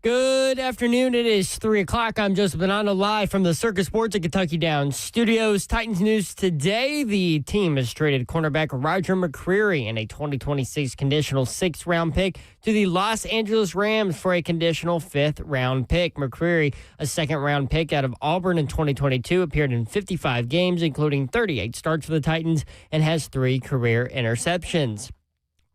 Good afternoon. It is 3 o'clock. I'm Joseph Bonanno, live from the Circus Sports at Kentucky Downs Studios. Titans news today. The team has traded cornerback Roger McCreary and a 2026 conditional 6th-round pick to the Los Angeles Rams for a conditional 5th-round pick. McCreary, a 2nd-round pick out of Auburn in 2022, appeared in 55 games, including 38 starts for the Titans, and has 3 career interceptions.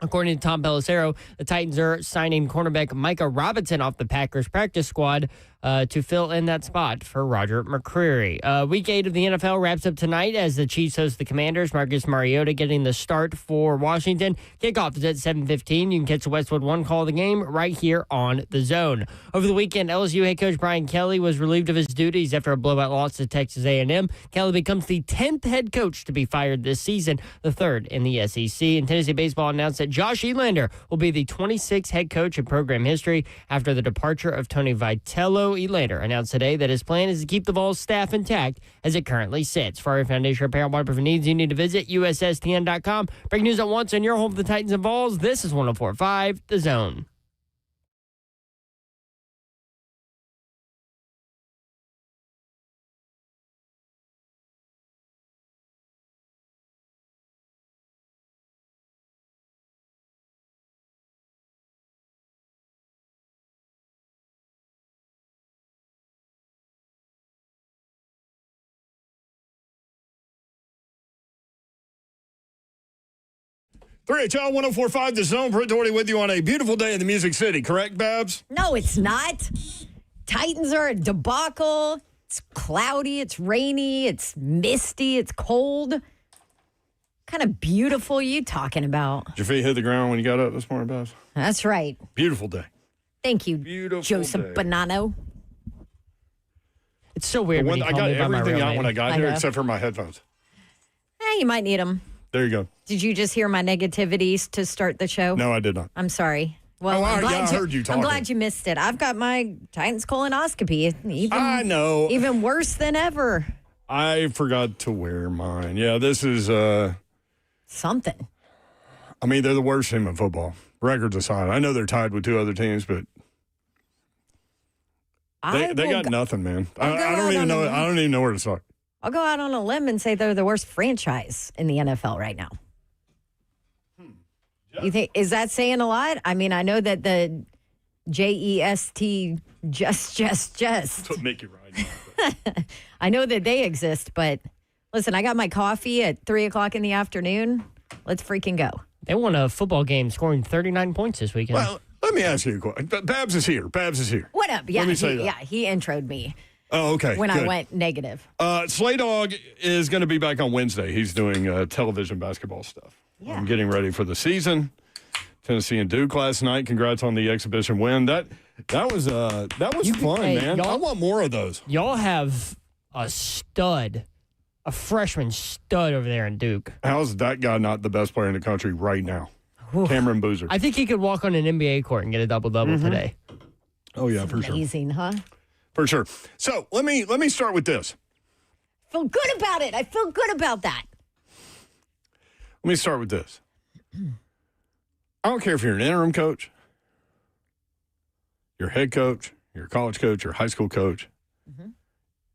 According to Tom Pelissero, the Titans are signing cornerback Micah Robinson off the Packers practice squad to fill in that spot for Roger McCreary. Week 8 of the NFL wraps up tonight as the Chiefs host the Commanders. Marcus Mariota getting the start for Washington. Kickoff is at 7:15. You can catch the Westwood One call of the game right here on The Zone. Over the weekend, LSU head coach Brian Kelly was relieved of his duties after a blowout loss to Texas A&M. Kelly becomes the 10th head coach to be fired this season, the 3rd in the SEC. And Tennessee baseball announced that Josh Elander will be the 26th head coach in program history after the departure of Tony Vitello. Elander announced today that his plan is to keep the Vols staff intact as it currently sits. For our Foundation Apparel waterproof needs, you need to visit USSTN.com. Breaking news at once on your home for the Titans and Vols. This is 104.5 The Zone. HL 104.5 The Zone. Britt Doherty with you on a beautiful day in the Music City. Correct, Babs? No, it's not. Titans are a debacle. It's cloudy. It's rainy. It's misty. It's cold. What kind of beautiful are you talking about? Did your feet hit the ground when you got up this morning, Babs? That's right. Beautiful day. Thank you, Beautiful Joseph day. Bonanno. It's so weird when you I call got me by my everything real out name. when I got I here know. except for my headphones. You might need them. There you go. Did you just hear my negativities to start the show? No, I did not. I'm sorry. Well, I heard you I'm talking. glad you missed it. I've got my Titans colonoscopy. I know. Even worse than ever. I forgot to wear mine. Yeah, this is, Something. I mean, they're the worst team in football. Records aside. I know they're tied with 2 other teams, but they got nothing, man. I don't even know. I don't even know where to start. I'll go out on a limb and say they're the worst franchise in the NFL right now. You think, is that saying a lot? I mean, I know that the JEST just. What make you right. I know that they exist, but listen, I got my coffee at 3 o'clock in the afternoon. Let's freaking go. They won a football game scoring 39 points this weekend. Well, let me ask you a question. Babs is here. What up? Yeah, Let me say that. he introed me Oh, okay. when good. I went negative. Slay Dog is going to be back on Wednesday. He's doing television basketball stuff. Yeah. I'm getting ready for the season. Tennessee and Duke last night. Congrats on the exhibition win. That was fun, hey, man. I want more of those. Y'all have a stud, a freshman stud over there in Duke. How's that guy not the best player in the country right now? Cameron Boozer. I think he could walk on an NBA court and get a double-double today. Oh yeah, for sure. Amazing, huh? For sure. So let me start with this. Feel good about it. I feel good about that. Let me start with this. I don't care if you're an interim coach, your head coach, your college coach, your high school coach.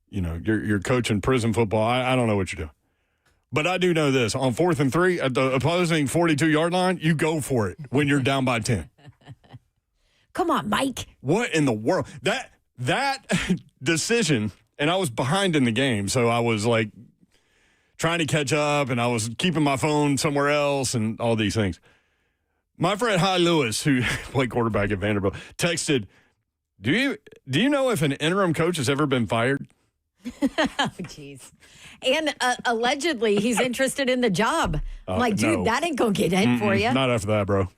You know, you're coaching prison football. I don't know what you're doing. But I do know this. On 4th and 3 at the opposing 42-yard line, you go for it when you're down by 10. Come on, Mike. What in the world? That decision, and I was behind in the game, so I was like trying to catch up, and I was keeping my phone somewhere else and all these things. My friend Hy Lewis, who played quarterback at Vanderbilt, texted, do you know if an interim coach has ever been fired? Oh, jeez. And allegedly, he's interested in the job. I'm like, dude, no. that ain't going to get in for you. Not after that, bro.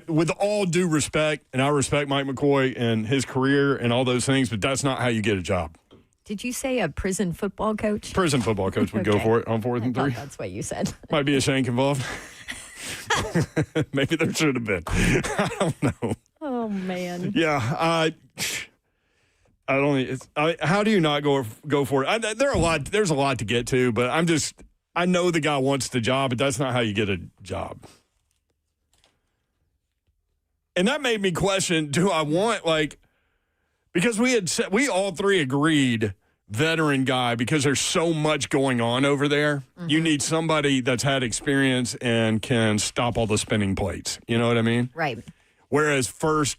With all due respect, and I respect Mike McCoy and his career and all those things, but that's not how you get a job. Did you say a prison football coach? Prison football coach would go Okay. for it on 4th and I 3. thought that's what you said. Might be a shank involved. Maybe there should have been. I don't know. Oh, man. Yeah, I don't. How do you not go for it? There's a lot to get to, but I know the guy wants the job, but that's not how you get a job. And that made me question: do I want Because we all three agreed veteran guy because there's so much going on over there. Mm-hmm. You need somebody that's had experience and can stop all the spinning plates. You know what I mean? Right. Whereas first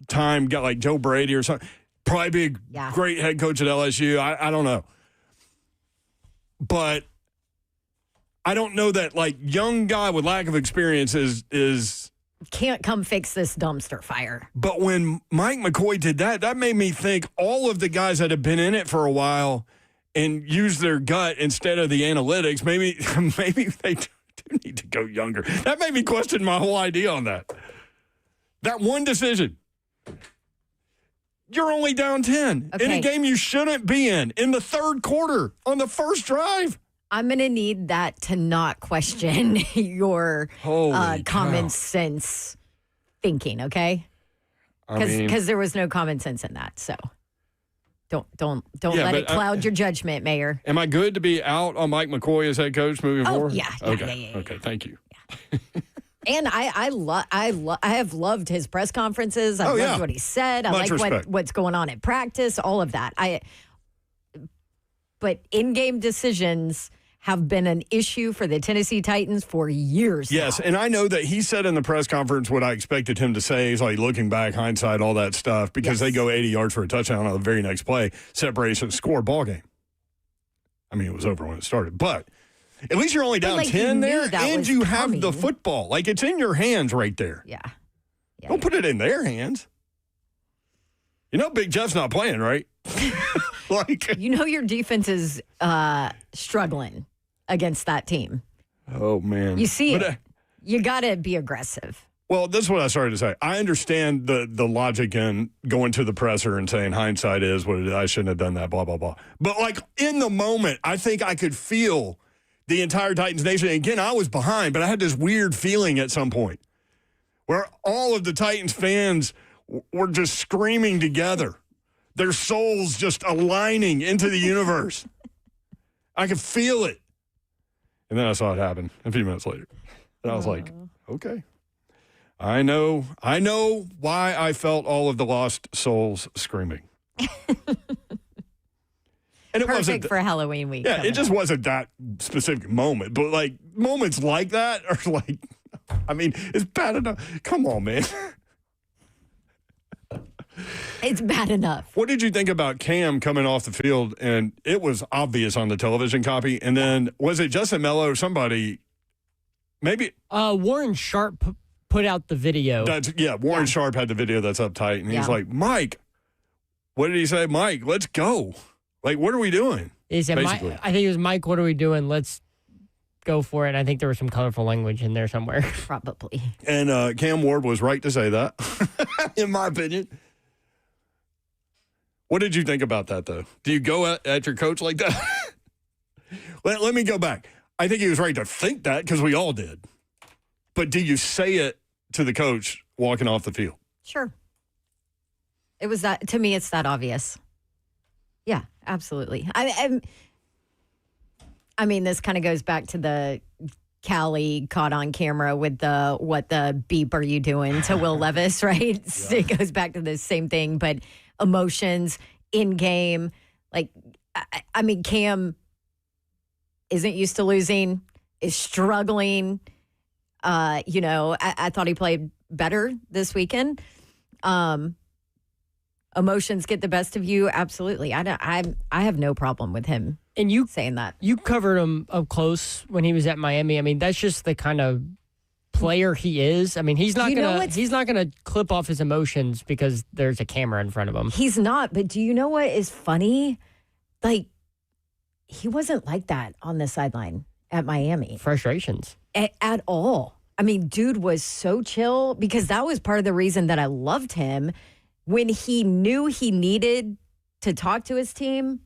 time got like Joe Brady or something, probably be a great head coach at LSU. I don't know. But I don't know that like young guy with lack of experience is can't come fix this dumpster fire. But when Mike McCoy did that made me think all of the guys that have been in it for a while and use their gut instead of the analytics, maybe they do need to go younger. That made me question my whole idea on that. That one decision. You're only down 10 in a game you shouldn't be in the third quarter on the first drive. I'm going to need that to not question your common sense thinking, okay? Because there was no common sense in that. So don't let it cloud your judgment, Mayor. Am I good to be out on Mike McCoy as head coach moving forward? Yeah. Okay, thank you. Yeah. And I have loved his press conferences. I loved what he said. I like what's going on at practice, all of that. But in-game decisions have been an issue for the Tennessee Titans for years now. Yes, and I know that he said in the press conference what I expected him to say. He's like looking back, hindsight, all that stuff, because they go 80 yards for a touchdown on the very next play, separation, score, ball game. I mean, it was over when it started, but at least you're only down 10 there, and you have the football. Like, it's in your hands right there. Yeah. Don't put it in their hands. You know Big Jeff's not playing, right? Your defense is struggling against that team. Oh, man. You see it. You got to be aggressive. Well, this is what I started to say. I understand the logic in going to the presser and saying hindsight is what it is. I shouldn't have done that, blah, blah, blah. But, like, in the moment, I think I could feel the entire Titans nation. And again, I was behind, but I had this weird feeling at some point where all of the Titans fans were just screaming together, their souls just aligning into the universe. I could feel it. And then I saw it happen a few minutes later. And I was like, okay. I know why I felt all of the lost souls screaming. And it Perfect for Halloween week. Yeah, it just wasn't that specific moment. But, like, moments like that are like, I mean, it's bad enough. Come on, man. It's bad enough. What did you think about Cam coming off the field? And it was obvious on the television copy. And then, was it Justin Mello or somebody? Maybe. Warren Sharp put out the video. Warren Sharp had the video that's uptight. And he's like, Mike, what did he say? Mike, let's go. Like, what are we doing? He said, I think it was, Mike, what are we doing? Let's go for it. And I think there was some colorful language in there somewhere. Probably. And Cam Ward was right to say that, in my opinion. What did you think about that, though? Do you go at your coach like that? Let me go back. I think he was right to think that because we all did. But do you say it to the coach walking off the field? Sure. It was that, to me, it's that obvious. Yeah, absolutely. I mean, this kind of goes back to the Callie caught on camera with what the beep are you doing to Will Levis, right? Yeah. It goes back to the same thing, but emotions in game. Like, I mean, Cam isn't used to losing, is struggling. I thought he played better this weekend. Emotions get the best of you. Absolutely. I have no problem with him. And you saying that. You covered him up close when he was at Miami. I mean, that's just the kind of player he is. I mean, he's not gonna clip off his emotions because there's a camera in front of him. He's not, but do you know what is funny? Like, he wasn't like that on the sideline at Miami. Frustrations. At all. I mean, dude was so chill because that was part of the reason that I loved him. When he knew he needed to talk to his team,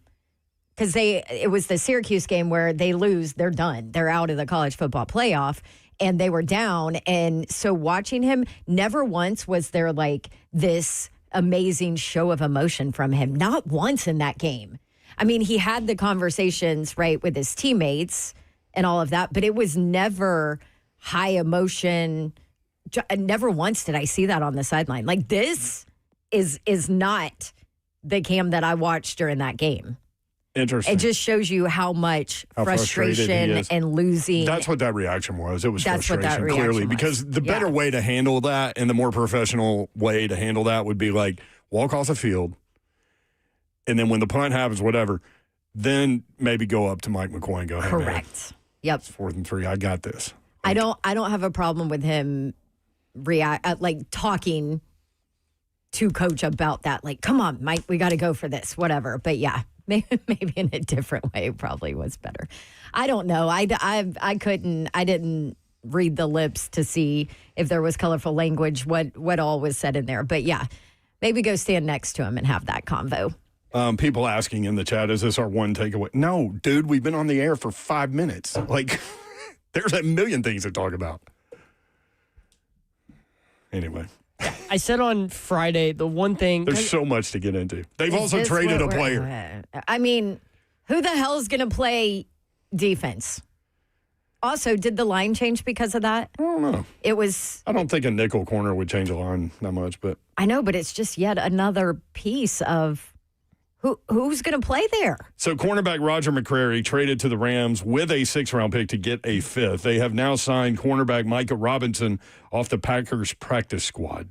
because it was the Syracuse game where they lose, they're done. They're out of the college football playoff, and they were down. And so watching him, never once was there like this amazing show of emotion from him. Not once in that game. I mean, he had the conversations, right, with his teammates and all of that, but it was never high emotion. Never once did I see that on the sideline. Like, this is not the Cam that I watched during that game. Interesting. It just shows you how much frustration and losing. That's what that reaction was. It was That's what that frustration, reaction clearly. was. Because the better way to handle that and the more professional way to handle that would be like walk off the field, and then when the punt happens, whatever, then maybe go up to Mike McCoy and go, hey, Correct. man, Yep. it's 4th and 3. I got this. I don't have a problem with him talking to coach about that. Like, come on, Mike, we got to go for this, whatever. But yeah, maybe in a different way probably was better. I don't know. I didn't read the lips to see if there was colorful language, what all was said in there. But yeah, maybe go stand next to him and have that convo. People asking in the chat, is this our one takeaway? No, dude, we've been on the air for 5 minutes. Like, there's a million things to talk about. Anyway. I said on Friday, the one thing. There's so much to get into. They've also traded a player. I mean, who the hell is going to play defense? Also, did the line change because of that? I don't know. I don't think a nickel corner would change a line that much, but. I know, but it's just yet another piece of who's going to play there. So cornerback Roger McCreary traded to the Rams with a 6th-round pick to get a 5th. They have now signed cornerback Micah Robinson off the Packers practice squad.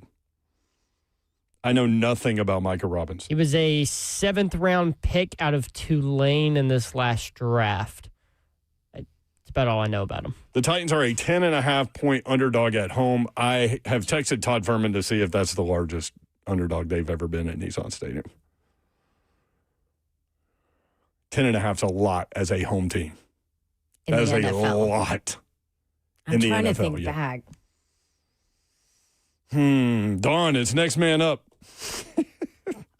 I know nothing about Micah Robinson. He was a 7th-round pick out of Tulane in this last draft. That's about all I know about him. The Titans are a 10.5-point underdog at home. I have texted Todd Furman to see if that's the largest underdog they've ever been at Nissan Stadium. 10.5's a lot as a home team. That is a lot. I'm trying to think back. Dawn is next man up.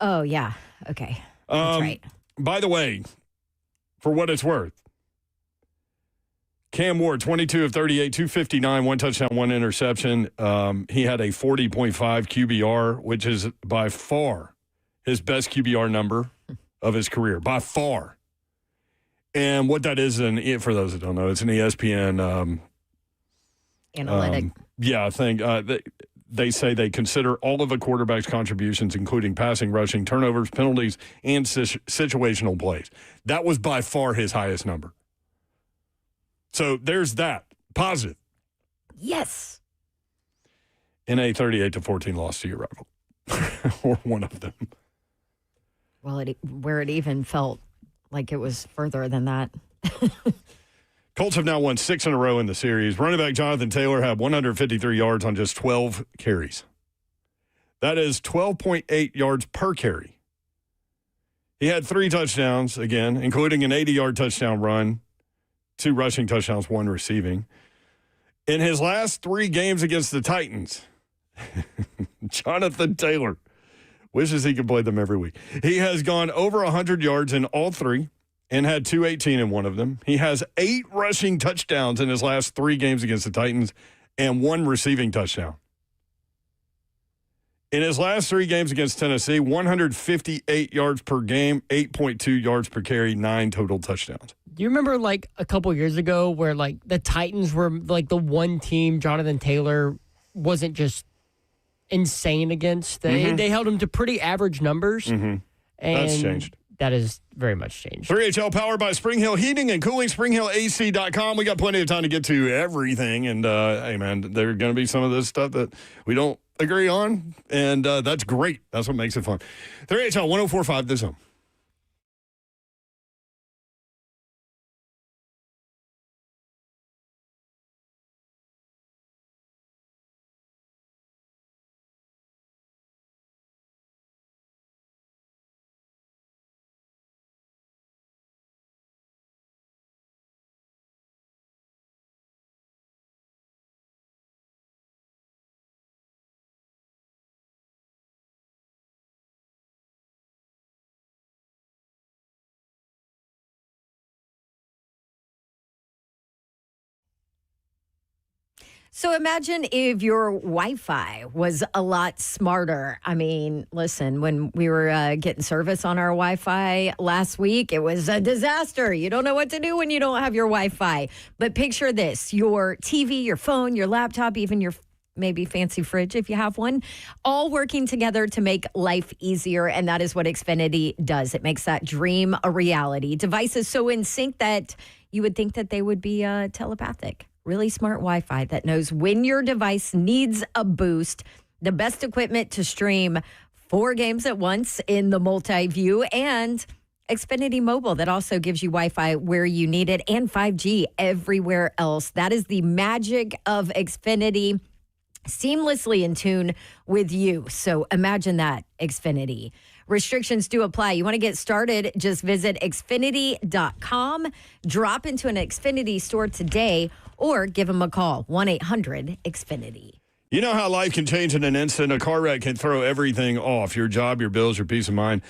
Oh, yeah. Okay. That's right. By the way, for what it's worth, Cam Ward, 22 of 38, 259, 1 touchdown, 1 interception. He had a 40.5 QBR, which is by far his best QBR number of his career, by far. And what that is, and for those that don't know, it's an ESPN analytic. I think they say they consider all of a quarterback's contributions, including passing, rushing, turnovers, penalties, and situational plays. That was by far his highest number. So there's that. Positive. Yes. In a 38-14 loss to your rival. Or one of them. Well, where it even felt like it was further than that. Colts have now won 6 in a row in the series. Running back Jonathan Taylor had 153 yards on just 12 carries. That is 12.8 yards per carry. He had 3 touchdowns, again, including an 80-yard touchdown run, 2 rushing touchdowns, 1 receiving. In his last 3 games against the Titans, Jonathan Taylor wishes he could play them every week. He has gone over 100 yards in all 3 and had 218 in one of them. He has 8 rushing touchdowns in his last 3 games against the Titans and 1 receiving touchdown. In his last 3 games against Tennessee, 158 yards per game, 8.2 yards per carry, 9 total touchdowns. Do you remember like a couple years ago where like the Titans were like the one team Jonathan Taylor wasn't just insane against? They held him to pretty average numbers. And that's changed. That is very much changed. 3HL powered by Spring Hill Heating and Cooling, SpringHillAC.com. We got plenty of time to get to everything. And, hey, man, there are going to be some of this stuff that we don't agree on. And that's great. That's what makes it fun. 3HL 104.5 The Zone. So imagine if your Wi-Fi was a lot smarter. I mean, listen, when we were getting service on our Wi-Fi last week, it was a disaster. You don't know what to do when you don't have your Wi-Fi. But picture this, your TV, your phone, your laptop, even your maybe fancy fridge if you have one, all working together to make life easier. And that is what Xfinity does. It makes that dream a reality. Devices so in sync that you would think that they would be telepathic. Really smart Wi-Fi that knows when your device needs a boost. The best equipment to stream 4 games at once in the multi-view, and Xfinity Mobile that also gives you Wi-Fi where you need it and 5G everywhere else. That is the magic of Xfinity, seamlessly in tune with you. So imagine that, Xfinity. Restrictions do apply. You want to get started, just visit Xfinity.com, drop into an Xfinity store today, or give them a call, 1-800-XFINITY. You know how life can change in an instant? A car wreck can throw everything off, your job, your bills, your peace of mind.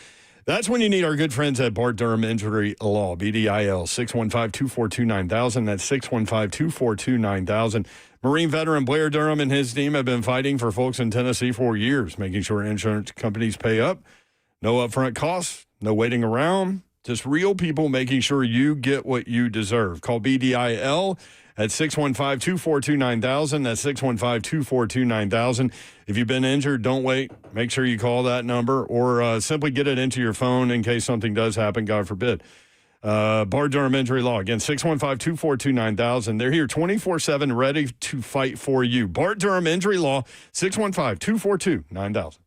That's when you need our good friends at Bart Durham Injury Law, BDIL, 615-242-9000. That's 615-242-9000. Marine veteran Blair Durham and his team have been fighting for folks in Tennessee for years, making sure insurance companies pay up. No upfront costs, no waiting around, just real people making sure you get what you deserve. Call BDIL at 615-242-9000. That's 615-242-9000. If you've been injured, don't wait. Make sure you call that number or simply get it into your phone in case something does happen, God forbid. Bart Durham Injury Law. Again, 615-242-9000. They're here 24/7, ready to fight for you. Bart Durham Injury Law, 615-242-9000.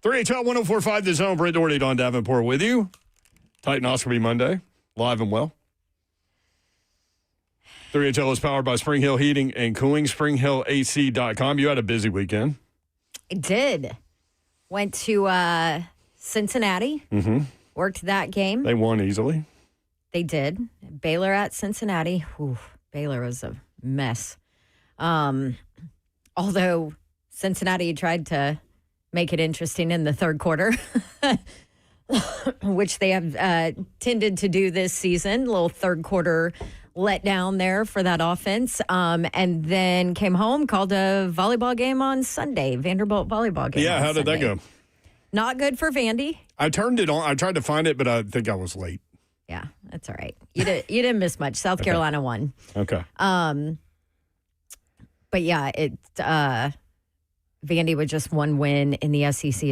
3HL 1045 The Zone. Brent Doherty, Don Davenport with you. Titan Oscar B Monday, live and well. 3HL is powered by Spring Hill Heating and Cooling, springhillac.com. You had a busy weekend. I did. Went to Cincinnati. Mm-hmm. Worked that game. They won easily. They did. Baylor at Cincinnati. Whew, Baylor was a mess. Although Cincinnati tried to make it interesting in the third quarter, which they have tended to do this season. A little third quarter letdown there for that offense. And then came home, called a volleyball game on Sunday, Vanderbilt volleyball game. Yeah, how did that go? Not good for Vandy. I turned it on. I tried to find it, but I think I was late. Yeah, that's all right. You didn't miss much. South Carolina won. Okay. But yeah, Vandy with just one win in the SEC.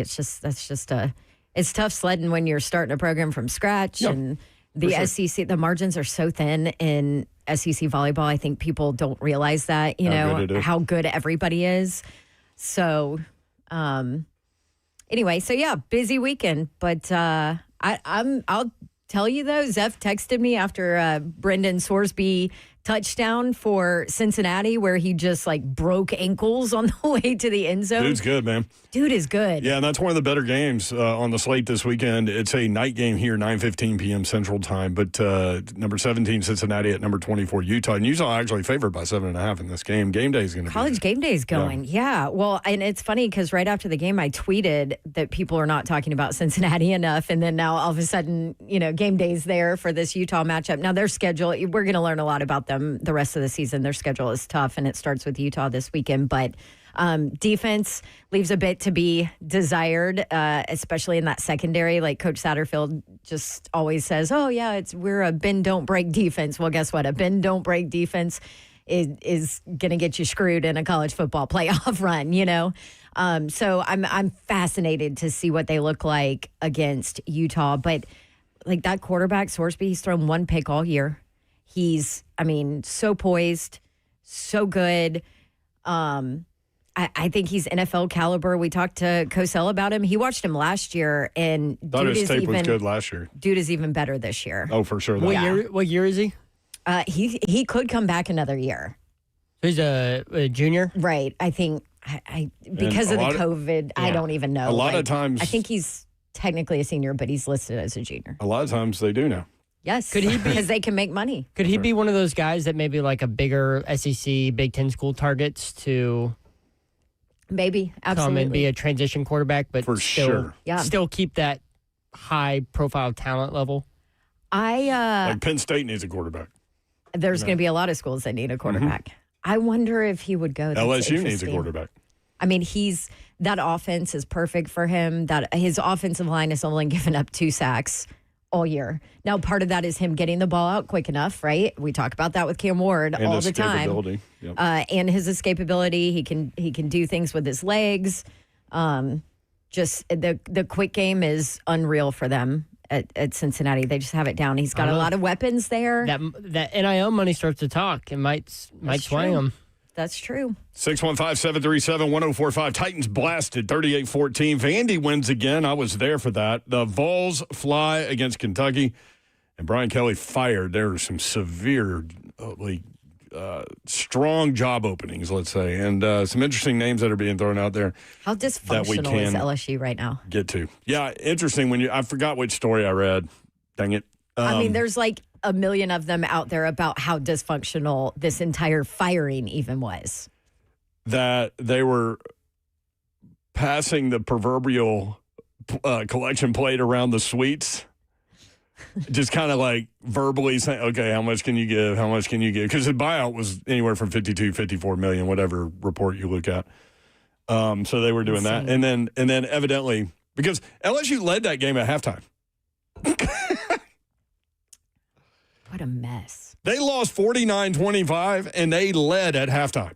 It's tough sledding when you're starting a program from scratch. Yep, And the SEC, the margins are so thin in SEC volleyball. I think people don't realize that, how good everybody is. So, anyway, so yeah, busy weekend. But I'll tell you though, Zeph texted me after Brendan Sorsby touchdown for Cincinnati where he just like broke ankles on the way to the end zone. Dude's good, man. Dude is good. Yeah, and that's one of the better games on the slate this weekend. It's a night game here, 9:15 p.m. Central Time. But number 17, Cincinnati at number 24, Utah. And Utah actually favored by 7.5 in this game. Game day is going to be College game day is going. Yeah. Well, and it's funny because right after the game, I tweeted that people are not talking about Cincinnati enough. And then now all of a sudden, game day's there for this Utah matchup. Now their schedule, we're going to learn a lot about them the rest of the season. Their schedule is tough, and it starts with Utah this weekend. But defense leaves a bit to be desired, especially in that secondary. Like Coach Satterfield just always says, "Oh yeah, we're a bend don't break defense." Well, guess what? A bend don't break defense is going to get you screwed in a college football playoff run. So I'm fascinated to see what they look like against Utah. But like that quarterback Sorsby, he's thrown one pick all year. He's, so poised, so good. I think he's NFL caliber. We talked to Cosell about him. He watched him last year, and thought his tape was good last year. Dude is even better this year. Oh, for sure. What year is he? He could come back another year. So he's a junior? Right. I think because of the COVID, I don't even know. A lot of times. I think he's technically a senior, but he's listed as a junior. A lot of times they do now. Yes. Could he be? Because they can make money. Could he be one of those guys that maybe like a bigger SEC Big Ten school targets to maybe absolutely come and be a transition quarterback, but still keep that high profile talent level? Like Penn State needs a quarterback. There's going to be a lot of schools that need a quarterback. Mm-hmm. I wonder if he would go. LSU needs a quarterback. That offense is perfect for him. That his offensive line has only given up 2 sacks all year. Now, part of that is him getting the ball out quick enough, right? We talk about that with Cam Ward all the time. Yep. And his escapability. He can do things with his legs. Just the quick game is unreal for them at Cincinnati. They just have it down. He's got a lot of weapons there. That NIL money starts to talk. It might swing him. That's true. 615-737-1045. Titans blasted 38-14. Vandy wins again. I was there for that. The Vols fly against Kentucky, and Brian Kelly fired. There were some severe, strong job openings, let's say, and some interesting names that are being thrown out there. How dysfunctional is LSU right now? Get to. Yeah, interesting. I forgot which story I read. Dang it. There's like a million of them out there about how dysfunctional this entire firing even was. That they were passing the proverbial collection plate around the suites. Just kind of like verbally saying, okay, how much can you give? How much can you give? Because the buyout was anywhere from 52, 54 million, whatever report you look at. So they were doing that. And then evidently, because LSU led that game at halftime. What a mess. They lost 49-25, and they led at halftime,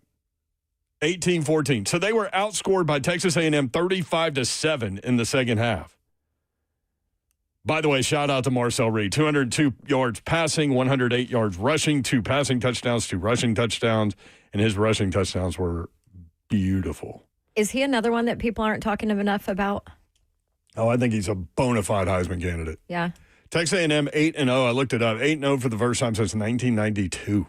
18-14. So they were outscored by Texas A&M 35-7 in the second half. By the way, shout out to Marcel Reed. 202 yards passing, 108 yards rushing, 2 passing touchdowns, 2 rushing touchdowns, and his rushing touchdowns were beautiful. Is he another one that people aren't talking enough about? Oh, I think he's a bona fide Heisman candidate. Yeah. Texas A&M 8-0. I looked it up. 8-0 for the first time since 1992.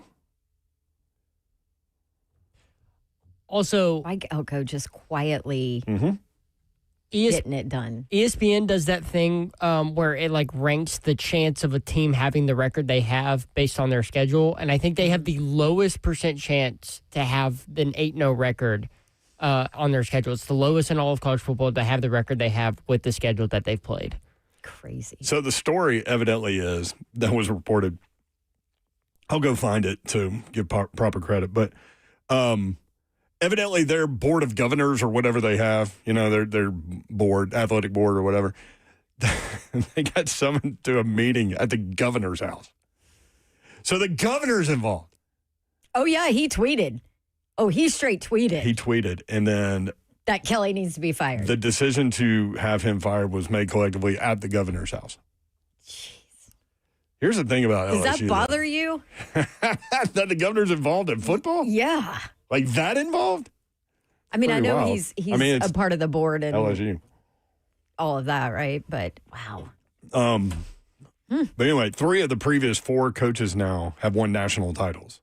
Also, Mike Elko just quietly getting it done. ESPN does that thing where it like ranks the chance of a team having the record they have based on their schedule, and I think they have the lowest percent chance to have an 8-0 record on their schedule. It's the lowest in all of college football to have the record they have with the schedule that they've played. Crazy. So the story evidently is that was reported. I'll go find it to give proper credit, but evidently their board of governors or whatever they have, their board, athletic board or whatever, they got summoned to a meeting at the governor's house. So the governor's involved. Oh, yeah, he tweeted. Oh, he straight tweeted. He tweeted, and then that Kelly needs to be fired. The decision to have him fired was made collectively at the governor's house. Jeez. Here's the thing about LSU. Does that bother you? That the governor's involved in football? Yeah. Like that involved? I mean, Pretty I know wild. he's a part of the board and LSU. all of that, right? But wow. But anyway, 3 of the previous 4 coaches now have won national titles.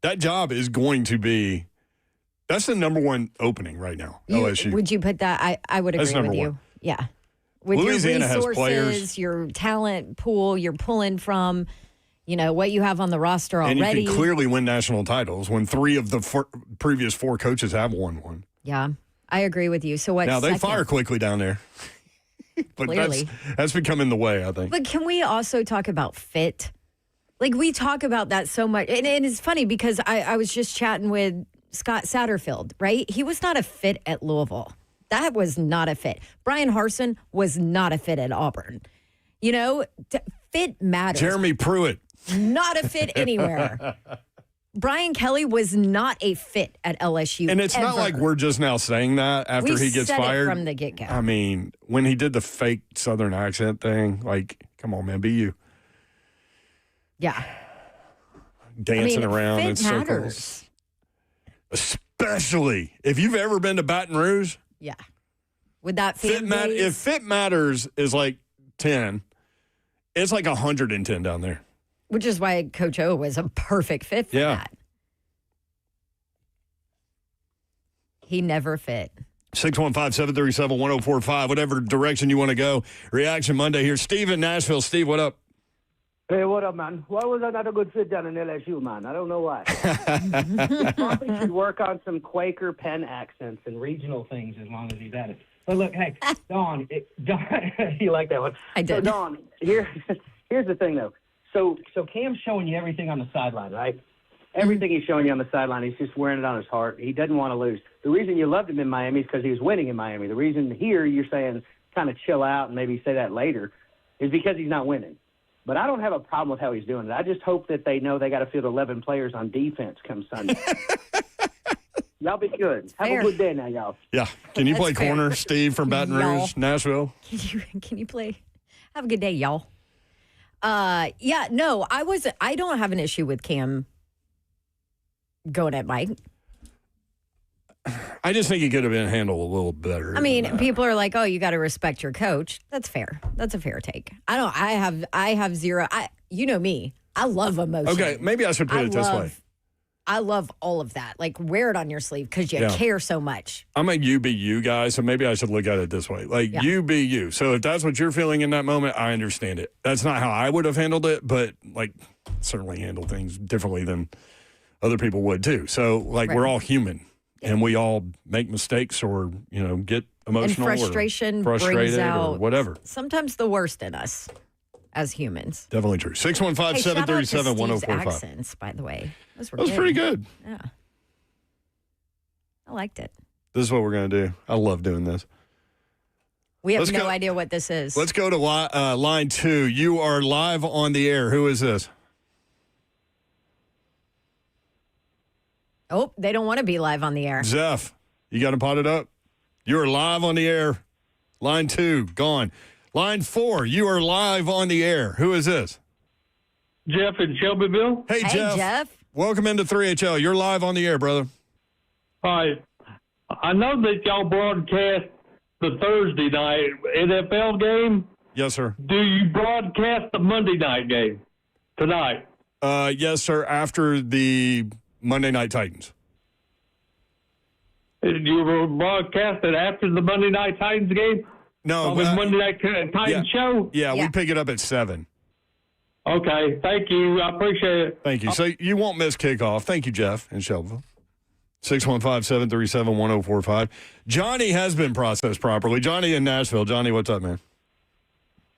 That job is going to be, that's the number 1 opening right now, LSU. Would you put that? I would agree with you. 1. Yeah. With Louisiana your has resources, players. your talent pool, you're pulling from, what you have on the roster already. And you can clearly win national titles when 3 of the previous 4 coaches have won one. Yeah, I agree with you. So what? Now, they fire quickly down there. But Clearly. that's becoming the way, I think. But can we also talk about fit? Like, we talk about that so much. And it's funny because I was just chatting with Scott Satterfield, right? He was not a fit at Louisville. That was not a fit. Brian Harsin was not a fit at Auburn. Fit matters. Jeremy Pruitt. Not a fit anywhere. Brian Kelly was not a fit at LSU. And it's ever. not like we're just now saying that after he gets said fired. It from the get-go. I mean, when he did the fake Southern accent thing, like, come on, man, be you. Yeah. Dancing around in fit circles. matters. Especially if you've ever been to Baton Rouge. Yeah. With that fan base. If fit matters is like 10, it's like 110 down there. Which is why Coach O was a perfect fit for that. He never fit. 615-737-1045, whatever direction you want to go. Reaction Monday here. Steve in Nashville. Steve, what up? Hey, what up, man? Why was I not a good fit down in LSU, man? I don't know why. Probably should work on some Quaker Penn accents and regional things as long as he's at it. But look, hey, Dawn, you like that one? I did. So, Dawn, here's the thing, though. So Cam's showing you everything on the sideline, right? Everything he's showing you on the sideline, he's just wearing it on his heart. He doesn't want to lose. The reason you loved him in Miami is because he was winning in Miami. The reason here you're saying kind of chill out and maybe say that later is because he's not winning. But I don't have a problem with how he's doing it. I just hope that they know they got to field 11 players on defense come Sunday. Y'all be good. Have a good day now, y'all. Yeah. Can you play fair. corner, Steve, from Baton Rouge, Nashville? Can you play? Have a good day, y'all. Yeah, no, I don't have an issue with Cam going at Mike. I just think he could have been handled a little better. I mean, people are like, "Oh, you got to respect your coach." That's fair. That's a fair take. I have zero. You know me. I love emotion. Okay, maybe I should put it this way. I love all of that. Like, wear it on your sleeve because you care so much. I'm a you be you guy, so maybe I should look at it this way. Like, you be you. So if that's what you're feeling in that moment, I understand it. That's not how I would have handled it, but, like, certainly handle things differently than other people would, too. So, like, we're all human, and we all make mistakes or, get emotional and frustration or frustrated brings out or whatever. Sometimes the worst in us as humans. Definitely true. 615-737-1045. Accents, by the way. Those were That was pretty good. Yeah. I liked it. This is what we're going to do. I love doing this. We have no idea what this is. Let's go to line 2. You are live on the air. Who is this? Oh, they don't want to be live on the air. Zeph, you got to pot it up? You are live on the air. Line 2, gone. Line 4, you are live on the air. Who is this? Jeff in Shelbyville. Hey, Jeff. Welcome into 3HL. You're live on the air, brother. Hi. I know that y'all broadcast the Thursday night NFL game, Yes, sir. do you broadcast the Monday night game tonight? Yes, sir. After the Monday Night Titans. You will broadcast it after the Monday night Titans game? No, The Monday night Titans show? Yeah, we Yeah. pick it up at 7. Okay, thank you. I appreciate it. Thank you. So you won't miss kickoff. Thank you, Jeff in Shelbyville. 615-737-1045. Johnny has been processed properly. Johnny in Nashville. Johnny, what's up, man?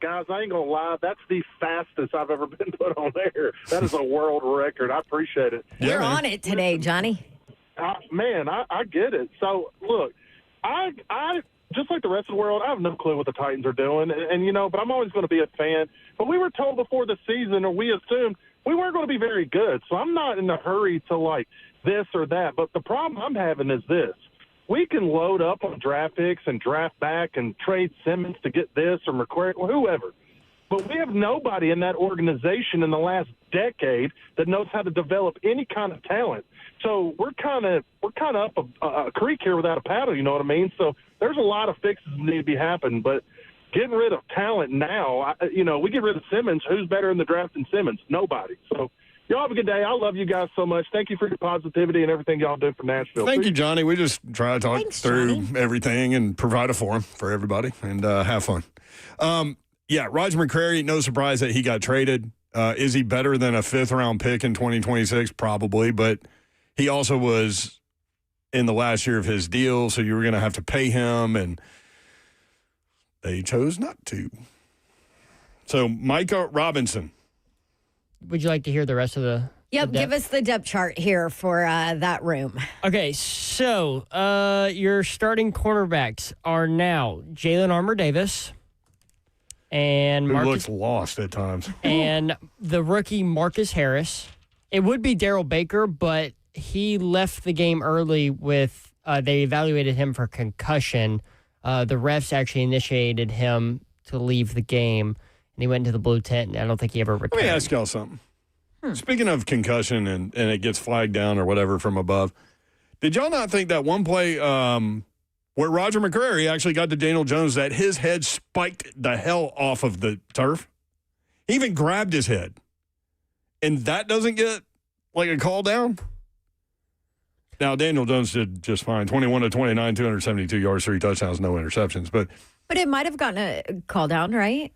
Guys, I ain't going to lie. That's the fastest I've ever been put on air. That is a world record. I appreciate it. Yeah, You're man. on it today, Johnny. I get it. So, look, I just like the rest of the world, I have no clue what the Titans are doing. And you know, but I'm always going to be a fan. But we were told before the season, or we assumed, we weren't going to be very good. So I'm not in a hurry to, like, this or that. But the problem I'm having is this. We can load up on draft picks and draft back and trade Simmons to get this or McCreary, or whoever. But we have nobody in that organization in the last decade that knows how to develop any kind of talent. So we're kind of up a creek here without a paddle, you know what I mean? So there's a lot of fixes that need to be happening. But getting rid of talent now, we get rid of Simmons. Who's better in the draft than Simmons? Nobody. So y'all have a good day. I love you guys so much. Thank you for your positivity and everything y'all do for Nashville. Thank you, Johnny. We just try to talk Thanks, through Johnny. everything and provide a forum for everybody and have fun. Yeah, Roger McCreary, no surprise that he got traded. Is he better than a fifth-round pick in 2026? Probably, but he also was in the last year of his deal, so you were going to have to pay him, and they chose not to. So, Micah Robinson. Would you like to hear the rest of the? Yep, the give us the depth chart here for that room. Okay, so your starting cornerbacks are now Jalen Armour-Davis and Who Marcus, looks lost at times. and the rookie Marcus Harris. It would be Darrell Baker, but he left the game early with they evaluated him for concussion. The refs actually initiated him to leave the game, and he went into the blue tent, and I don't think he ever returned. Let me ask y'all something. Speaking of concussion and it gets flagged down or whatever from above, did y'all not think that one play where Roger McCreary actually got to Daniel Jones that his head spiked the hell off of the turf? He even grabbed his head. And that doesn't get like a call down? Now, Daniel Jones did just fine. 21 to 29, 272 yards, 3 touchdowns, no interceptions. But But it might have gotten a call down, right?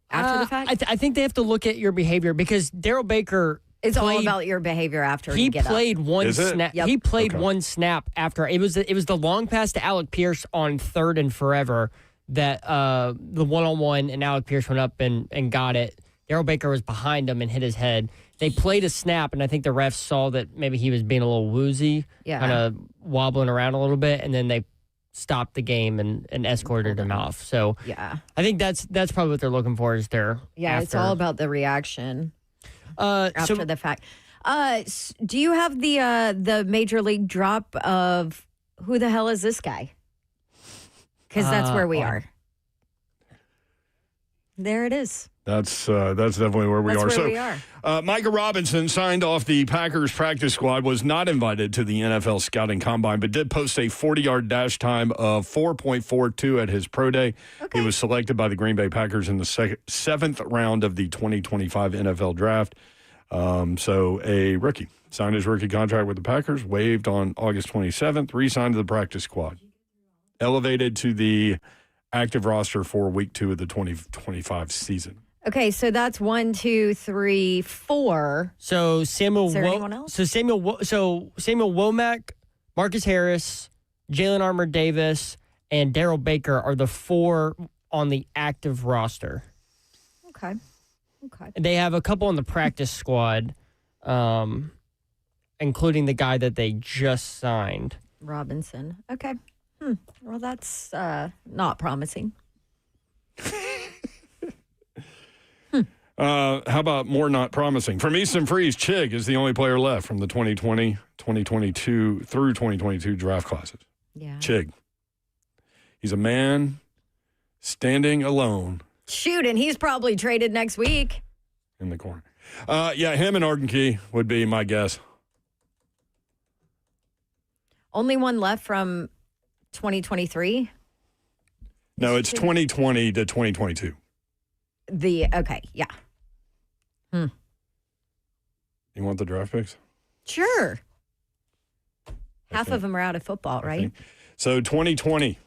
After the fact? I think they have to look at your behavior because Darrell Baker. It's all played- about your behavior after He you get played up. one Is it? snap. Yep. He played Okay. one snap after it was the long pass to Alec Pierce on 3rd and forever that the 1-on-1 and Alec Pierce went up and got it. Darrell Baker was behind him and hit his head. They played a snap, and I think the refs saw that maybe he was being a little woozy, Yeah. kind of wobbling around a little bit, and then they stopped the game and escorted him off. So Yeah. I think that's probably what they're looking for is their Yeah, it's all about the reaction after so the fact. Do you have the major league drop of who the hell is this guy? Because that's where we are. There it is. that's definitely where we That's are. where So, we are. Micah Robinson signed off the Packers practice squad, was not invited to the NFL scouting combine, but did post a 40-yard dash time of 4.42 at his pro day. Okay. He was selected by the Green Bay Packers in the seventh round of the 2025 NFL draft. So a rookie signed his rookie contract with the Packers, waived on August 27th, re-signed to the practice squad, elevated to the active roster for week 2 of the 2025 season. Okay, so that's 1, 2, 3, 4. So Samuel. Is there anyone else? So Samuel Womack, Marcus Harris, Jalen Armour-Davis, and Darrell Baker are the 4 on the active roster. Okay. They have a couple on the practice squad, including the guy that they just signed. Robinson. Okay. Well, that's not promising. How about more not promising? From Easton Freeze, Chig is the only player left from the 2020, 2022 through 2022 draft classes. Yeah. Chig. He's a man standing alone Shoot, and he's probably traded next week. in the corner. Yeah, him and Arden Key would be my guess. Only one left from 2023. No, it's 2020 to 2022. Okay, yeah. You want the draft picks? Sure. Half of them are out of football, right? So 2020,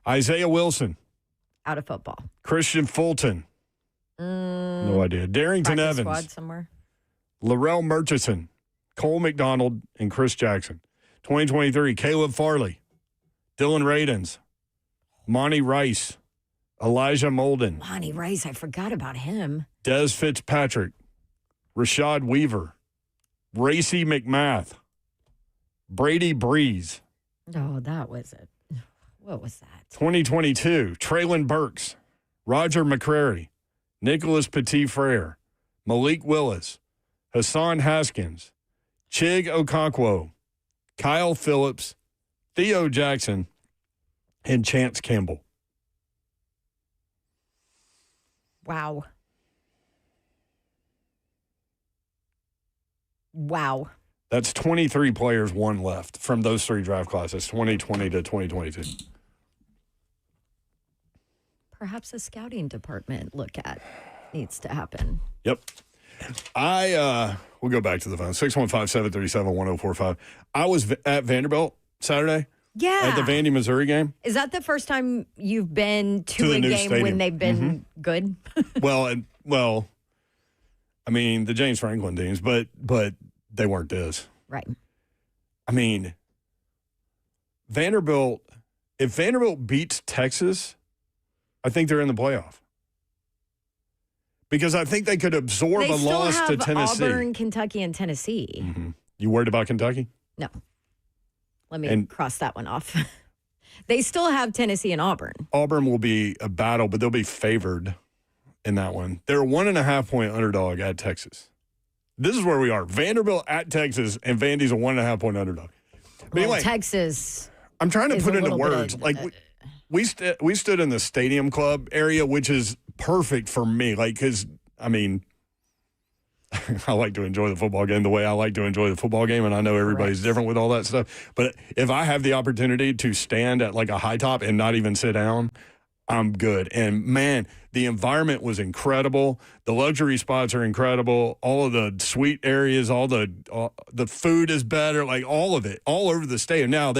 Isaiah Wilson. Out of football. Christian Fulton. No idea. Darrington Practice Evans. squad somewhere. Larrell Murchison. Cole McDonald and Chris Jackson. 2023, Caleb Farley. Dylan Radins. Monty Rice. Elijah Molden. Monty Rice, I forgot about him. Des Fitzpatrick. Rashad Weaver. Racy McMath. Brady Breeze. Oh, that was it. What was that? 2022, Traylon Burks. Roger McCreary. Nicholas Petit-Frere. Malik Willis. Hassan Haskins. Chig Okonkwo. Kyle Phillips. Theo Jackson. And Chance Campbell. Wow. Wow. That's 23 players, one left from those three draft classes, 2020 to 2022. Perhaps a scouting department look at needs to happen. Yep. We'll go back to the phone. 615-737-1045. I was at Vanderbilt Saturday. Yeah. At the Vandy, Missouri game. Is that the first time you've been to the a new game stadium. when they've been good? well, I mean, the James Franklin teams, but they weren't this. Right. I mean, Vanderbilt, if Vanderbilt beats Texas, I think they're in the playoff. Because I think they could absorb They a still loss have to Tennessee. Auburn, Kentucky, and Tennessee. Mm-hmm. You worried about Kentucky? No. Let me cross that one off. They still have Tennessee and Auburn. Auburn will be a battle, but they'll be favored in that one. They're a 1.5-point underdog at Texas. This is where we are. Vanderbilt at Texas, and Vandy's a 1.5-point underdog. Well, Texas. I'm trying to is put a into little words. bit of- We stood in the Stadium Club area, which is perfect for me. Because, I mean, I like to enjoy the football game the way I like to enjoy the football game, and I know everybody's different with all that stuff. But if I have the opportunity to stand at like a high top and not even sit down, I'm good. And, man, the environment was incredible. The luxury spots are incredible. All of the suite areas, all the food is better, like all of it, all over the stadium. Now,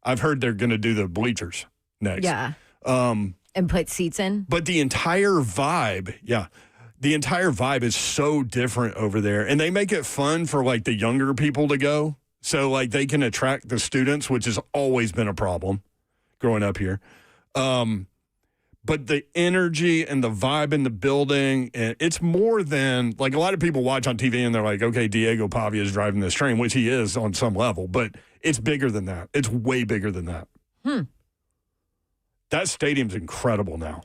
I've heard they're going to do the bleachers next. Yeah. And put seats in. But the entire vibe, is so different over there. And they make it fun for like the younger people to go. So like they can attract the students, which has always been a problem growing up here. But the energy and the vibe in the building, and it's more than like a lot of people watch on TV and they're like, okay, Diego Pavia is driving this train, which he is on some level, but it's bigger than that. It's way bigger than that. That stadium's incredible now.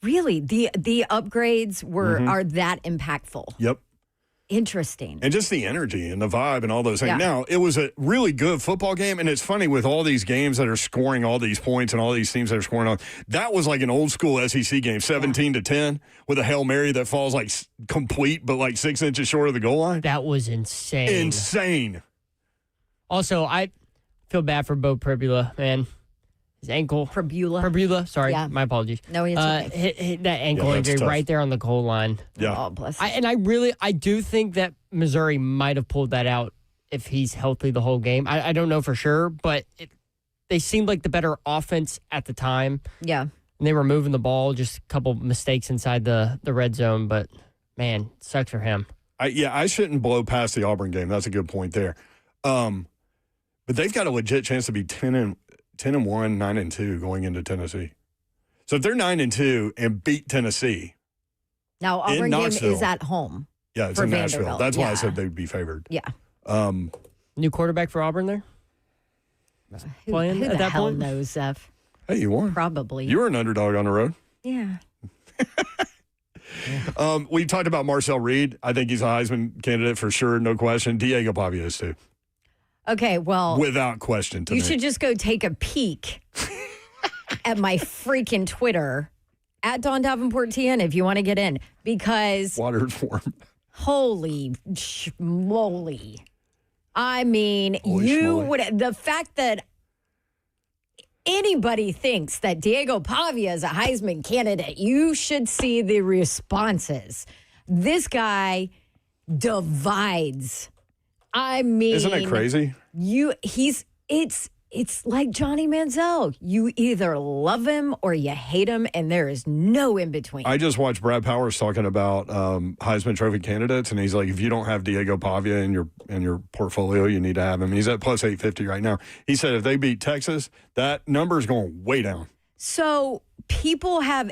Really? The upgrades are that impactful? Yep. Interesting. And just the energy and the vibe and all those things. Yeah. Now, it was a really good football game, and it's funny with all these games that are scoring all these points and all these teams that are scoring on. That was like an old school SEC game, 17-10, with a Hail Mary that falls like complete but like 6 inches short of the goal line. That was insane. Insane. Also, I feel bad for Bo Pribula, man. His ankle. Pribula, sorry. Yeah. My apologies. No, it's okay. Hit that ankle that's injury tough. right there on the goal line. Yeah. Oh, bless. I do think that Missouri might have pulled that out if he's healthy the whole game. I don't know for sure, but they seemed like the better offense at the time. Yeah. And they were moving the ball, just a couple mistakes inside the red zone, but man, sucks for him. I shouldn't blow past the Auburn game. That's a good point there. But they've got a legit chance to be 10-1, 9-2 going into Tennessee. So if they're 9-2 and beat Tennessee, Now, Auburn game Knoxville. is at home. yeah, it's For in Nashville. Vanderbilt, That's why I yeah. said they'd be favored. Yeah. New quarterback for Auburn there? Playing Who at the that hell point? knows, Zeph? Hey, you won. Probably. You were an underdog on the road. Yeah. We talked about Marcel Reed. I think he's a Heisman candidate for sure, no question. Diego Pavia is too, Okay, well, without question. To you me. should just go take a peek at my freaking Twitter at Dawn Davenport TN if you want to get in, because watered for him. holy schmoly. I mean, Holy schmoly. the fact that anybody thinks that Diego Pavia is a Heisman candidate, you should see the responses. This guy divides. I mean, Isn't it crazy? It's like Johnny Manziel. You either love him or you hate him, and there is no in between. I just watched Brad Powers talking about Heisman Trophy candidates, and he's like, if you don't have Diego Pavia in your portfolio, you need to have him. He's at plus 850 right now. He said if they beat Texas, that number is going way down. So people have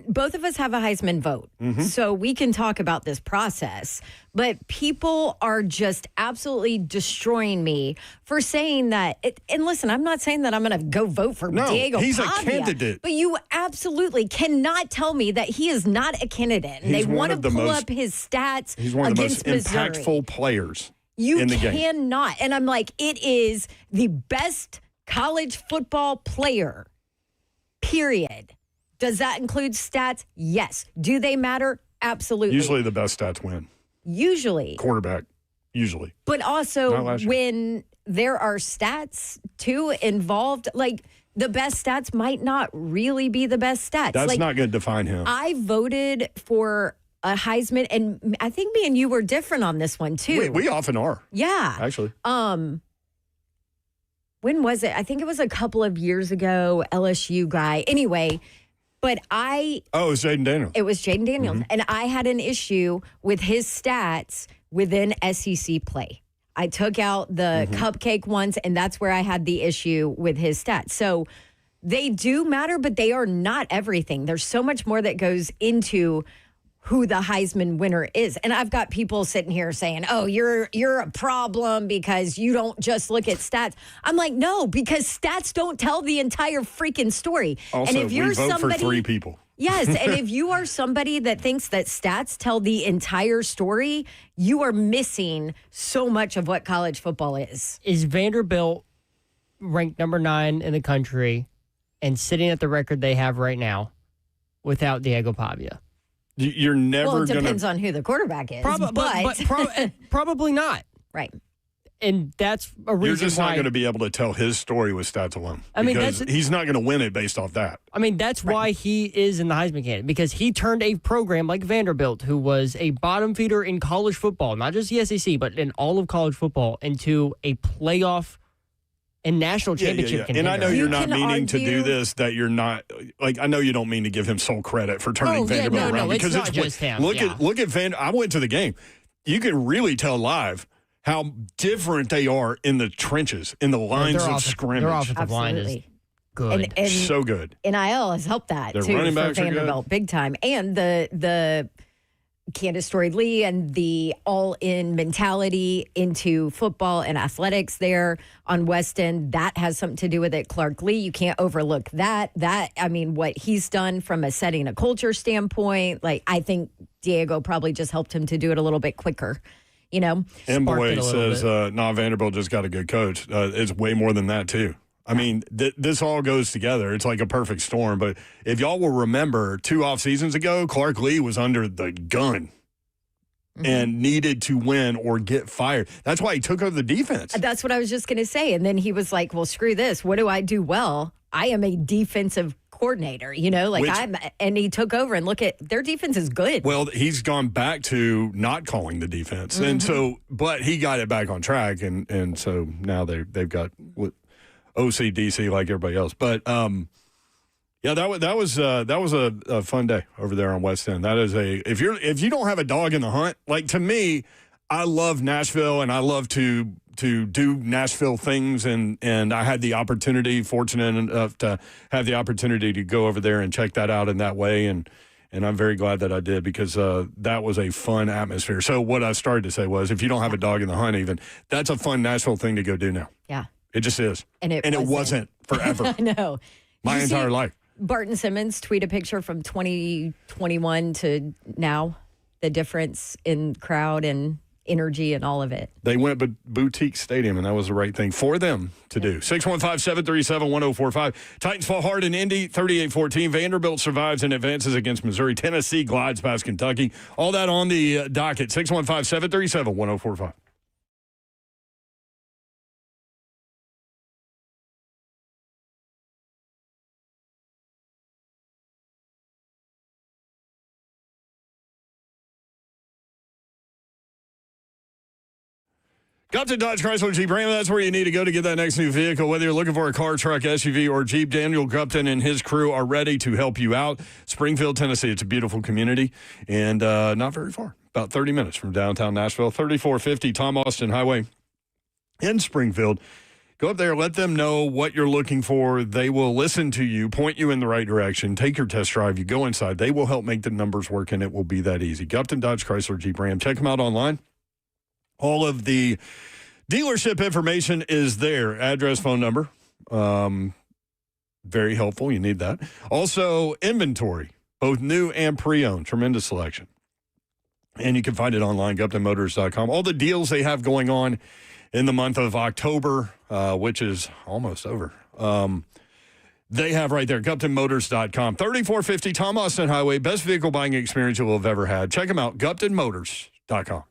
both of us have a Heisman vote. So we can talk about this process, but people are just absolutely destroying me for saying that. And listen, I'm not saying that I'm going to go vote for Diego he's Pavia, a candidate. but you absolutely cannot tell me that he is not a candidate. And He's they want to pull up his stats He's one of the most against Missouri. impactful players You in the game. cannot. And I'm like, it is the best college football player. Period. Does that include stats? Yes. Do they matter? Absolutely. Usually the best stats win. Usually. Quarterback, usually. But Not also last year. when there are stats too involved, like the best stats might not really be the best stats. That's like, not going to define him. I voted for a Heisman, and I think me and you were different on this one too. We often are, Yeah. actually. When was it? I think it was a couple of years ago, LSU guy. Anyway, but Oh, it was Jaden Daniels. it was Jaden Daniels. Mm-hmm. And I had an issue with his stats within SEC play. I took out the Mm-hmm. cupcake ones, and that's where I had the issue with his stats. So they do matter, but they are not everything. There's so much more that goes into who the Heisman winner is. And I've got people sitting here saying, "Oh, you're a problem because you don't just look at stats." I'm like, "No, because stats don't tell the entire freaking story." Also, and if you're we vote for 3 people. Yes, and if you are somebody that thinks that stats tell the entire story, you are missing so much of what college football is. Is Vanderbilt ranked number 9 in the country and sitting at the record they have right now without Diego Pavia? You're never Well, it going depends to. on who the quarterback is. Probably not. Right. And that's a reason You're just why. not going to be able to tell his story with stats alone. I mean, because that's- he's not going to win it based off that. I mean, that's why he is in the Heisman candidate, because he turned a program like Vanderbilt, who was a bottom feeder in college football, not just the SEC, but in all of college football, into a playoff and national championship contender. And I know You you're not can meaning to do argue- this, that you're not, like, I know you don't mean to give him sole credit for turning Oh, yeah, Vanderbilt no, around. it's because not just him, Look yeah. at Van. I went to the game. You can really tell live how different they are in the trenches, in the lines of scrimmage. Their offensive line is Absolutely. good. And So good. NIL has helped that Their too running for backs are good. Vanderbilt big time. And the Candace Story-Lee and the all-in mentality into football and athletics there on West End, that has something to do with it. Clark Lee, you can't overlook that. I mean, what he's done from a setting a culture standpoint, like I think Diego probably just helped him to do it a little bit quicker, you know? And Sparked boy it a little says, nah, Vanderbilt just got a good coach. It's way more than that, too. I mean, this all goes together. It's like a perfect storm. But if y'all will remember, 2 off seasons ago, Clark Lee was under the gun and needed to win or get fired. That's why he took over the defense. That's what I was just going to say. And then he was like, well, screw this. What do I do well? I am a defensive coordinator, you know, like and he took over and look at their defense is good. Well, he's gone back to not calling the defense. And so, but he got it back on track. And so now they've got OCDC like everybody else. But, yeah, that was a fun day over there on West End. That is if you don't have a dog in the hunt, like to me, I love Nashville and I love to do Nashville things and I had the opportunity, fortunate enough to have the opportunity to go over there and check that out in that way and I'm very glad that I did because that was a fun atmosphere. So what I started to say was if you don't have a dog in the hunt even, that's a fun Nashville thing to go do now. Yeah. It just is. And it wasn't forever. I know. My Did you entire see life. Barton Simmons tweet a picture from 2021 to now, the difference in crowd and energy and all of it. They went boutique stadium, and that was the right thing for them to do. 615-737-1045. Titans fall hard in Indy, 38-14. Vanderbilt survives and advances against Missouri. Tennessee glides past Kentucky. All that on the docket. 615-737-1045. Gupton Dodge Chrysler Jeep Ram, that's where you need to go to get that next new vehicle. Whether you're looking for a car, truck, SUV, or Jeep, Daniel Gupton and his crew are ready to help you out. Springfield, Tennessee, it's a beautiful community and not very far, about 30 minutes from downtown Nashville, 3450 Tom Austin Highway in Springfield. Go up there, let them know what you're looking for. They will listen to you, point you in the right direction, take your test drive, you go inside. They will help make the numbers work, and it will be that easy. Gupton Dodge Chrysler Jeep Ram. Check them out online. All of the dealership information is there. Address, phone number. Very helpful. You need that. Also, inventory, both new and pre-owned. Tremendous selection. And you can find it online, GuptonMotors.com. All the deals they have going on in the month of October, which is almost over. They have right there, GuptonMotors.com. 3450 Tom Austin Highway. Best vehicle buying experience you will have ever had. Check them out, GuptonMotors.com.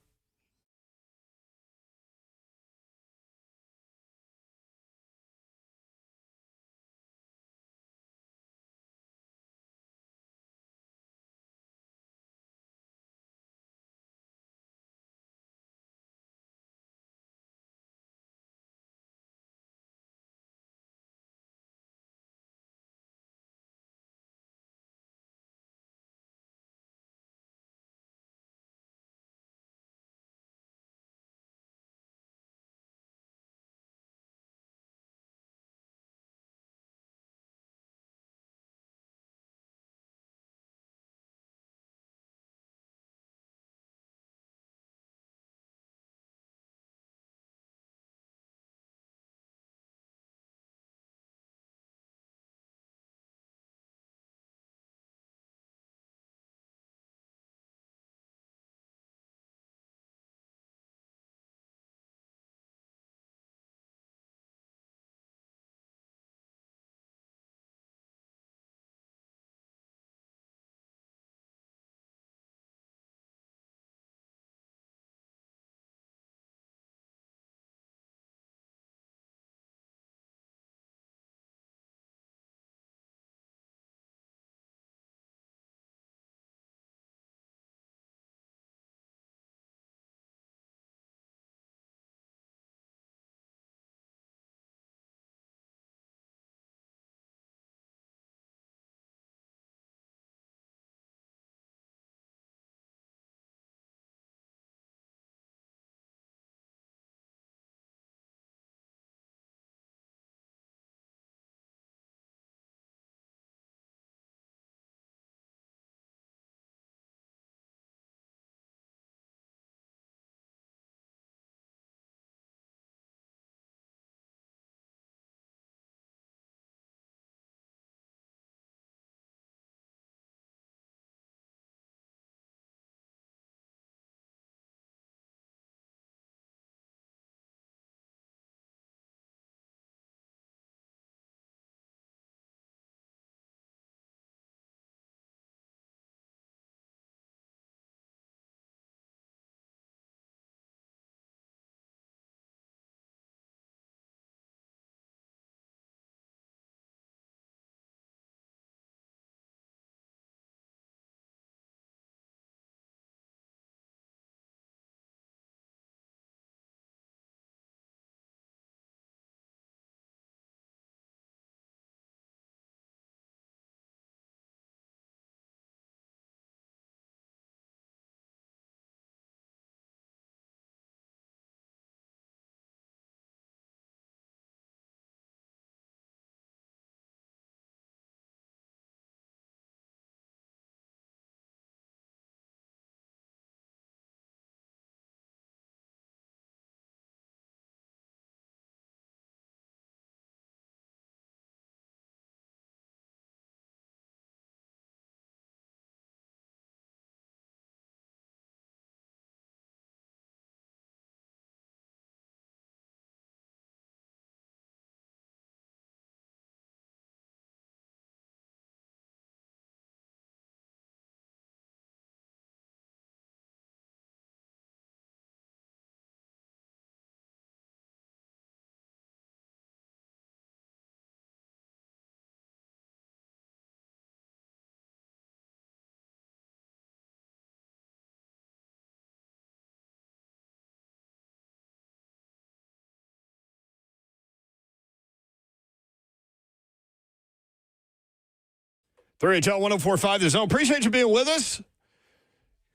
3HL 104.5 The Zone. Appreciate you being with us.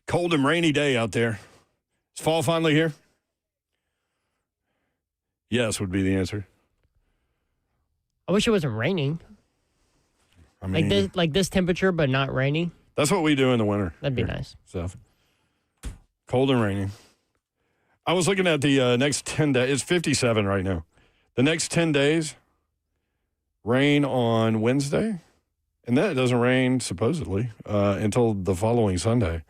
Cold and rainy day out there. Is fall finally here? Yes would be the answer. I wish it wasn't raining. I mean, Like this temperature, but not raining. that's what we do in the winter. That'd be here. nice. So, cold and rainy. I was looking at the next 10 days. It's 57 right now. The next 10 days, rain on Wednesday. And then it doesn't rain, supposedly, until the following Sunday.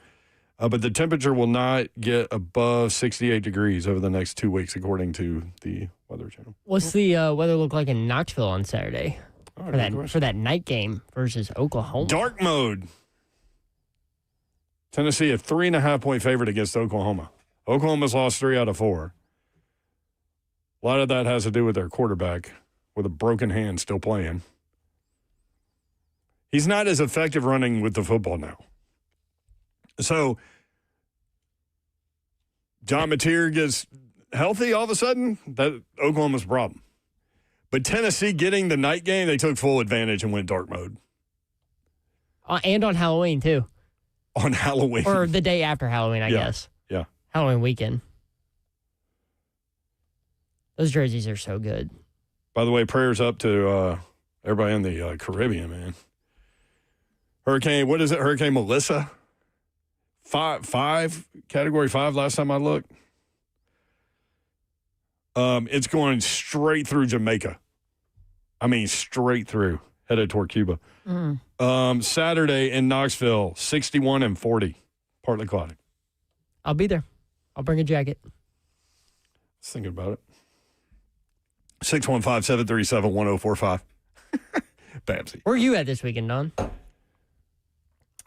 But the temperature will not get above 68 degrees over the next 2 weeks, according to the Weather Channel. What's the weather look like in Knoxville on Saturday for that night game versus Oklahoma? Dark mode. Tennessee, a 3.5-point favorite against Oklahoma. Oklahoma's lost 3 out of 4. A lot of that has to do with their quarterback with a broken hand still playing. He's not as effective running with the football now. So, John Mateer gets healthy all of a sudden. That Oklahoma's a problem. But Tennessee getting the night game, they took full advantage and went dark mode. And on Halloween, too. On Halloween. Or the day after Halloween, I guess. Yeah. Halloween weekend. Those jerseys are so good. By the way, prayers up to everybody in the Caribbean, man. What is it? Hurricane Melissa? Category 5 last time I looked. It's going straight through Jamaica. I mean, straight through, headed toward Cuba. Saturday in Knoxville, 61 and 40, partly cloudy. I'll be there. I'll bring a jacket. I was thinking about it. 615-737-1045. Babsy. Where are you at this weekend, Don?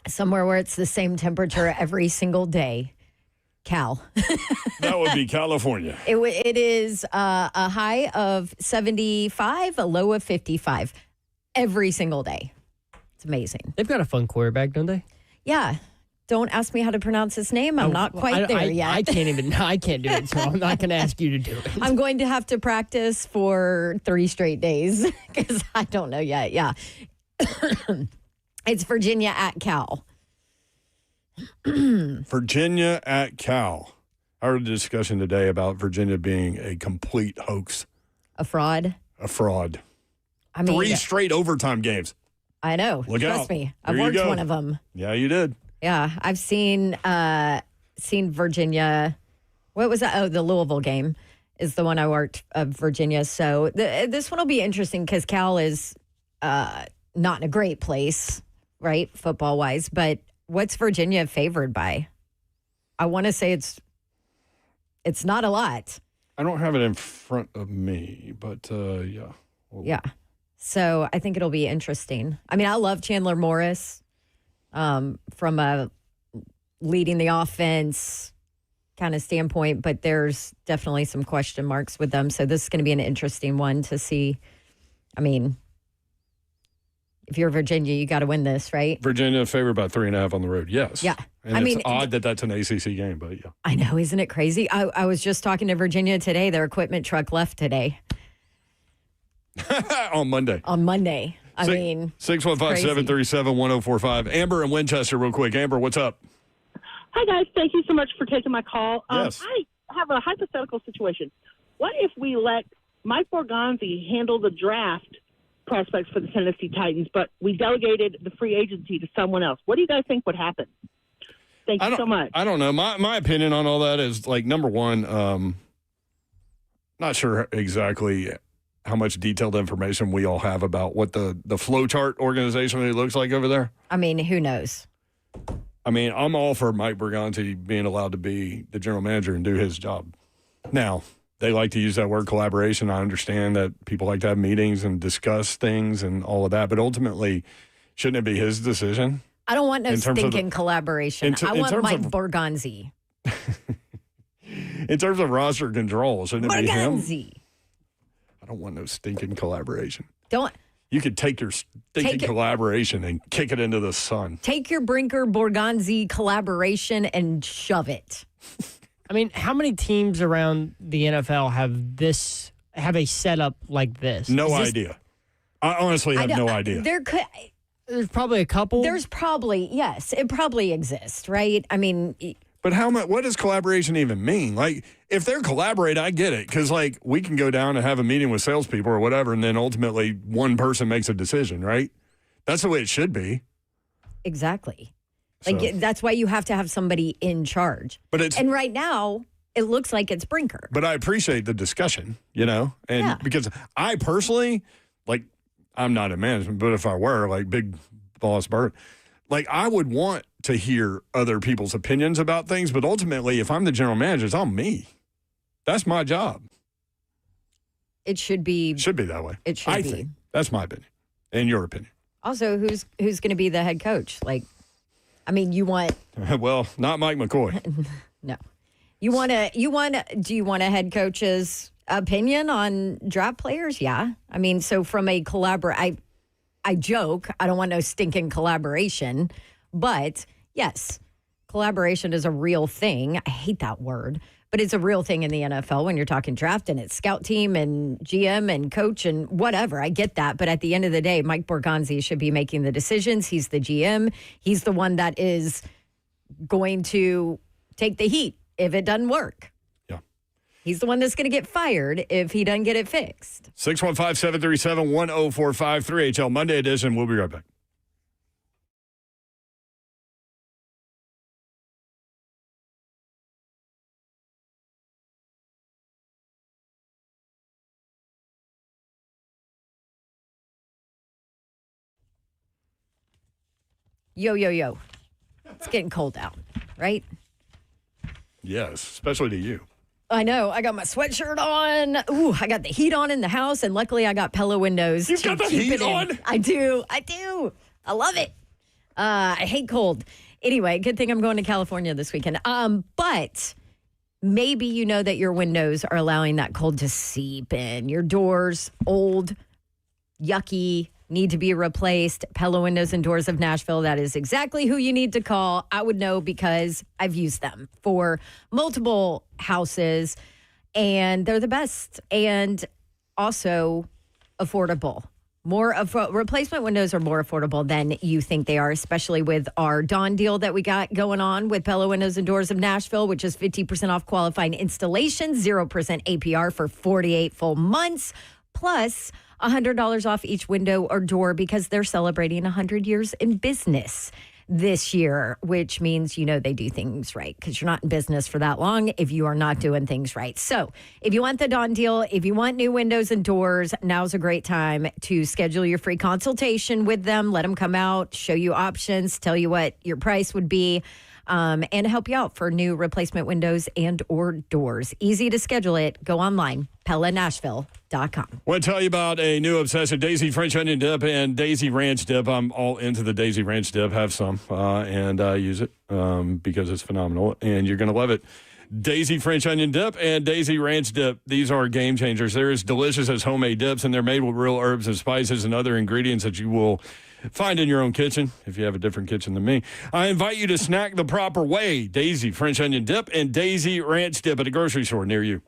Somewhere where it's the same temperature every single day. Cal. That would be California. It is a high of 75, a low of 55 every single day. It's amazing. They've got a fun quarterback, don't they? Yeah. Don't ask me how to pronounce his name. I'm not quite there yet. I can't do it, so I'm not going to ask you to do it. I'm going to have to practice for 3 straight days because I don't know yet. Yeah. It's Virginia at Cal. Virginia at Cal. I heard a discussion today about Virginia being a complete hoax. A fraud? A fraud. I mean, 3 straight overtime games. I know. Look Trust out. me. I've Here you worked go. one of them. Yeah, you did. Yeah. I've seen Virginia. What was that? Oh, the Louisville game is the one I worked of Virginia. So this one will be interesting because Cal is not in a great place, right? Football wise. But what's Virginia favored by? I want to say it's not a lot. I don't have it in front of me, but yeah. Yeah. So I think it'll be interesting. I mean, I love Chandler Morris from a leading the offense kind of standpoint, but there's definitely some question marks with them. So this is going to be an interesting one to see. I mean, if you're Virginia, you got to win this, right? Virginia favored by 3.5 on the road. Yes. Yeah. And it's odd that that's an ACC game, but yeah. I know. Isn't it crazy? I was just talking to Virginia today. Their equipment truck left today. On Monday. I mean, 615-737-1045. Amber in Winchester, real quick. Amber, what's up? Hi, guys. Thank you so much for taking my call. Yes. I have a hypothetical situation. What if we let Mike Borgonzi handle the draft prospects for the Tennessee Titans, but we delegated the free agency to someone else? What do you guys think would happen? Thank you so much. I don't know. My opinion on all that is, like, number one, not sure exactly how much detailed information we all have about what the flowchart organizationally looks like over there. I mean, who knows? I mean, I'm all for Mike Borgonzi being allowed to be the general manager and do his job. Now, they like to use that word collaboration. I understand that people like to have meetings and discuss things and all of that, but ultimately, shouldn't it be his decision? I don't want no stinking collaboration. I want Mike Borgonzi. In terms of roster control, shouldn't it be him? Borgonzi. I don't want no stinking collaboration. Don't. You could take your stinking collaboration and kick it into the sun. Take your Brinker Borgonzi collaboration and shove it. I mean, how many teams around the NFL have a setup like this? No idea. I honestly have no idea. There's probably a couple. There's probably, yes, it probably exists, right? I mean, But what does collaboration even mean? Like, if they're collaborating, I get it. Because, like, we can go down and have a meeting with salespeople or whatever, and then ultimately one person makes a decision, right? That's the way it should be. exactly. So- Like, that's why you have to have somebody in charge. And right now, it looks like it's Brinker. But I appreciate the discussion, and Yeah. because I personally, like, I'm not in management, but if I were, like, big boss Bert, like, I would want to hear other people's opinions about things, but ultimately, if I'm the general manager, it's on me. That's my job. It should be. Should be that way. It should I be. think. That's my opinion. And your opinion. Also, who's going to be the head coach? Like, I mean, you want Well, not Mike McCoy. no. Do you want a head coach's opinion on draft players? Yeah. I mean, so from a I joke, I don't want no stinking collaboration, but yes, collaboration is a real thing. I hate that word, but it's a real thing in the NFL when you're talking draft and it's scout team and GM and coach and whatever. I get that. But at the end of the day, Mike Borgonzi should be making the decisions. He's the GM. He's the one that is going to take the heat if it doesn't work. Yeah. He's the one that's going to get fired if he doesn't get it fixed. 615-737-1045, 3HL Monday edition. We'll be right back. Yo, yo, yo. It's getting cold out, right? Yes, especially to you. I know. I got my sweatshirt on. Ooh, I got the heat on in the house, and luckily I got Pella windows. You've got the heat on? I do. I love it. I hate cold. Anyway, good thing I'm going to California this weekend. But maybe you know that your windows are allowing that cold to seep in. Your doors, old, yucky, need to be replaced. Pella Windows and Doors of Nashville. That is exactly who you need to call. I would know because I've used them for multiple houses, and they're the best and also affordable. Replacement windows are more affordable than you think they are, especially with our Dawn deal that we got going on with Pella Windows and Doors of Nashville, which is 50% off qualifying installations, 0% APR for 48 full months, plus $100 off each window or door because they're celebrating 100 years in business this year, which means, they do things right because you're not in business for that long if you are not doing things right. So if you want the Dawn deal, if you want new windows and doors, now's a great time to schedule your free consultation with them. Let them come out, show you options, tell you what your price would be, and help you out for new replacement windows and or doors. Easy to schedule it. Go online, PellaNashville.com. I want to tell you about a new obsession, Daisy French Onion Dip and Daisy Ranch Dip. I'm all into the Daisy Ranch Dip. Have some, and I use it because it's phenomenal, and you're going to love it. Daisy French Onion Dip and Daisy Ranch Dip. These are game changers. They're as delicious as homemade dips, and they're made with real herbs and spices and other ingredients that you will find in your own kitchen if you have a different kitchen than me. I invite you to snack the proper way. Daisy French Onion Dip and Daisy Ranch Dip at a grocery store near you.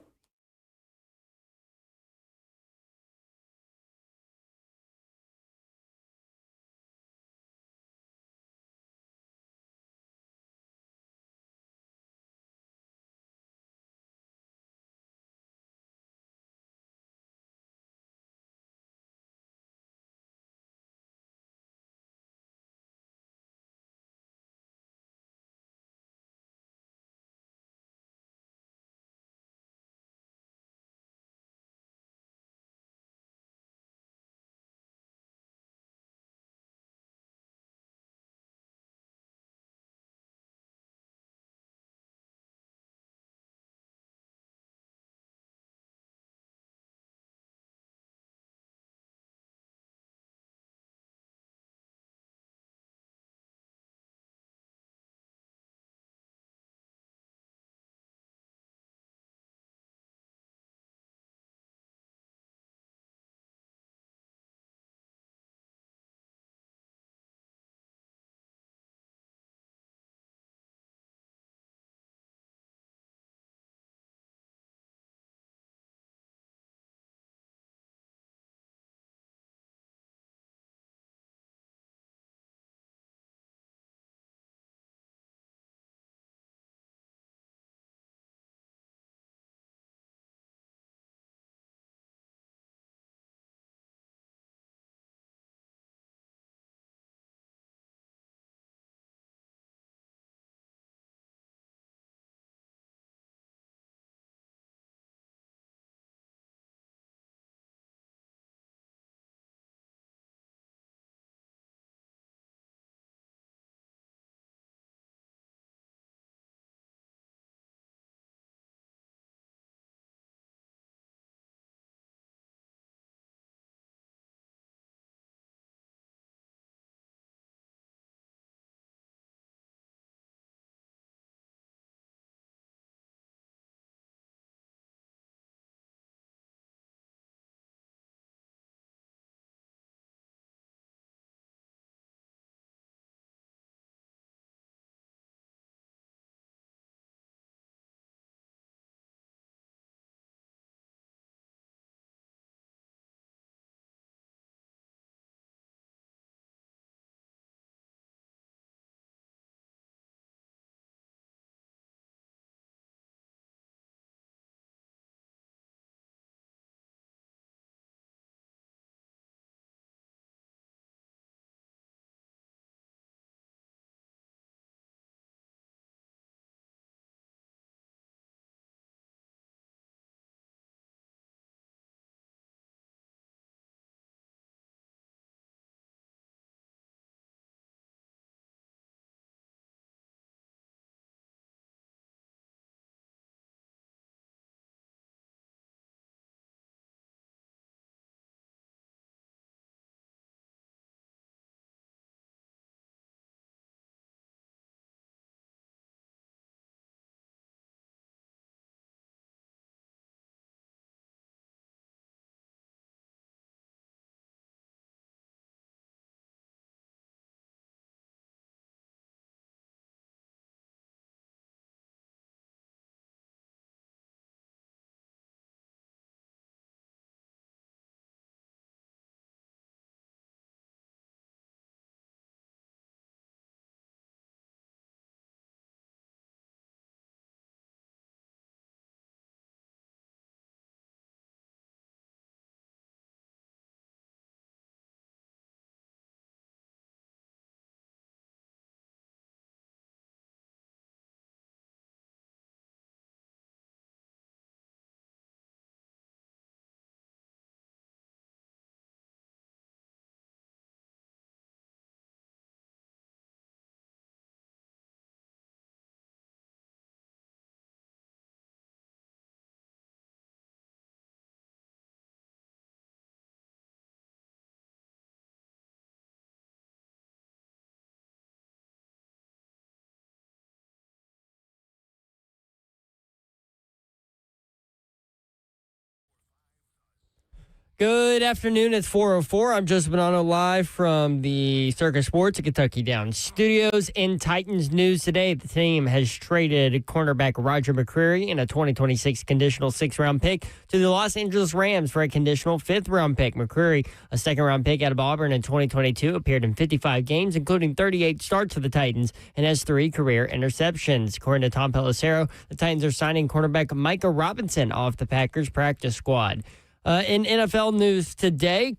Good afternoon. It's 4:04. I'm Joseph Bonanno live from the Circus Sports at Kentucky Downs Studios. In Titans news today, the team has traded cornerback Roger McCreary in a 2026 conditional 6th-round pick to the Los Angeles Rams for a conditional 5th-round pick. McCreary, a 2nd-round pick out of Auburn in 2022, appeared in 55 games, including 38 starts for the Titans, and has 3 career interceptions. According to Tom Pelissero, the Titans are signing cornerback Micah Robinson off the Packers practice squad. In NFL news today,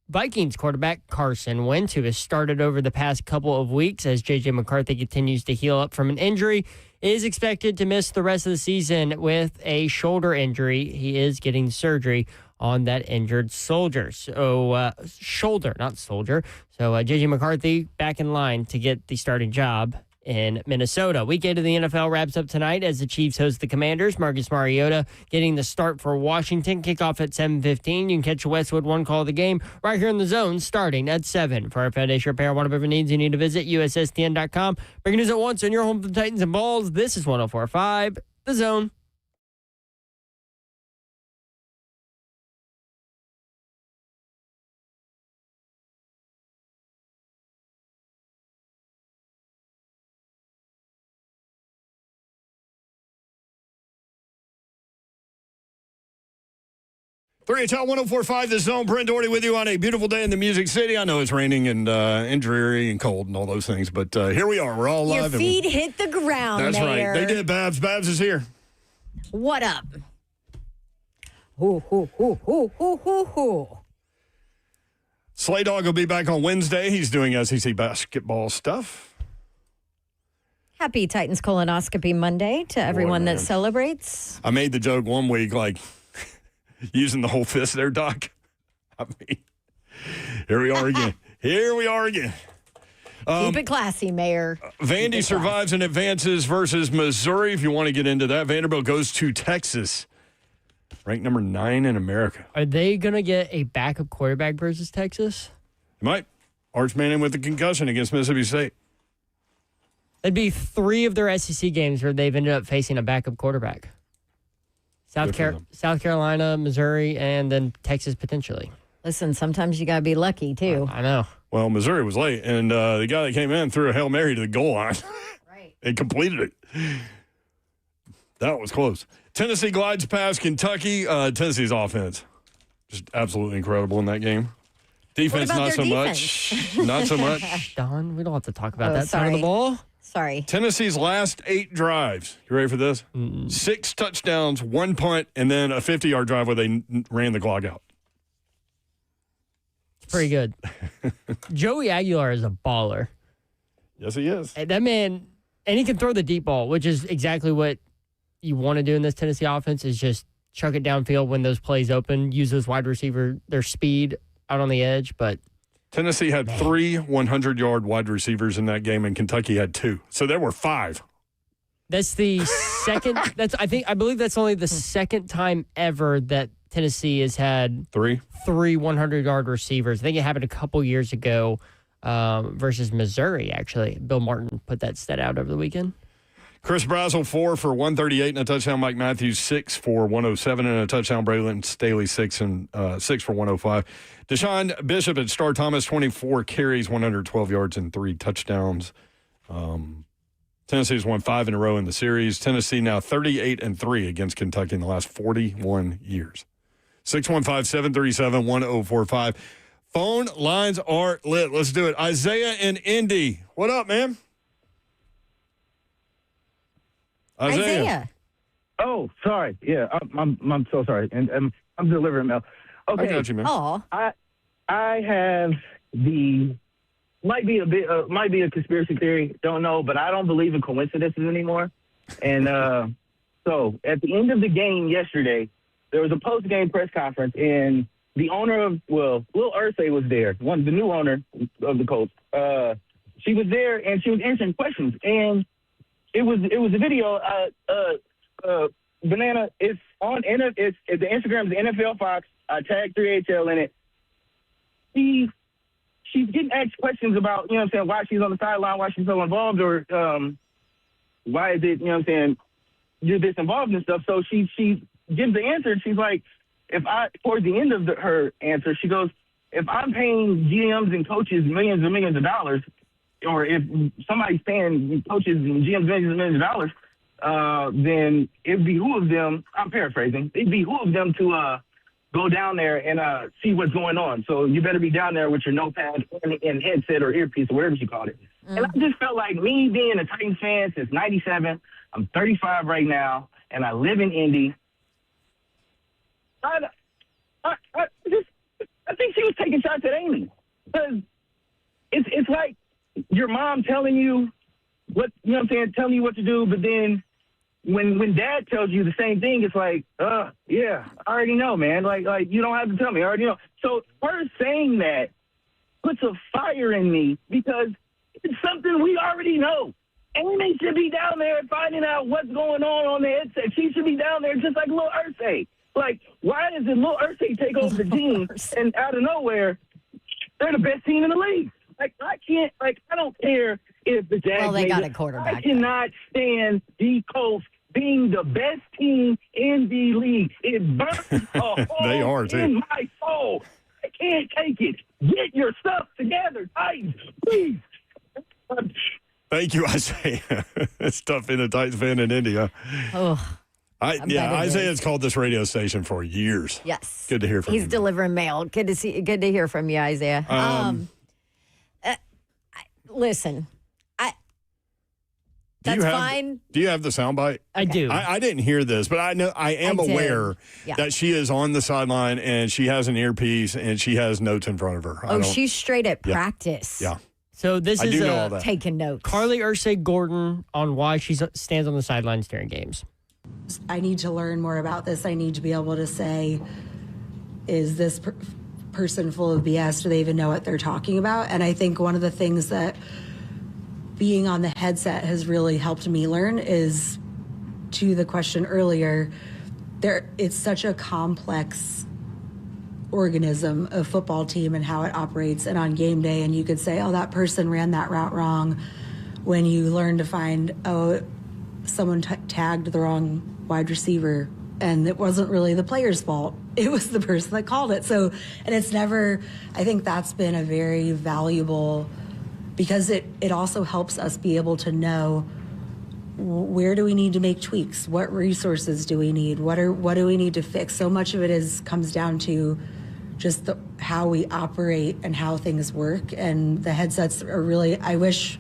Vikings quarterback Carson Wentz, who has started over the past couple of weeks as J.J. McCarthy continues to heal up from an injury, is expected to miss the rest of the season with a shoulder injury. He is getting surgery on that injured shoulder. So J.J. McCarthy back in line to get the starting job in Minnesota. Week 8 of the NFL wraps up tonight as the Chiefs host the Commanders. Marcus Mariota getting the start for Washington. Kickoff at 7:15. You can catch Westwood One call of the game right here in the Zone starting at 7. For our foundation repair, whatever needs you need to visit USSTN.com. Breaking news at once on your home for the Titans and Balls. This is 104.5 The Zone. Three at 104.5 The Zone. Brent Doherty with you on a beautiful day in the Music City. I know it's raining and dreary and cold and all those things, but here we are. We're all live. Your feet hit the ground. That's Mayor. right. They did, Babs. Babs is here. What up? Hoo, hoo, hoo, hoo, hoo, hoo, hoo. Slay Dog will be back on Wednesday. He's doing SEC basketball stuff. Happy Titans Colonoscopy Monday to everyone man. that celebrates. I made the joke one week, like, using the whole fist there, Doc. I mean, here we are again. Keep it classy, Mayor. Vandy survives and advances versus Missouri. If you want to get into that, Vanderbilt goes to Texas, ranked number 9 in America. Are they going to get a backup quarterback versus Texas? You might. Arch Manning with the concussion against Mississippi State. It'd be 3 of their SEC games where they've ended up facing a backup quarterback. South Carolina, Missouri, and then Texas potentially. Listen, sometimes you got to be lucky, too. I know. Well, Missouri was late, and the guy that came in threw a Hail Mary to the goal line. Right. And completed it. That was close. Tennessee glides past Kentucky. Tennessee's offense, just absolutely incredible in that game. Defense, not so much. Not so much. Don, we don't have to talk about that side sorry. of the ball. Sorry. Tennessee's last 8 drives. You ready for this? 6 touchdowns, 1 punt, and then a 50-yard drive where they ran the clock out. Pretty good. Joey Aguilar is a baller. Yes, he is. That man, and he can throw the deep ball, which is exactly what you want to do in this Tennessee offense is just chuck it downfield when those plays open, use those wide receiver, their speed out on the edge. But Tennessee had 3 100-yard wide receivers in that game, and Kentucky had 2. So there were 5. That's the second. I believe that's only the second time ever that Tennessee has had 3 100-yard receivers. I think it happened a couple years ago versus Missouri, actually. Bill Martin put that stat out over the weekend. Chris Brazzell, 4 for 138 and a touchdown. Mike Matthews, 6 for 107 and a touchdown. Braylon Staley, 6 for 105. Deshaun Bishop and Star Thomas, 24 carries, 112 yards, and 3 touchdowns. Tennessee's won 5 in a row in the series. Tennessee now 38-3 against Kentucky in the last 41 years. 615-737-1045. Phone lines are lit. Let's do it. Isaiah in Indy. What up, man? Isaiah. Oh, sorry. Yeah, I'm so sorry, and I'm delivering mail. Okay. I got you, man. Oh, I have might be a conspiracy theory. Don't know, but I don't believe in coincidences anymore. And so at the end of the game yesterday, there was a post-game press conference, and the owner of Lil Ursay was there, the new owner of the Colts. She was there, and she was answering questions, and it was a video. Banana, it's on the Instagram is NFL Fox. I tagged 3HL in it. She's getting asked questions about, why she's on the sideline, why she's so involved, or why is it, you're this involved and stuff. So she gives the answer. She's like, towards the end of her answer, she goes, if I'm paying GMs and coaches millions and millions of dollars, or if somebody's paying coaches and GMs millions and millions of dollars, then it behooves them, I'm paraphrasing, it behooves them to go down there and see what's going on. So you better be down there with your notepad and headset or earpiece or whatever you call it. And I just felt like me being a Titans fan since 97, I'm 35 right now, and I live in Indy. I think she was taking shots at Amy. Because it's like your mom telling you what, you know what I'm saying, telling you what to do, but then when dad tells you the same thing, it's like, yeah, I already know, man. Like you don't have to tell me, I already know. So her saying that puts a fire in me because it's something we already know. Amy should be down there finding out what's going on the headset. She should be down there just like Lil Ursay. Like, why does Lil Ursay take over the team and out of nowhere, they're the best team in the league? Like, I don't care if the Jags. Well, they got a quarterback. I cannot stand the Colts being the best team in the league. It burns a hole They are, too. in my soul. I can't take it. Get your stuff together, Titans, please. Thank you, Isaiah. It's tough being a Titans fan in India. Oh, Isaiah's called this radio station for years. yes. Good to hear from you. He's delivering mail. Good to hear from you, Isaiah. Listen, that's fine. Do you have the soundbite? I do. I didn't hear this, but I am aware that she is on the sideline and she has an earpiece and she has notes in front of her. She's straight at practice. Yeah. So this I is do know all that. Taking notes. Carly Ursay Gordon on why she stands on the sidelines during games. I need to learn more about this. I need to be able to say, is this person full of BS? Do they even know what they're talking about? And I think one of the things that being on the headset has really helped me learn is, to the question earlier, it's such a complex organism of football team and how it operates, and on game day, and you could say, oh, that person ran that route wrong, when you learn to find, someone tagged the wrong wide receiver, and it wasn't really the player's fault. It was the person that called it. So, and it's never, I think that's been a very valuable, because it also helps us be able to know, where do we need to make tweaks? What resources do we need? What do we need to fix? So much of it comes down to just how we operate and how things work. And the headsets are really, I wish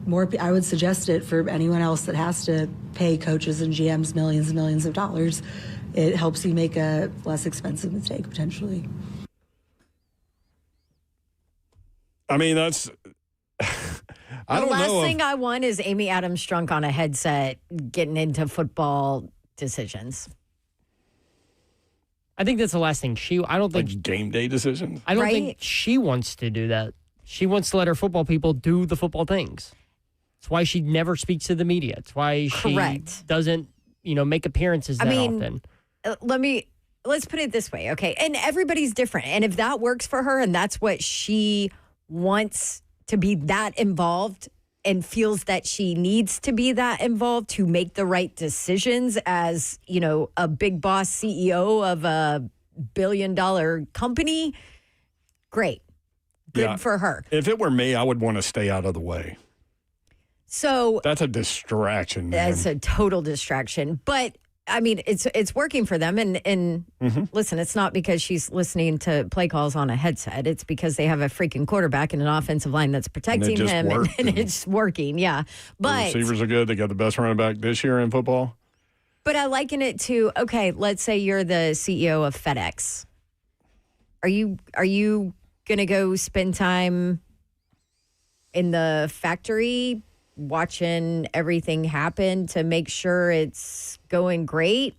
more, I would suggest it for anyone else that has to pay coaches and GMs millions and millions of dollars. It helps you make a less expensive mistake, potentially. I mean, that's... I don't know. The last thing I want is Amy Adams Strunk on a headset getting into football decisions. I think that's the last thing I don't think like game day decisions. I don't think she wants to do that. She wants to let her football people do the football things. It's why she never speaks to the media. It's why she doesn't, make appearances that often. Let's put it this way, okay? And everybody's different. And if that works for her and that's what she wants to be that involved and feels that she needs to be that involved to make the right decisions as, a big boss CEO of a billion-dollar company, great. Good for her. If it were me, I would want to stay out of the way. So that's a distraction, man. That's a total distraction. But I mean, it's working for them. And listen, it's not because she's listening to play calls on a headset. It's because they have a freaking quarterback and an offensive line that's protecting him. And it's working, yeah. But the receivers are good. They got the best running back this year in football. But I liken it to, okay, let's say you're the CEO of FedEx. Are you going to go spend time in the factory watching everything happen to make sure it's going great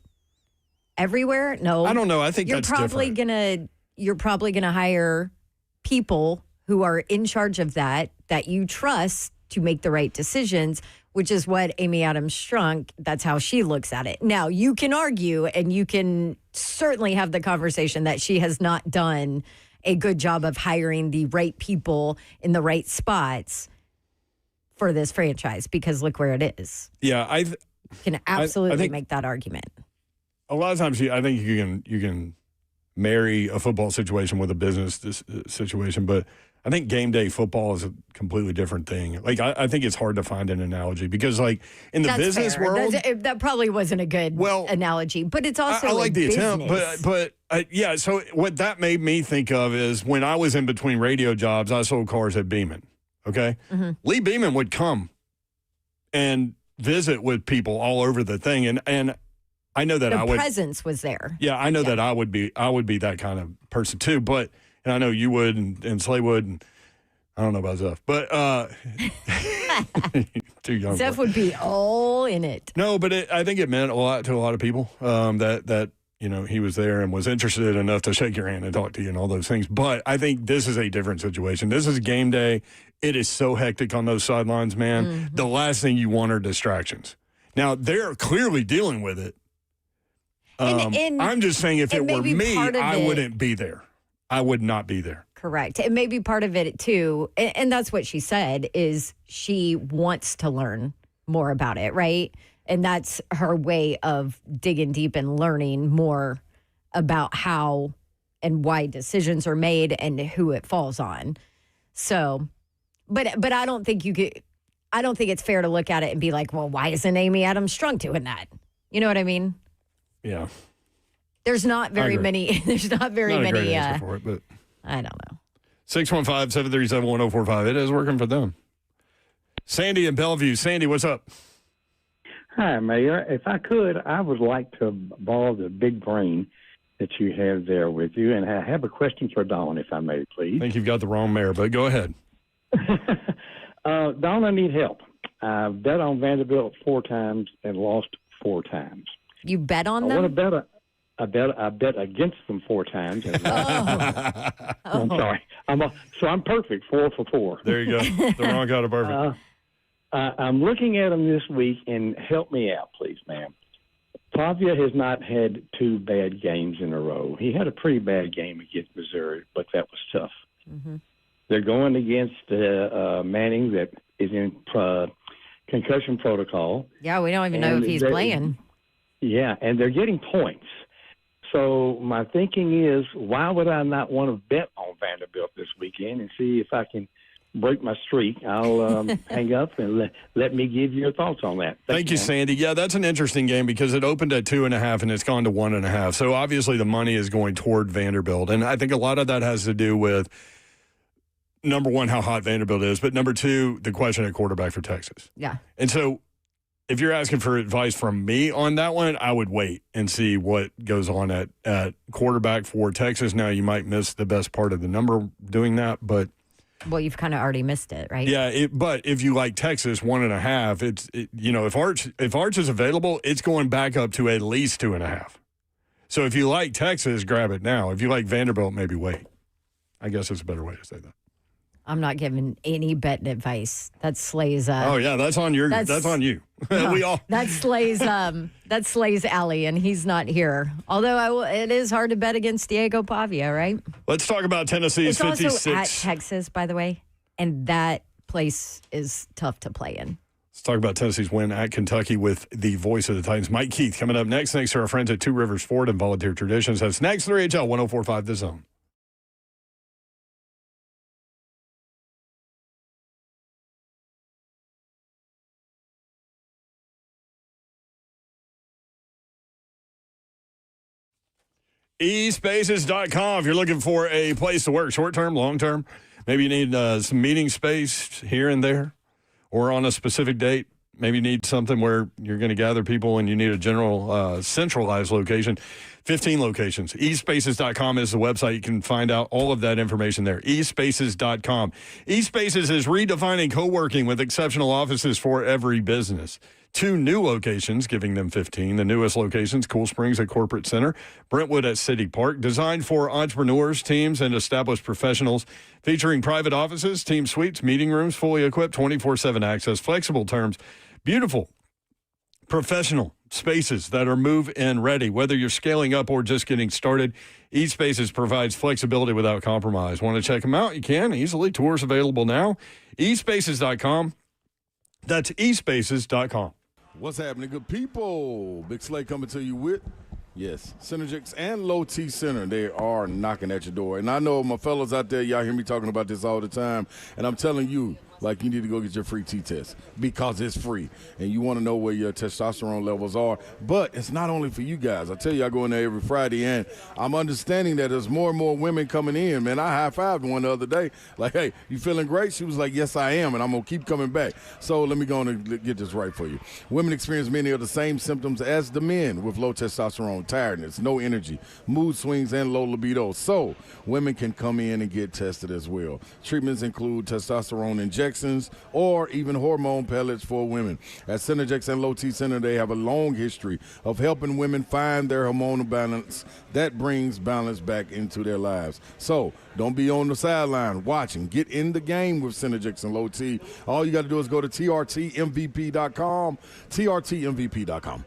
everywhere? No, I don't know. I think you're probably gonna hire people who are in charge of that you trust to make the right decisions, which is what Amy Adams Strunk, that's how she looks at it. Now, you can argue and you can certainly have the conversation that she has not done a good job of hiring the right people in the right spots for this franchise, because look where it is. Yeah, I can absolutely make that argument. A lot of times, I think you can marry a football situation with a business situation, but I think game day football is a completely different thing. Like, I think it's hard to find an analogy because, like, in the business fair. world, that probably wasn't a good analogy, but it's also I like the business. attempt, but yeah. So what that made me think of is when I was in between radio jobs, I sold cars at Beeman. Okay, Lee Beeman would come and visit with people all over the thing, and I know that the presence was there. Yeah, I know that I would be that kind of person too, but. And I know you would, and Slay would, and I don't know about Zeph, but too young. Zeph would be all in it. No, but I think it meant a lot to a lot of people that he was there and was interested enough to shake your hand and talk to you and all those things. But I think this is a different situation. This is game day. It is so hectic on those sidelines, man. Mm-hmm. The last thing you want are distractions. Now, they're clearly dealing with it. I'm just saying if it were me, I wouldn't be there. I would not be there. Correct. And maybe part of it, too, and that's what she said, is she wants to learn more about it, right? And that's her way of digging deep and learning more about how and why decisions are made and who it falls on. So, but I don't think I don't think it's fair to look at it and be like, well, why isn't Amy Adams Strunk doing that? You know what I mean? Yeah. There's not very many. There's not very not many. A great answer for it, but I don't know. 615-737-1045. It is working for them. Sandy in Bellevue. Sandy, what's up? Hi, Mayor. If I could, I would like to borrow the big brain that you have there with you, and I have a question for Dawn, if I may, please. I think you've got the wrong mayor, but go ahead. Dawn, I need help. I've bet on Vanderbilt 4 times and lost 4 times. You bet on them? I want to bet. I bet against them 4 times. I'm sorry. I'm perfect, 4 for 4. There you go. The wrong kind of perfect. I'm looking at them this week, and help me out, please, ma'am. Pavia has not had 2 bad games in a row. He had a pretty bad game against Missouri, but that was tough. Mm-hmm. They're going against Manning that is in concussion protocol. Yeah, we don't even know if he's playing. Yeah, and they're getting points. So my thinking is, why would I not want to bet on Vanderbilt this weekend and see if I can break my streak? I'll hang up and let me give your thoughts on that. Thank you, Sandy. Yeah, that's an interesting game because it opened at 2.5 and it's gone to 1.5. So obviously the money is going toward Vanderbilt. And I think a lot of that has to do with, number one, how hot Vanderbilt is, but number two, the question at quarterback for Texas. Yeah. And so if you're asking for advice from me on that one, I would wait and see what goes on at quarterback for Texas. Now, you might miss the best part of the number doing that, but... Well, you've kind of already missed it, right? Yeah, but if you like Texas, 1.5, if Arch is available, it's going back up to at least 2.5. So if you like Texas, grab it now. If you like Vanderbilt, maybe wait. I guess it's a better way to say that. I'm not giving any betting advice. That's Slay's. Oh yeah, that's on you. No, we all. That's Slay's. That's Slay's alley, and he's not here. Although it is hard to bet against Diego Pavia, right? Let's talk about Tennessee's 56. It's also at Texas, by the way, and that place is tough to play in. Let's talk about Tennessee's win at Kentucky with the voice of the Titans, Mike Keith, coming up next. Thanks to our friends at Two Rivers Ford and Volunteer Traditions. That's next. 3HL 104.5 The Zone. eSpaces.com if you're looking for a place to work, short-term, long-term. Maybe you need some meeting space here and there or on a specific date. Maybe you need something where you're going to gather people and you need a general centralized location. 15 locations. eSpaces.com is the website. You can find out all of that information there. eSpaces.com. eSpaces is redefining co-working with exceptional offices for every business. 2 new locations, giving them 15. The newest locations, Cool Springs at Corporate Center, Brentwood at City Park, designed for entrepreneurs, teams, and established professionals, featuring private offices, team suites, meeting rooms, fully equipped, 24/7 access, flexible terms, beautiful, professional spaces that are move-in ready. Whether you're scaling up or just getting started, eSpaces provides flexibility without compromise. Want to check them out? You can easily. Tours available now. eSpaces.com. That's eSpaces.com. What's happening, good people? Big Slay coming to you with Yes, Synergix and Low T Center, they are knocking at your door. And I know my fellas out there, y'all hear me talking about this all the time, and I'm telling you, like, you need to go get your free T-test because it's free. And you want to know where your testosterone levels are. But it's not only for you guys. I tell you, I go in there every Friday, and I'm understanding that there's more and more women coming in. Man, I high-fived one the other day. Like, hey, you feeling great? She was like, yes, I am, and I'm going to keep coming back. So let me go on and get this right for you. Women experience many of the same symptoms as the men with low testosterone, tiredness, no energy, mood swings, and low libido. So women can come in and get tested as well. Treatments include testosterone injections or even hormone pellets for women. At Synergex and Low T Center, they have a long history of helping women find their hormonal balance that brings balance back into their lives. So don't be on the sideline watching. Get in the game with Synergex and Low T. All you got to do is go to trtmvp.com, trtmvp.com.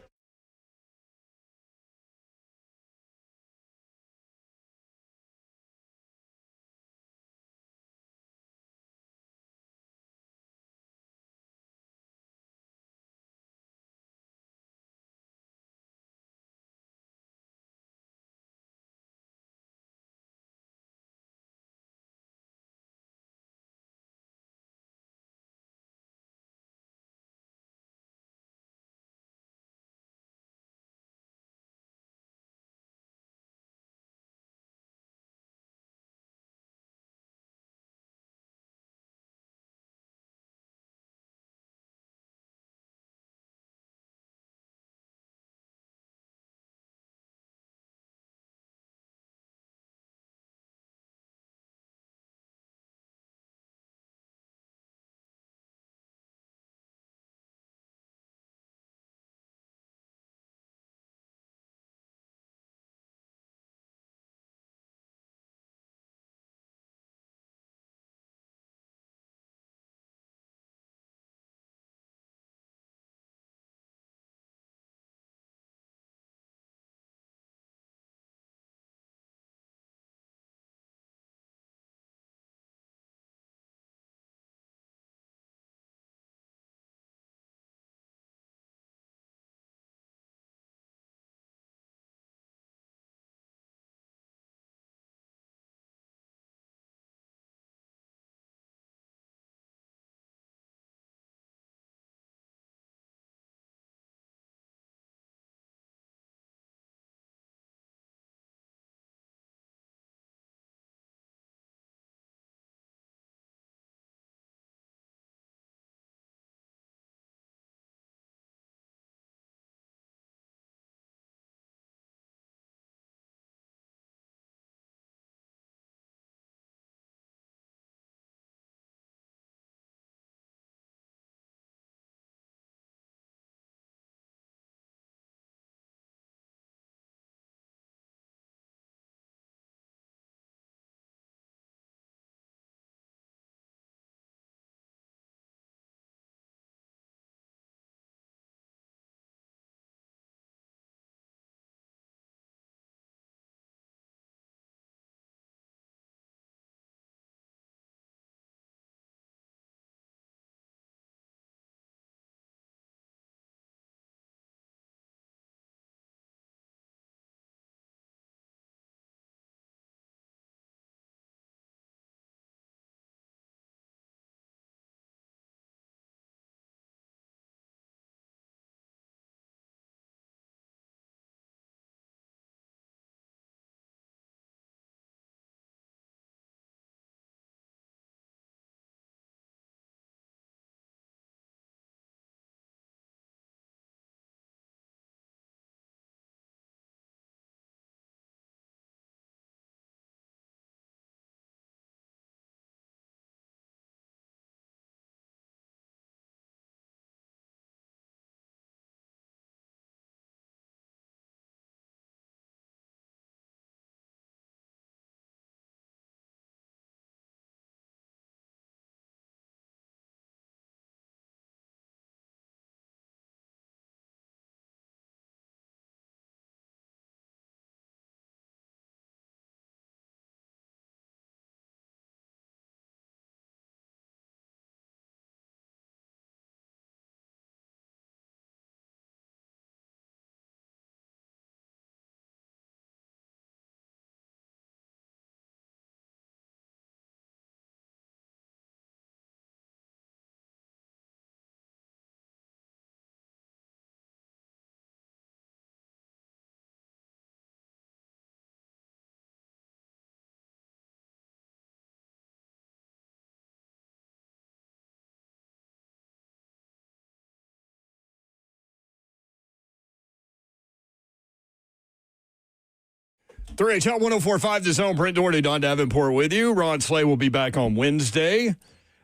3HL 104.5 The Zone. Brent Doherty, Don Davenport with you. Ron Slay will be back on Wednesday.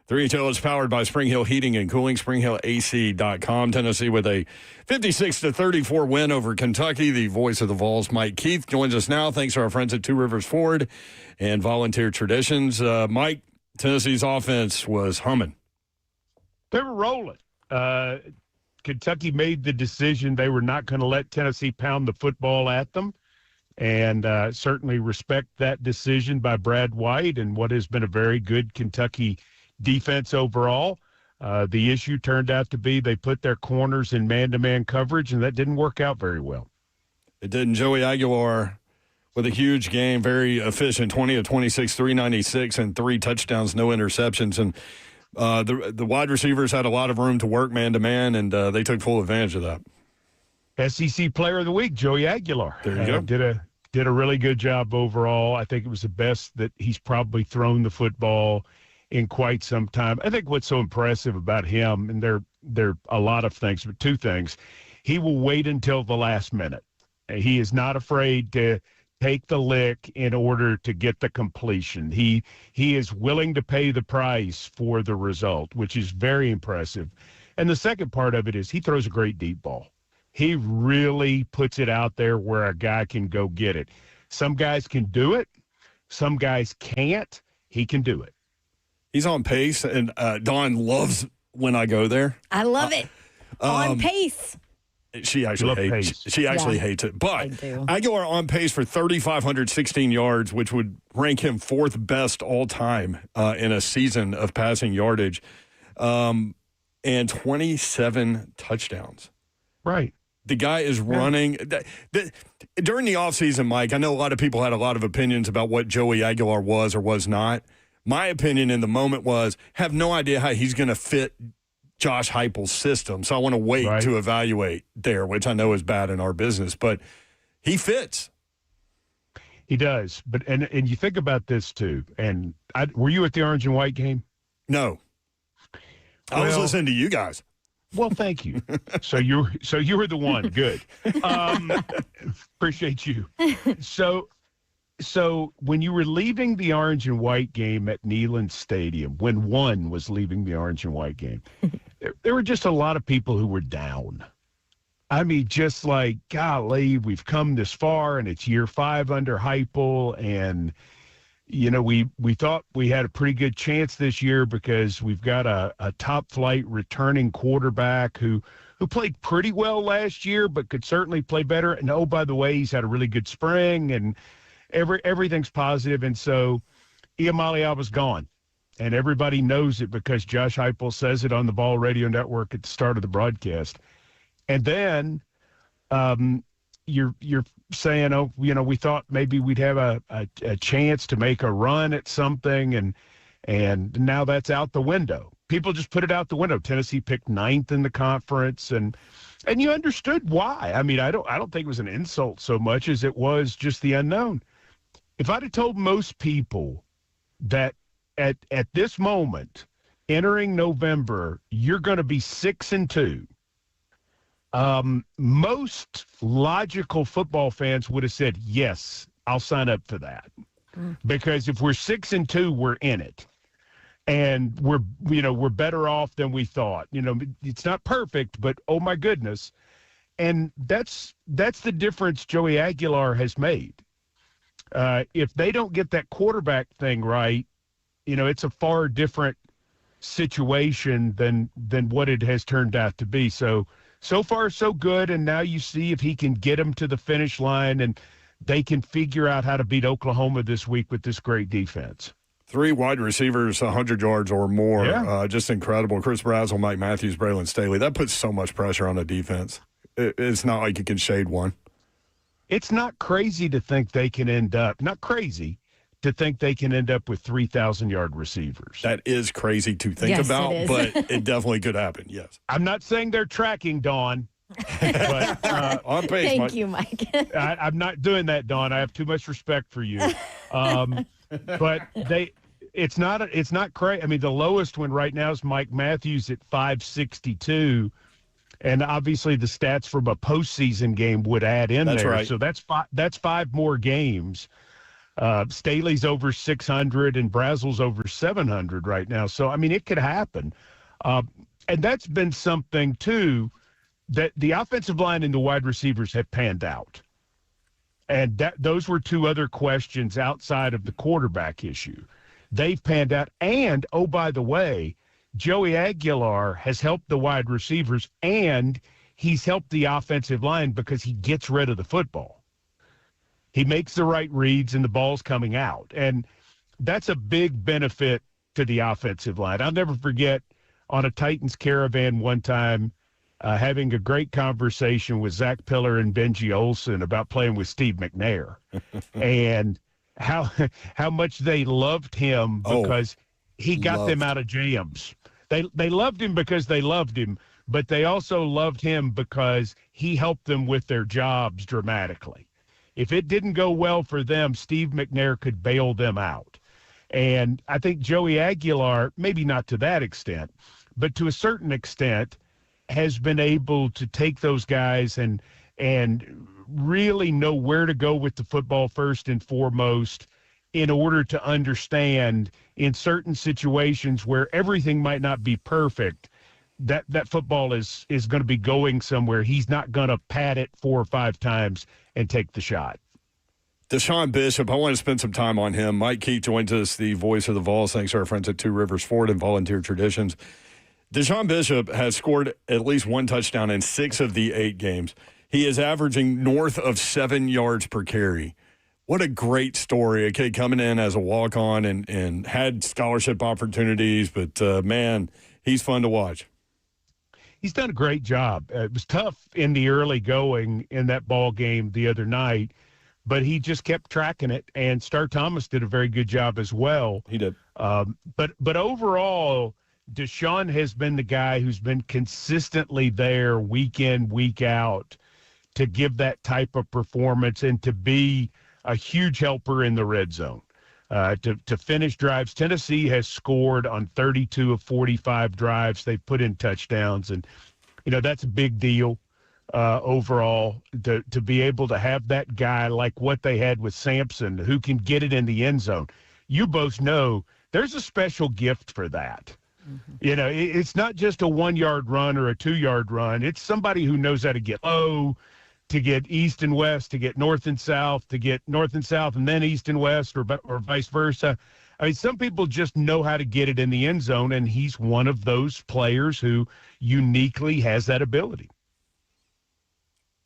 3HL is powered by Spring Hill Heating and Cooling, springhillac.com. Tennessee with a 56-34 win over Kentucky. The voice of the Vols, Mike Keith, joins us now. Thanks to our friends at Two Rivers Ford and Volunteer Traditions. Mike, Tennessee's offense was humming. They were rolling. Kentucky made the decision they were not going to let Tennessee pound the football at them, and certainly respect that decision by Brad White and what has been a very good Kentucky defense overall. The issue turned out to be they put their corners in man-to-man coverage, and that didn't work out very well. It didn't. Joey Aguilar with a huge game, very efficient, 20 of 26, 396, and 3 touchdowns, no interceptions. And the wide receivers had a lot of room to work man-to-man, and they took full advantage of that. SEC Player of the Week, Joey Aguilar. There you go. Did a really good job overall. I think it was the best that he's probably thrown the football in quite some time. I think what's so impressive about him, and there are a lot of things, but 2 things. He will wait until the last minute. He is not afraid to take the lick in order to get the completion. He is willing to pay the price for the result, which is very impressive. And the second part of it is he throws a great deep ball. He really puts it out there where a guy can go get it. Some guys can do it. Some guys can't. He can do it. He's on pace, and Dawn loves when I go there. I love it. On pace. She actually hates it. But Aguilar on pace for 3,516 yards, which would rank him 4th best all time in a season of passing yardage, and 27 touchdowns. Right. The guy is running. During the offseason, Mike, I know a lot of people had a lot of opinions about what Joey Aguilar was or was not. My opinion in the moment was, have no idea how he's going to fit Josh Heupel's system. So I want to wait to evaluate there, which I know is bad in our business, but he fits. He does. But and you think about this too. And were you at the orange and white game? No. I was listening to you guys. Well, thank you. So you were the one. Good. Appreciate you. So when you were leaving the orange and white game at Neyland Stadium, when one was leaving the orange and white game, there were just a lot of people who were down. I mean, just like, golly, we've come this far, and it's year 5 under Heupel, and you know, we thought we had a pretty good chance this year because we've got a top-flight returning quarterback who played pretty well last year, but could certainly play better. And oh, by the way, he's had a really good spring, and everything's positive. And so Iamale'a was gone, and everybody knows it because Josh Heupel says it on the Ball Radio Network at the start of the broadcast. And then you're saying, oh, you know, we thought maybe we'd have a chance to make a run at something, and now that's out the window. People just put it out the window. Tennessee picked 9th in the conference, and you understood why. I mean, I don't think it was an insult so much as it was just the unknown. If I'd have told most people that at this moment, entering November, you're going to be 6-2, most logical football fans would have said, yes, I'll sign up for that. Because if we're 6-2, we're in it. And we're better off than we thought. You know, it's not perfect, but oh my goodness. And that's the difference Joey Aguilar has made. If they don't get that quarterback thing right, you know, it's a far different situation than what it has turned out to be. So far, so good. And now you see if he can get them to the finish line, and they can figure out how to beat Oklahoma this week with this great defense. 3 wide receivers, 100 yards or more. Yeah. Just incredible. Chris Brazzell, Mike Matthews, Braylon Staley. That puts so much pressure on a defense. It's not like you can shade one. It's not crazy to think they can end up with 3,000-yard receivers. That is crazy to think about, but it definitely could happen, yes. I'm not saying they're tracking, Dawn. But, on pace, Thank you, Mike. I'm not doing that, Dawn. I have too much respect for you. But it's not crazy. I mean, the lowest one right now is Mike Matthews at 562. And obviously the stats from a postseason game would add in That's there. right. So that's five more games. Staley's over 600 and Brazel's over 700 right now. So, I mean, it could happen. And that's been something, too, that the offensive line and the wide receivers have panned out. And those were two other questions outside of the quarterback issue. They've panned out. And, oh, by the way, Joey Aguilar has helped the wide receivers, and he's helped the offensive line because he gets rid of the football. He makes the right reads, and the ball's coming out. And that's a big benefit to the offensive line. I'll never forget on a Titans caravan one time having a great conversation with Zach Pillar and Benji Olsen about playing with Steve McNair and how much they loved him because he got them out of jams. They loved him because they loved him, but they also loved him because he helped them with their jobs dramatically. If it didn't go well for them, Steve McNair could bail them out. And I think Joey Aguilar, maybe not to that extent, but to a certain extent, has been able to take those guys and really know where to go with the football first and foremost in order to understand in certain situations where everything might not be perfect, that football is going to be going somewhere. He's not going to pat it 4 or 5 times and take the shot. Deshaun Bishop, I want to spend some time on him. Mike Keith joins us, the voice of the Vols. Thanks to our friends at Two Rivers Ford and Volunteer Traditions. Deshaun Bishop has scored at least 1 touchdown in 6 of the 8 games. He is averaging north of 7 yards per carry. What a great story. A kid coming in as a walk-on and had scholarship opportunities, but, man, he's fun to watch. He's done a great job. It was tough in the early going in that ball game the other night, but he just kept tracking it, and Star Thomas did a very good job as well. He did. But overall, Deshaun has been the guy who's been consistently there week in, week out to give that type of performance and to be a huge helper in the red zone, to finish drives. Tennessee has scored on 32 of 45 drives. They've put in touchdowns, and, that's a big deal overall to be able to have that guy like what they had with Sampson who can get it in the end zone. You both know there's a special gift for that. Mm-hmm. It's not just a 1-yard run or a 2-yard run. It's somebody who knows how to get low, to get east and west, to get north and south, to get north and south and then east and west or vice versa. I mean, some people just know how to get it in the end zone, and he's one of those players who uniquely has that ability.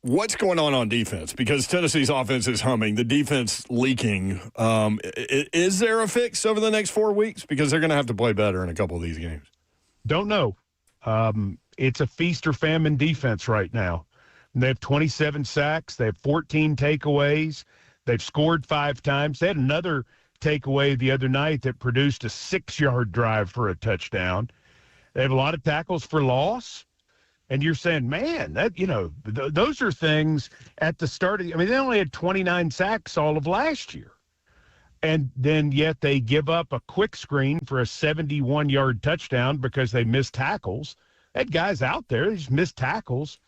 What's going on defense? Because Tennessee's offense is humming, the defense leaking. Is there a fix over the next 4 weeks? Because they're going to have to play better in a couple of these games. Don't know. It's a feast or famine defense right now. They have 27 sacks. They have 14 takeaways. They've scored 5 times. They had another takeaway the other night that produced a 6-yard drive for a touchdown. They have a lot of tackles for loss. And you're saying, man, that those are things at the start of they only had 29 sacks all of last year. And then yet they give up a quick screen for a 71-yard touchdown because they missed tackles. That guy's out there. He's missed tackles.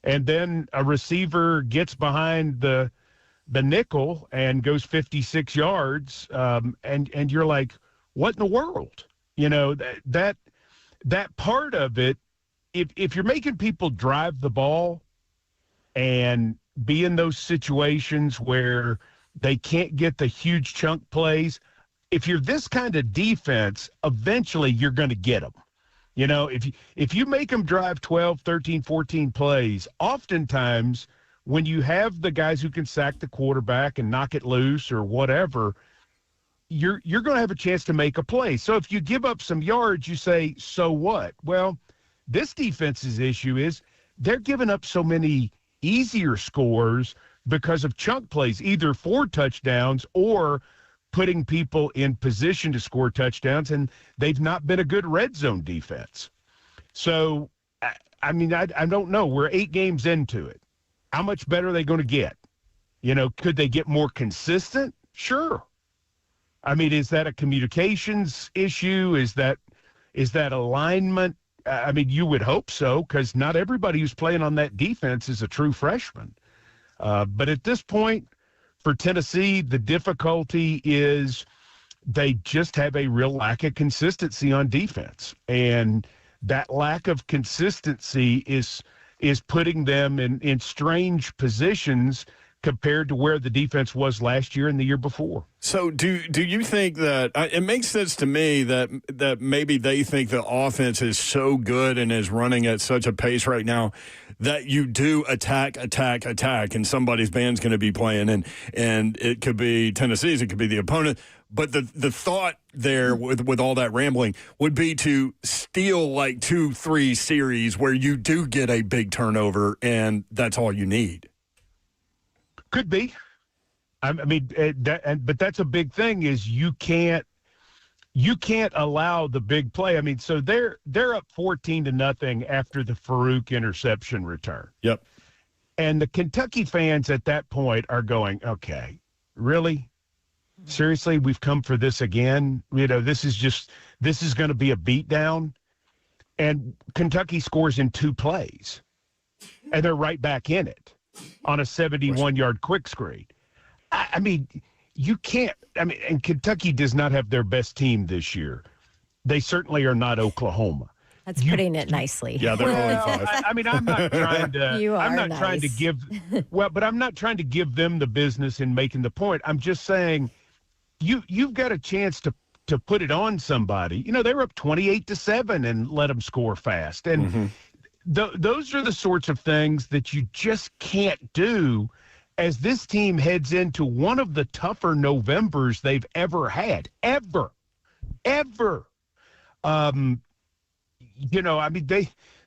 And then a receiver gets behind the nickel and goes 56 yards. And you're like, what in the world? That part of it, if you're making people drive the ball and be in those situations where they can't get the huge chunk plays, if you're this kind of defense, eventually you're going to get them. If you make them drive 12, 13, 14 plays, oftentimes when you have the guys who can sack the quarterback and knock it loose or whatever, you're going to have a chance to make a play. So if you give up some yards, you say, so what? Well, this defense's issue is they're giving up so many easier scores because of chunk plays, either for touchdowns or putting people in position to score touchdowns, and they've not been a good red zone defense. So, I don't know. We're 8 games into it. How much better are they going to get? Could they get more consistent? Sure. Is that a communications issue? Is that alignment? I mean, you would hope so, because not everybody who's playing on that defense is a true freshman. But at this point, for Tennessee, the difficulty is they just have a real lack of consistency on defense. And that lack of consistency is putting them in strange positions compared to where the defense was last year and the year before. So do you think that it makes sense to me that maybe they think the offense is so good and is running at such a pace right now that you do attack, and somebody's band's going to be playing, and it could be Tennessee's, it could be the opponent. But the thought there with all that rambling would be to steal like 2-3 series where you do get a big turnover, and that's all you need. Could be. I mean, but that's a big thing is you can't allow the big play. I mean, so they're up 14-0 after the Farouk interception return. Yep. And the Kentucky fans at that point are going, okay, really? Seriously, we've come for this again? You know, this is going to be a beatdown. And Kentucky scores in 2 plays. And they're right back in it on a 71-yard quick screen. I mean, you can't – I mean, and Kentucky does not have their best team this year. They certainly are not Oklahoma. That's putting it nicely. Yeah, they're only 5. I mean, I'm not trying to – I'm not trying to give – well, but I'm not trying to give them the business in making the point. I'm just saying you've got a chance to put it on somebody. You know, they were up 28-7 and let them score fast. And those are the sorts of things that you just can't do as this team heads into one of the tougher Novembers they've ever had. Ever. You know, I mean,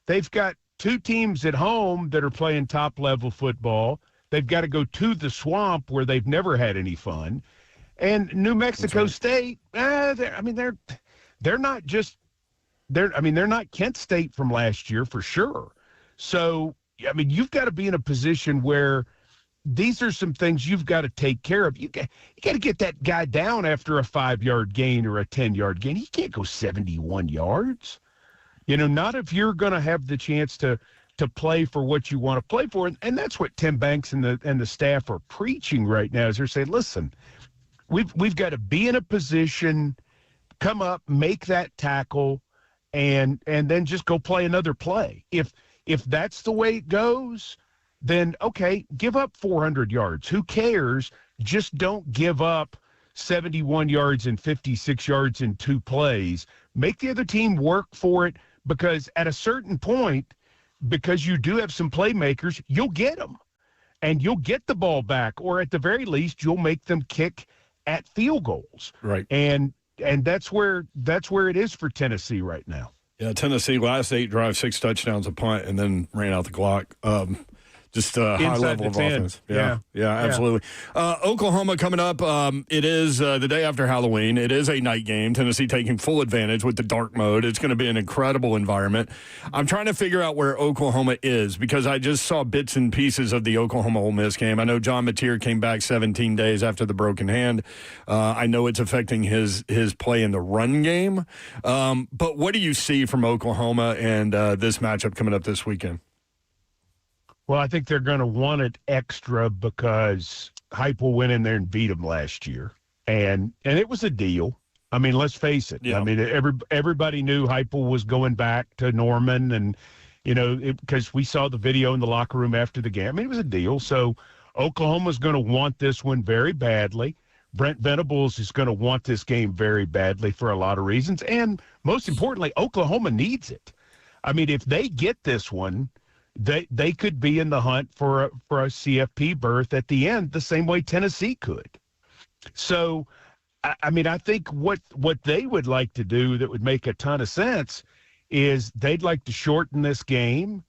they've got 2 teams at home that are playing top-level football. They've got to go to the Swamp where they've never had any fun. And New Mexico State, they're not just – they're not Kent State from last year for sure. So, I mean, you've got to be in a position where these are some things you've got to take care of. You got to get that guy down after a 5-yard gain or a 10-yard gain. He can't go 71 yards. You know, not if you're going to have the chance to play for what you want to play for. And that's what Tim Banks and the staff are preaching right now is they're saying, listen, we've got to be in a position, come up, make that tackle, and then just go play another play. If that's the way it goes, then, okay, give up 400 yards. Who cares? Just don't give up 71 yards and 56 yards in 2 plays. Make the other team work for it, because at a certain point, because you do have some playmakers, you'll get them. And you'll get the ball back, or at the very least, you'll make them kick at field goals. Right. And that's where it is for Tennessee right now. Yeah, Tennessee last 8 drives, 6 touchdowns, a punt, and then ran out the clock. Just a high level of offense. Yeah, absolutely. Oklahoma coming up. It is the day after Halloween. It is a night game. Tennessee taking full advantage with the dark mode. It's going to be an incredible environment. I'm trying to figure out where Oklahoma is because I just saw bits and pieces of the Oklahoma-Ole Miss game. I know John Mateer came back 17 days after the broken hand. I know it's affecting his play in the run game. But what do you see from Oklahoma and this matchup coming up this weekend? Well, I think they're going to want it extra because Heupel went in there and beat them last year, and it was a deal. I mean, let's face it. Yeah. I mean, everybody knew Heupel was going back to Norman, and you know, because we saw the video in the locker room after the game. I mean, it was a deal. So Oklahoma's going to want this one very badly. Brent Venables is going to want this game very badly for a lot of reasons, and most importantly, Oklahoma needs it. I mean, if they get this one, they could be in the hunt for a CFP berth at the end, the same way Tennessee could. So, I mean, I think what they would like to do that would make a ton of sense is they'd like to shorten this game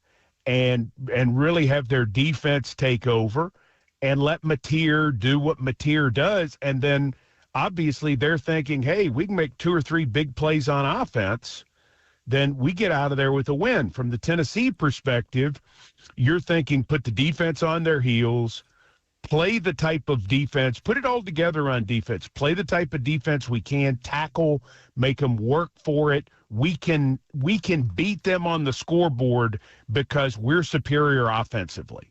and really have their defense take over and let Mateer do what Mateer does. And then obviously they're thinking, hey, we can make 2 or 3 big plays on offense, then we get out of there with a win. From the Tennessee perspective, you're thinking put the defense on their heels, play the type of defense, put it all together on defense, play the type of defense we can, tackle, make them work for it. We can beat them on the scoreboard because we're superior offensively.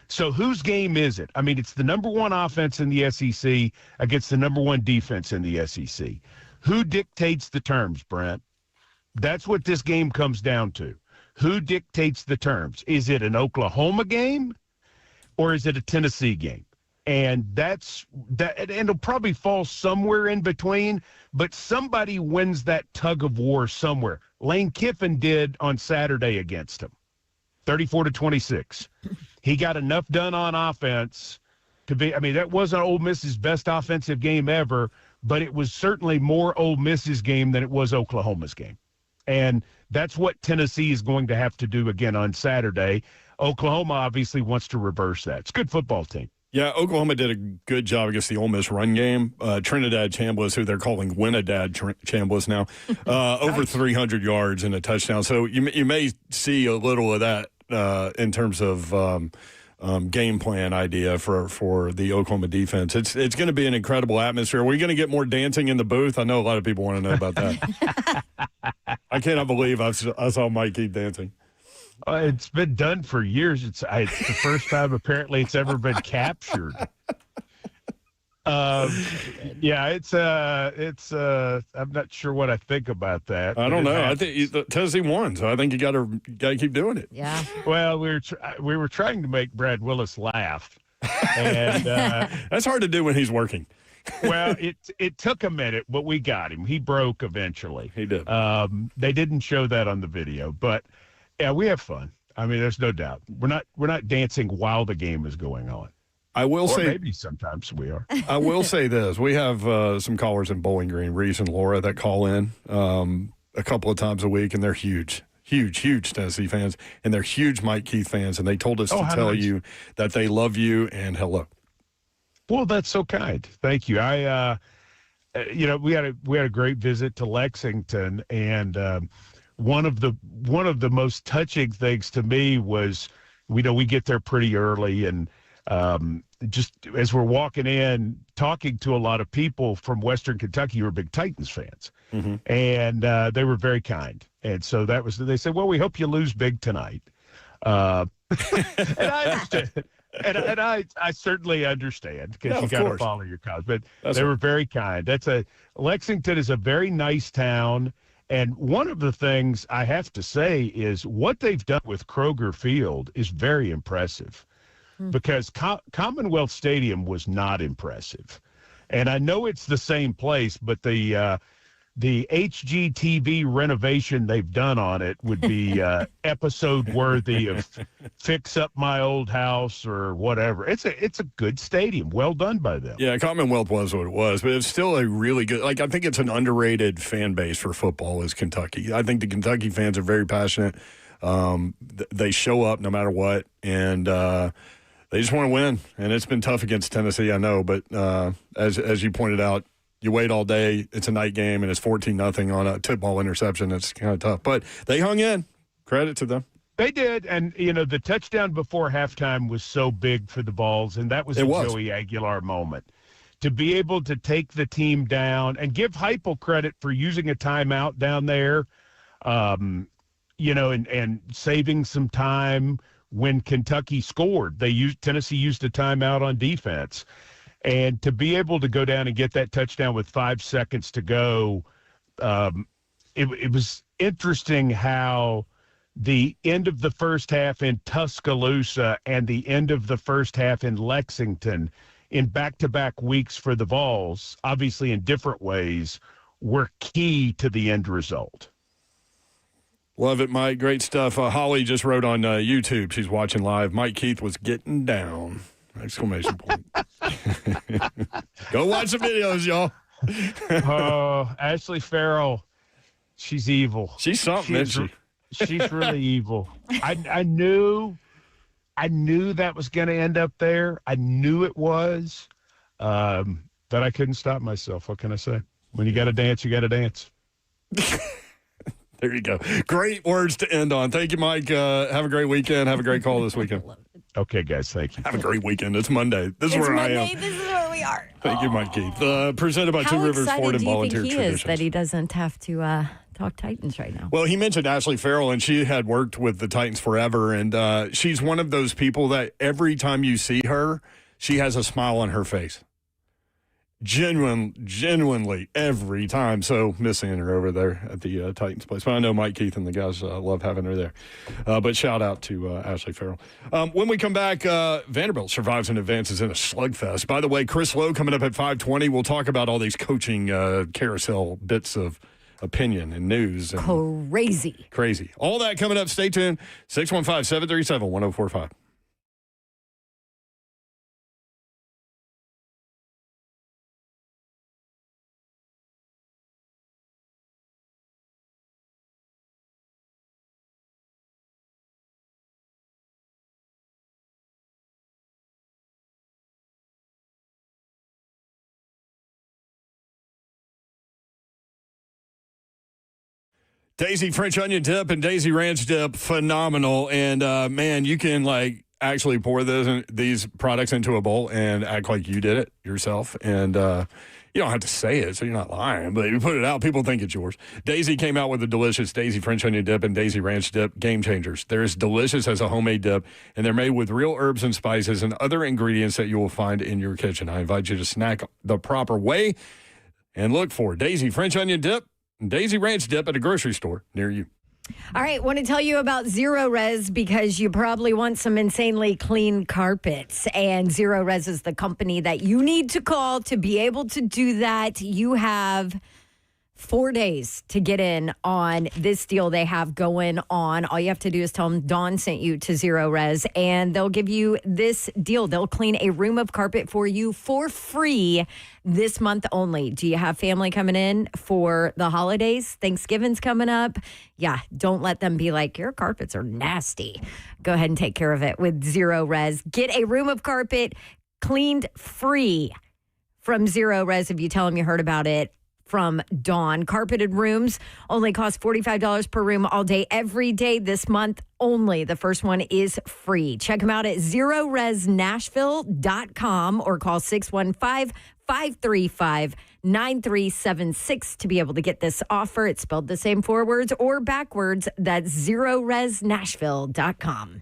So whose game is it? I mean, it's the number one offense in the SEC against the number one defense in the SEC. Who dictates the terms, Brent? That's what this game comes down to. Who dictates the terms? Is it an Oklahoma game or is it a Tennessee game? And that's that, and it'll probably fall somewhere in between, but somebody wins that tug of war somewhere. Lane Kiffin did on Saturday against him, 34-26. He got enough done on offense to be, I mean, that wasn't Ole Miss's best offensive game ever, but it was certainly more Ole Miss's game than it was Oklahoma's game. And that's what Tennessee is going to have to do again on Saturday. Oklahoma obviously wants to reverse that. It's a good football team. Yeah, Oklahoma did a good job against the Ole Miss run game. Trinidad Chambliss, who they're calling Winadad Chambliss now, over 300 yards and a touchdown. So you may see a little of that in terms of game plan idea for the Oklahoma defense. It's going to be an incredible atmosphere. Are we going to get more dancing in the booth? I know a lot of people want to know about that. I cannot believe I saw Mike keep dancing. It's been done for years. It's the first time apparently it's ever been captured. Yeah, it's I'm not sure what I think about that. I don't know. I think Tennessee won, so I think you got to keep doing it. Yeah. Well, we were trying to make Brad Willis laugh, and that's hard to do when he's working. Well, it took a minute, but we got him. He broke eventually. He did. They didn't show that on the video, but yeah, we have fun. I mean, there's no doubt. We're not dancing while the game is going on. I will say maybe sometimes we are. I will say this: we have some callers in Bowling Green, Reese and Laura, that call in a couple of times a week, and they're huge Tennessee fans, and they're huge Mike Keith fans, and they told us to tell you that they love you and hello. Well, that's so kind. Thank you. We had a great visit to Lexington, and one of the most touching things to me was, we get there pretty early, and just as we're walking in, talking to a lot of people from Western Kentucky who are big Titans fans, and they were very kind. And so they said, well, we hope you lose big tonight. And I understand. And I certainly understand, because you got to follow your cause. But they were very kind. Lexington is a very nice town. And one of the things I have to say is what they've done with Kroger Field is very impressive, because Commonwealth Stadium was not impressive. And I know it's the same place, but the HGTV renovation they've done on it would be episode worthy of Fix Up My Old House or whatever. It's a good stadium. Well done by them. Yeah, Commonwealth was what it was, but it's still a really good, I think it's an underrated fan base for football is Kentucky. I think the Kentucky fans are very passionate. They show up no matter what, and they just want to win. And it's been tough against Tennessee, I know, but as you pointed out, you wait all day. It's a night game, and it's 14-0 on a tip ball interception. It's kind of tough. But they hung in. Credit to them. They did. And, the touchdown before halftime was so big for the Vols, and that was Joey Aguilar moment. To be able to take the team down and give Heupel credit for using a timeout down there, and saving some time when Kentucky scored. Tennessee used a timeout on defense. And to be able to go down and get that touchdown with 5 seconds to go, it was interesting how the end of the first half in Tuscaloosa and the end of the first half in Lexington in back-to-back weeks for the Vols, obviously in different ways, were key to the end result. Love it, Mike. Great stuff. Holly just wrote on YouTube. She's watching live. Mike Keith was getting down. Exclamation point. Go watch the videos, y'all. Oh, Ashley Farrell. She's evil. She's something, isn't she? She's really evil. I knew that was going to end up there. I knew it was. But I couldn't stop myself. What can I say? When you got to dance, you got to dance. There you go. Great words to end on. Thank you, Mike. Have a great weekend. Have a great call this weekend. Okay, guys. Thank you. Have a great weekend. It's Monday. This is It's where Monday. I am. This is where we are. Thank you, Mike Keith. Presented by Two How Rivers excited Ford and do you think Volunteer he Traditions. is that he doesn't have to talk Titans right now? Well, he mentioned Ashley Farrell, and she had worked with the Titans forever, and she's one of those people that every time you see her, she has a smile on her face. Genuinely every time. So missing her over there at the Titans place. But I know Mike Keith and the guys love having her there. But shout out to Ashley Farrell. When we come back, Vanderbilt survives and advances in a slugfest. By the way, Chris Lowe coming up at 5:20. We'll talk about all these coaching carousel bits of opinion and news. And Crazy. All that coming up. Stay tuned. 615-737-1045. Daisy French onion dip and Daisy ranch dip, phenomenal. And man, you can actually pour these products into a bowl and act like you did it yourself. And you don't have to say it, so you're not lying. But if you put it out, people think it's yours. Daisy came out with a delicious Daisy French onion dip and Daisy ranch dip, game changers. They're as delicious as a homemade dip, and they're made with real herbs and spices and other ingredients that you will find in your kitchen. I invite you to snack the proper way and look for Daisy French onion dip and Daisy ranch dip at a grocery store near you. All right, want to tell you about Zero Res because you probably want some insanely clean carpets. And Zero Res is the company that you need to call to be able to do that. You have 4 days to get in on this deal they have going on. All you have to do is tell them Dawn sent you to Zero Res, and they'll give you this deal. They'll clean a room of carpet for you for free this month only. Do you have family coming in for the holidays? Thanksgiving's coming up. Yeah, don't let them be like, your carpets are nasty. Go ahead and take care of it with Zero Res. Get a room of carpet cleaned free from Zero Res if you tell them you heard about it from Dawn. Carpeted rooms only cost $45 per room all day, every day this month only. The first one is free. Check them out at zeroresnashville.com or call 615-535-9376 to be able to get this offer. It's spelled the same forwards or backwards. That's zeroresnashville.com.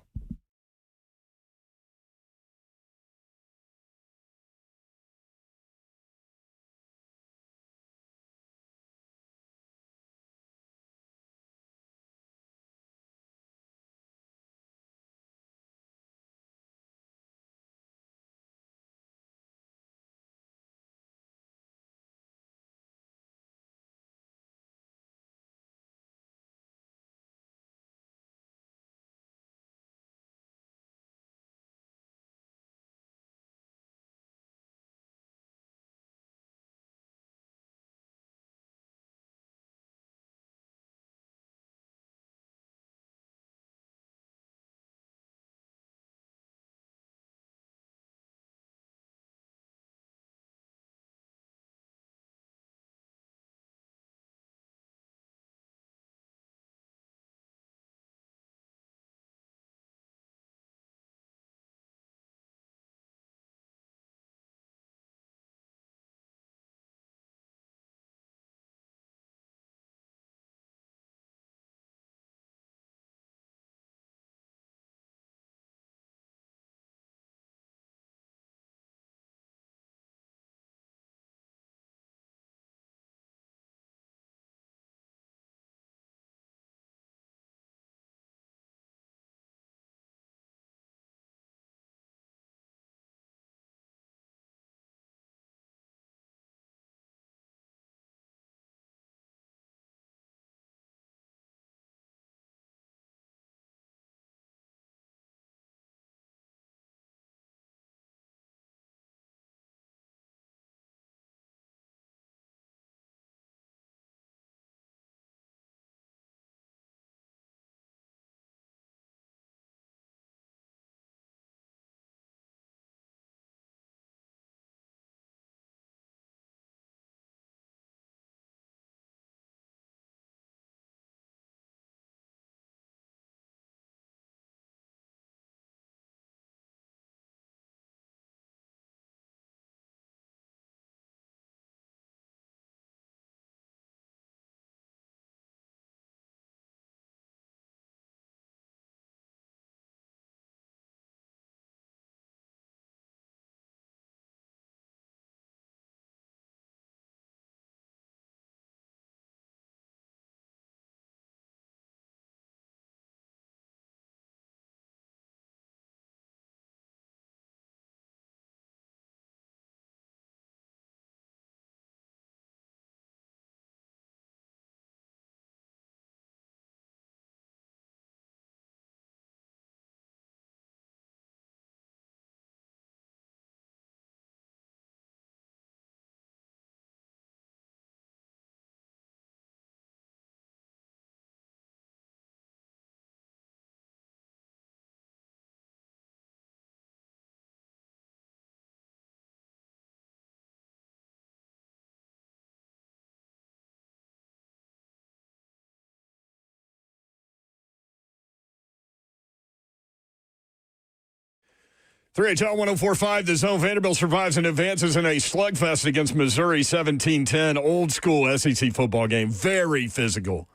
3HL 104.5, the Zone. Vanderbilt survives and advances in a slugfest against Missouri, 17-10. Old school SEC football game. Very physical.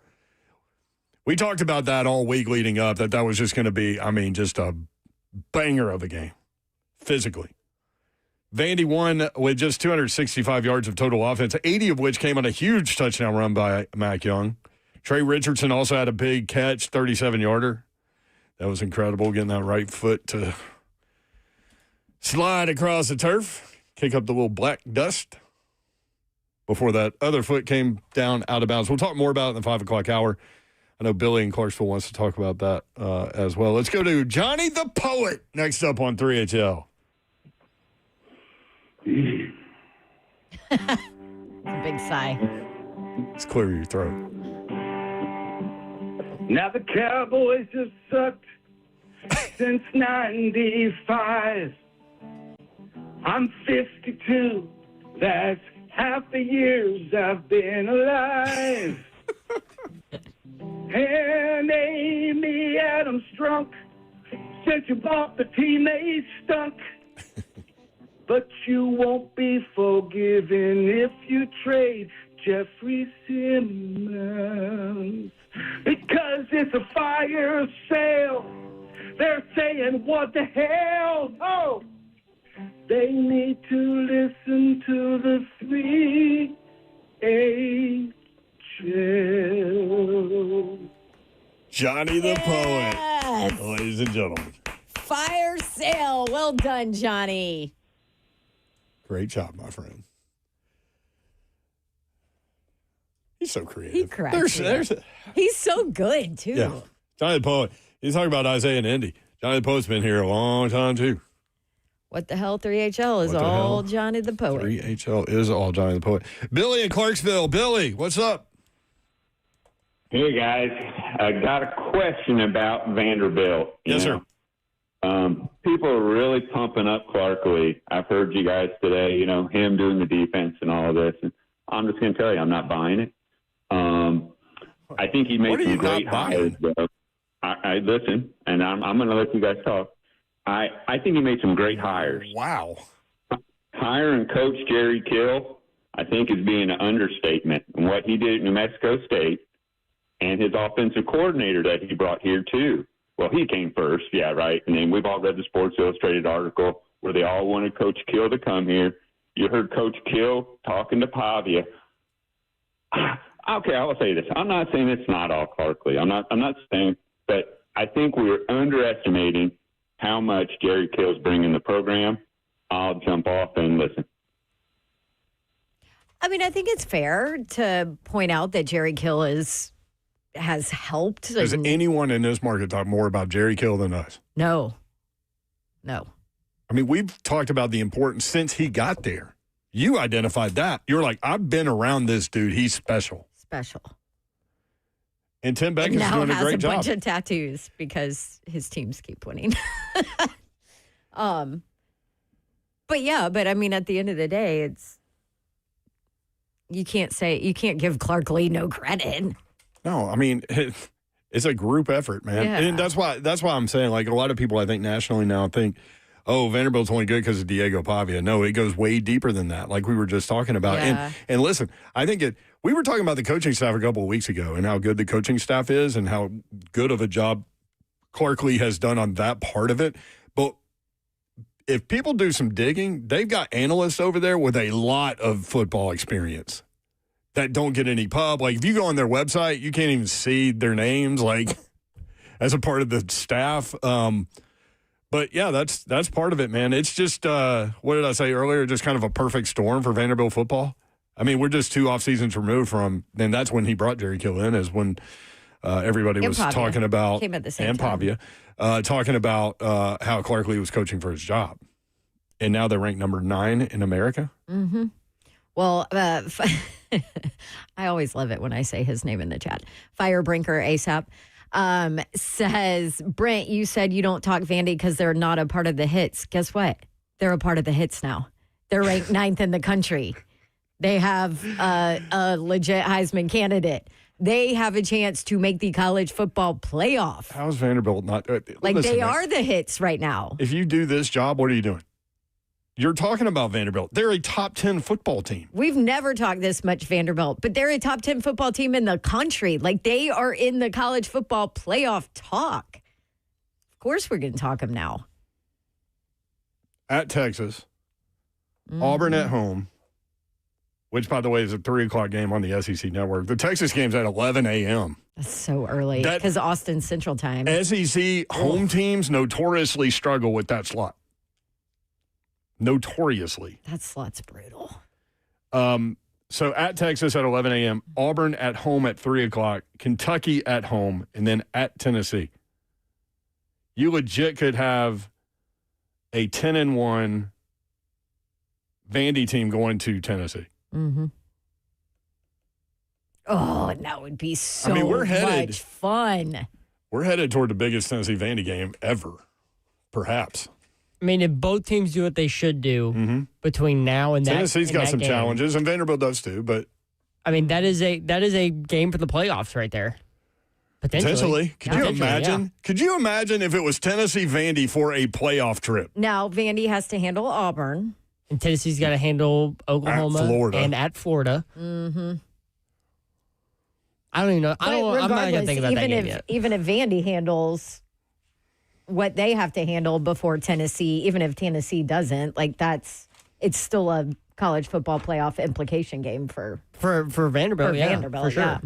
We talked about that all week leading up, that was just going to be, just a banger of a game, physically. Vandy won with just 265 yards of total offense, 80 of which came on a huge touchdown run by Mac Young. Trey Richardson also had a big catch, 37-yarder. That was incredible, getting that right foot to slide across the turf, kick up the little black dust before that other foot came down out of bounds. We'll talk more about it in the 5 o'clock hour. I know Billy in Clarksville wants to talk about that as well. Let's go to Johnny the Poet next up on 3HL. Big sigh. Let's clear your throat. Now the Cowboys have sucked since 95. I'm 52. That's half the years I've been alive. And Amy Adams drunk. Since you bought the team, they stunk. But you won't be forgiven if you trade Jeffrey Simmons. Because it's a fire sale. They're saying, what the hell? Oh! They need to listen to the 3HL. Johnny the Poet, ladies and gentlemen. Fire sale. Well done, Johnny. Great job, my friend. He's so creative. He cracks He's so good, too. Yeah. Johnny the Poet. He's talking about Isaiah and Indy. Johnny the Poet's been here a long time, too. What the hell? 3HL is all Johnny the Poet. 3HL is all Johnny the Poet. Billy in Clarksville. Billy, what's up? Hey, guys. I got a question about Vanderbilt. Yes, sir. People are really pumping up Clark Lee. I've heard you guys today, him doing the defense and all of this. And I'm just going to tell you, I'm not buying it. I think he made some great hires, though. I listen, and I'm going to let you guys talk. I think he made some great hires. Wow. Hiring Coach Jerry Kill, I think, is being an understatement. And what he did at New Mexico State and his offensive coordinator that he brought here, too. Well, he came first, yeah, right. And then we've all read the Sports Illustrated article where they all wanted Coach Kill to come here. You heard Coach Kill talking to Pavia. Okay, I'll say this. I'm not saying it's not all Clark Lee. I'm not saying, but I think we're underestimating how much Jerry Kill's bringing the program. I'll jump off and listen. I think it's fair to point out that Jerry Kill has helped. Does anyone in this market talk more about Jerry Kill than us? No. We've talked about the importance since he got there. You identified that. You're like, I've been around this dude. He's special. And Tim Beckett's doing a great job. Now has a bunch of tattoos because his teams keep winning. But at the end of the day, you can't give Clark Lee no credit. No, it's a group effort, man. Yeah. And that's why I'm saying, like, a lot of people I think nationally now think, oh, Vanderbilt's only good because of Diego Pavia. No, it goes way deeper than that, like we were just talking about. Yeah. And listen, I think we were talking about the coaching staff a couple of weeks ago and how good the coaching staff is and how good of a job Clark Lee has done on that part of it. But if people do some digging, they've got analysts over there with a lot of football experience that don't get any pub. Like, if you go on their website, you can't even see their names, like, as a part of the staff. But, yeah, that's part of it, man. It's just, what did I say earlier, just kind of a perfect storm for Vanderbilt football. We're just 2 off seasons removed from, and that's when he brought Jerry Kill in, is when everybody was Pavia talking about, came at the same time. Pavia, talking about how Clark Lee was coaching for his job. And now they're ranked number 9 in America. Mm-hmm. Well, I always love it when I say his name in the chat. Firebrinker ASAP says, Brent, you said you don't talk Vandy because they're not a part of the hits. Guess what? They're a part of the hits now. They're ranked 9th in the country. They have a legit Heisman candidate. they have a chance to make the college football playoff. How's Vanderbilt not? Like, listen, they man, are the hits right now. If you do this job, what are you doing? You're talking about Vanderbilt. They're a top 10 football team. We've never talked this much Vanderbilt, but they're a top 10 football team in the country. Like, they are in the college football playoff talk. Of course we're going to talk them now. At Texas, Auburn at home, which, by the way, is a 3 o'clock game on the SEC Network. The Texas game's at 11 a.m. That's so early because Austin Central Time. SEC home teams notoriously struggle with that slot. Notoriously. That slot's brutal. So at Texas at 11 a.m., Auburn at home at 3 o'clock, Kentucky at home, and then at Tennessee. You legit could have a 10-1 Vandy team going to Tennessee. Mm-hmm. Oh, and that would be so we're headed, much fun. We're headed toward the biggest Tennessee Vandy game ever, perhaps. I mean, if both teams do what they should do between now and Tennessee's got some game, challenges, and Vanderbilt does too. But I mean, that is a game for the playoffs right there. Potentially. Could you imagine? Yeah. Could you imagine if it was Tennessee Vandy for a playoff trip? Now Vandy has to handle Auburn, and Tennessee's got to handle Oklahoma at Florida. Mm-hmm. I don't even know. I'm not going to think about that game yet. Even if Vandy handles what they have to handle before Tennessee, even if Tennessee doesn't, it's still a college football playoff implication game for Vanderbilt. Vanderbilt, for sure. yeah,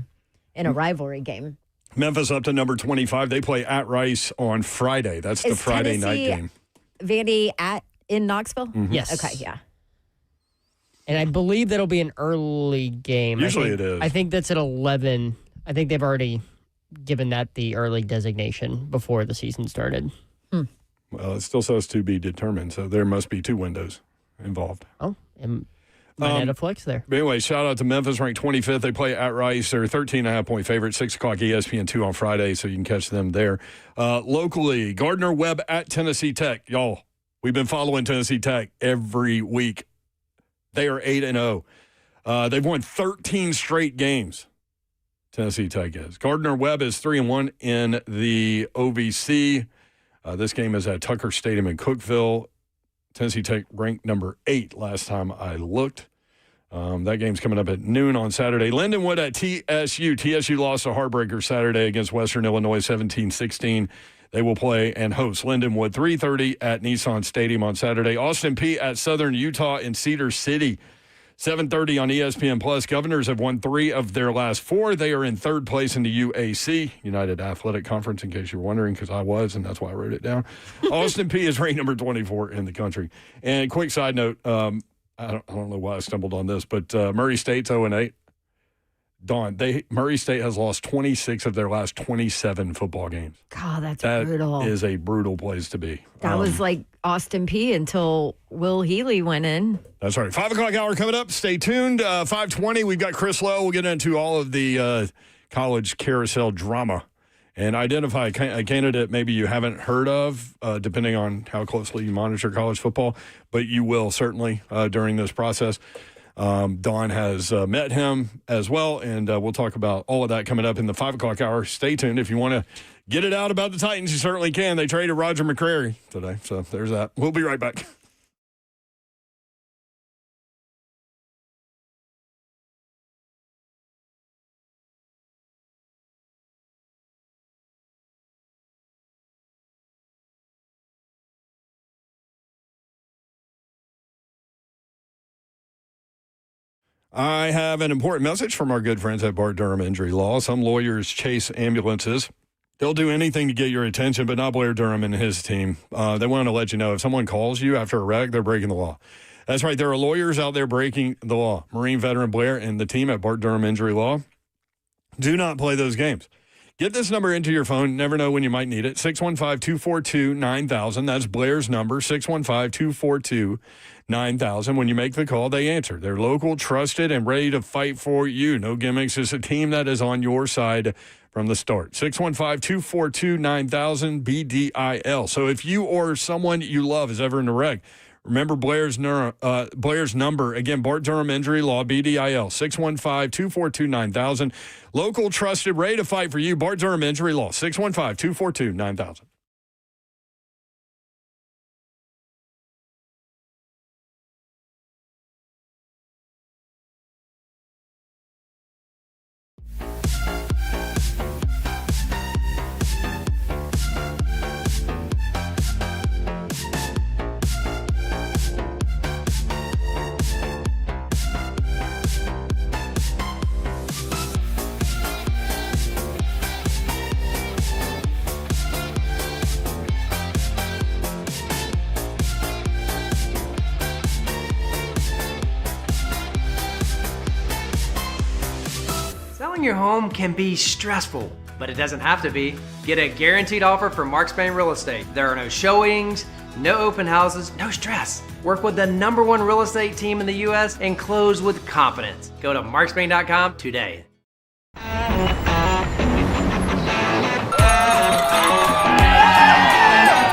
in a rivalry game. Memphis up to number 25. They play at Rice on Friday. That's the Friday night game. Vandy in Knoxville? Mm-hmm. Yes. Okay, yeah. And I believe that'll be an early game. Usually it is. I think that's at 11. I think they've already given that the early designation before the season started. Well, it still says to be determined, so there must be 2 windows involved. Oh, and might add a flex there. But anyway, shout out to Memphis, ranked 25th. They play at Rice. They're a 13.5-point favorite, 6 o'clock ESPN2 on Friday, so you can catch them there. Locally, Gardner-Webb at Tennessee Tech. Y'all, we've been following Tennessee Tech every week. They are 8-0. They've won 13 straight games. Tennessee Tech is. Gardner-Webb is 3-1 in the OVC. This game is at Tucker Stadium in Cookeville. Tennessee Tech ranked number 8 last time I looked. That game's coming up at noon on Saturday. Lindenwood at TSU. TSU lost a heartbreaker Saturday against Western Illinois 17-16. They will play and host Lindenwood 3:30 at Nissan Stadium on Saturday. Austin Peay at Southern Utah in Cedar City. 7:30 on ESPN Plus. Governors have won 3 of their last 4. They are in 3rd place in the UAC, United Athletic Conference, in case you're wondering, because I was, and that's why I wrote it down. Austin Peay is ranked number 24 in the country. And quick side note, I don't know why I stumbled on this, but Murray State's 0-8. Dawn, Murray State has lost 26 of their last 27 football games. God, that's brutal. That is a brutal place to be. That was like Austin Peay until Will Healy went in. That's right. 5 o'clock hour coming up. Stay tuned. 5:20, we've got Chris Lowe. We'll get into all of the college carousel drama and identify a candidate maybe you haven't heard of, depending on how closely you monitor college football, but you will certainly during this process. Dawn has met him as well, and we'll talk about all of that coming up in the 5 o'clock hour. Stay tuned. If you want to get it out about the Titans, you certainly can. They traded Roger McCreary today, so there's that. We'll be right back. I have an important message from our good friends at Bart Durham Injury Law. Some lawyers chase ambulances. They'll do anything to get your attention, but not Blair Durham and his team. They want to let you know if someone calls you after a wreck, they're breaking the law. That's right. There are lawyers out there breaking the law. Marine veteran Blair and the team at Bart Durham Injury Law do not play those games. Get this number into your phone. Never know when you might need it. 615-242-9000. That's Blair's number, 615-242-9000. When you make the call, they answer. They're local, trusted, and ready to fight for you. No gimmicks. It's a team that is on your side from the start. 615-242-9000, BDIL. So if you or someone you love is ever in a wreck, Remember Blair's number. Again, Bart Durham Injury Law, BDIL, 615-242-9000. Local trusted, ready to fight for you. Bart Durham Injury Law, 615-242-9000. Selling your home can be stressful, but it doesn't have to be. Get a guaranteed offer from Mark Spain Real Estate. There are no showings, no open houses, no stress. Work with the #1 real estate team in the U.S. and close with confidence. Go to markspain.com today.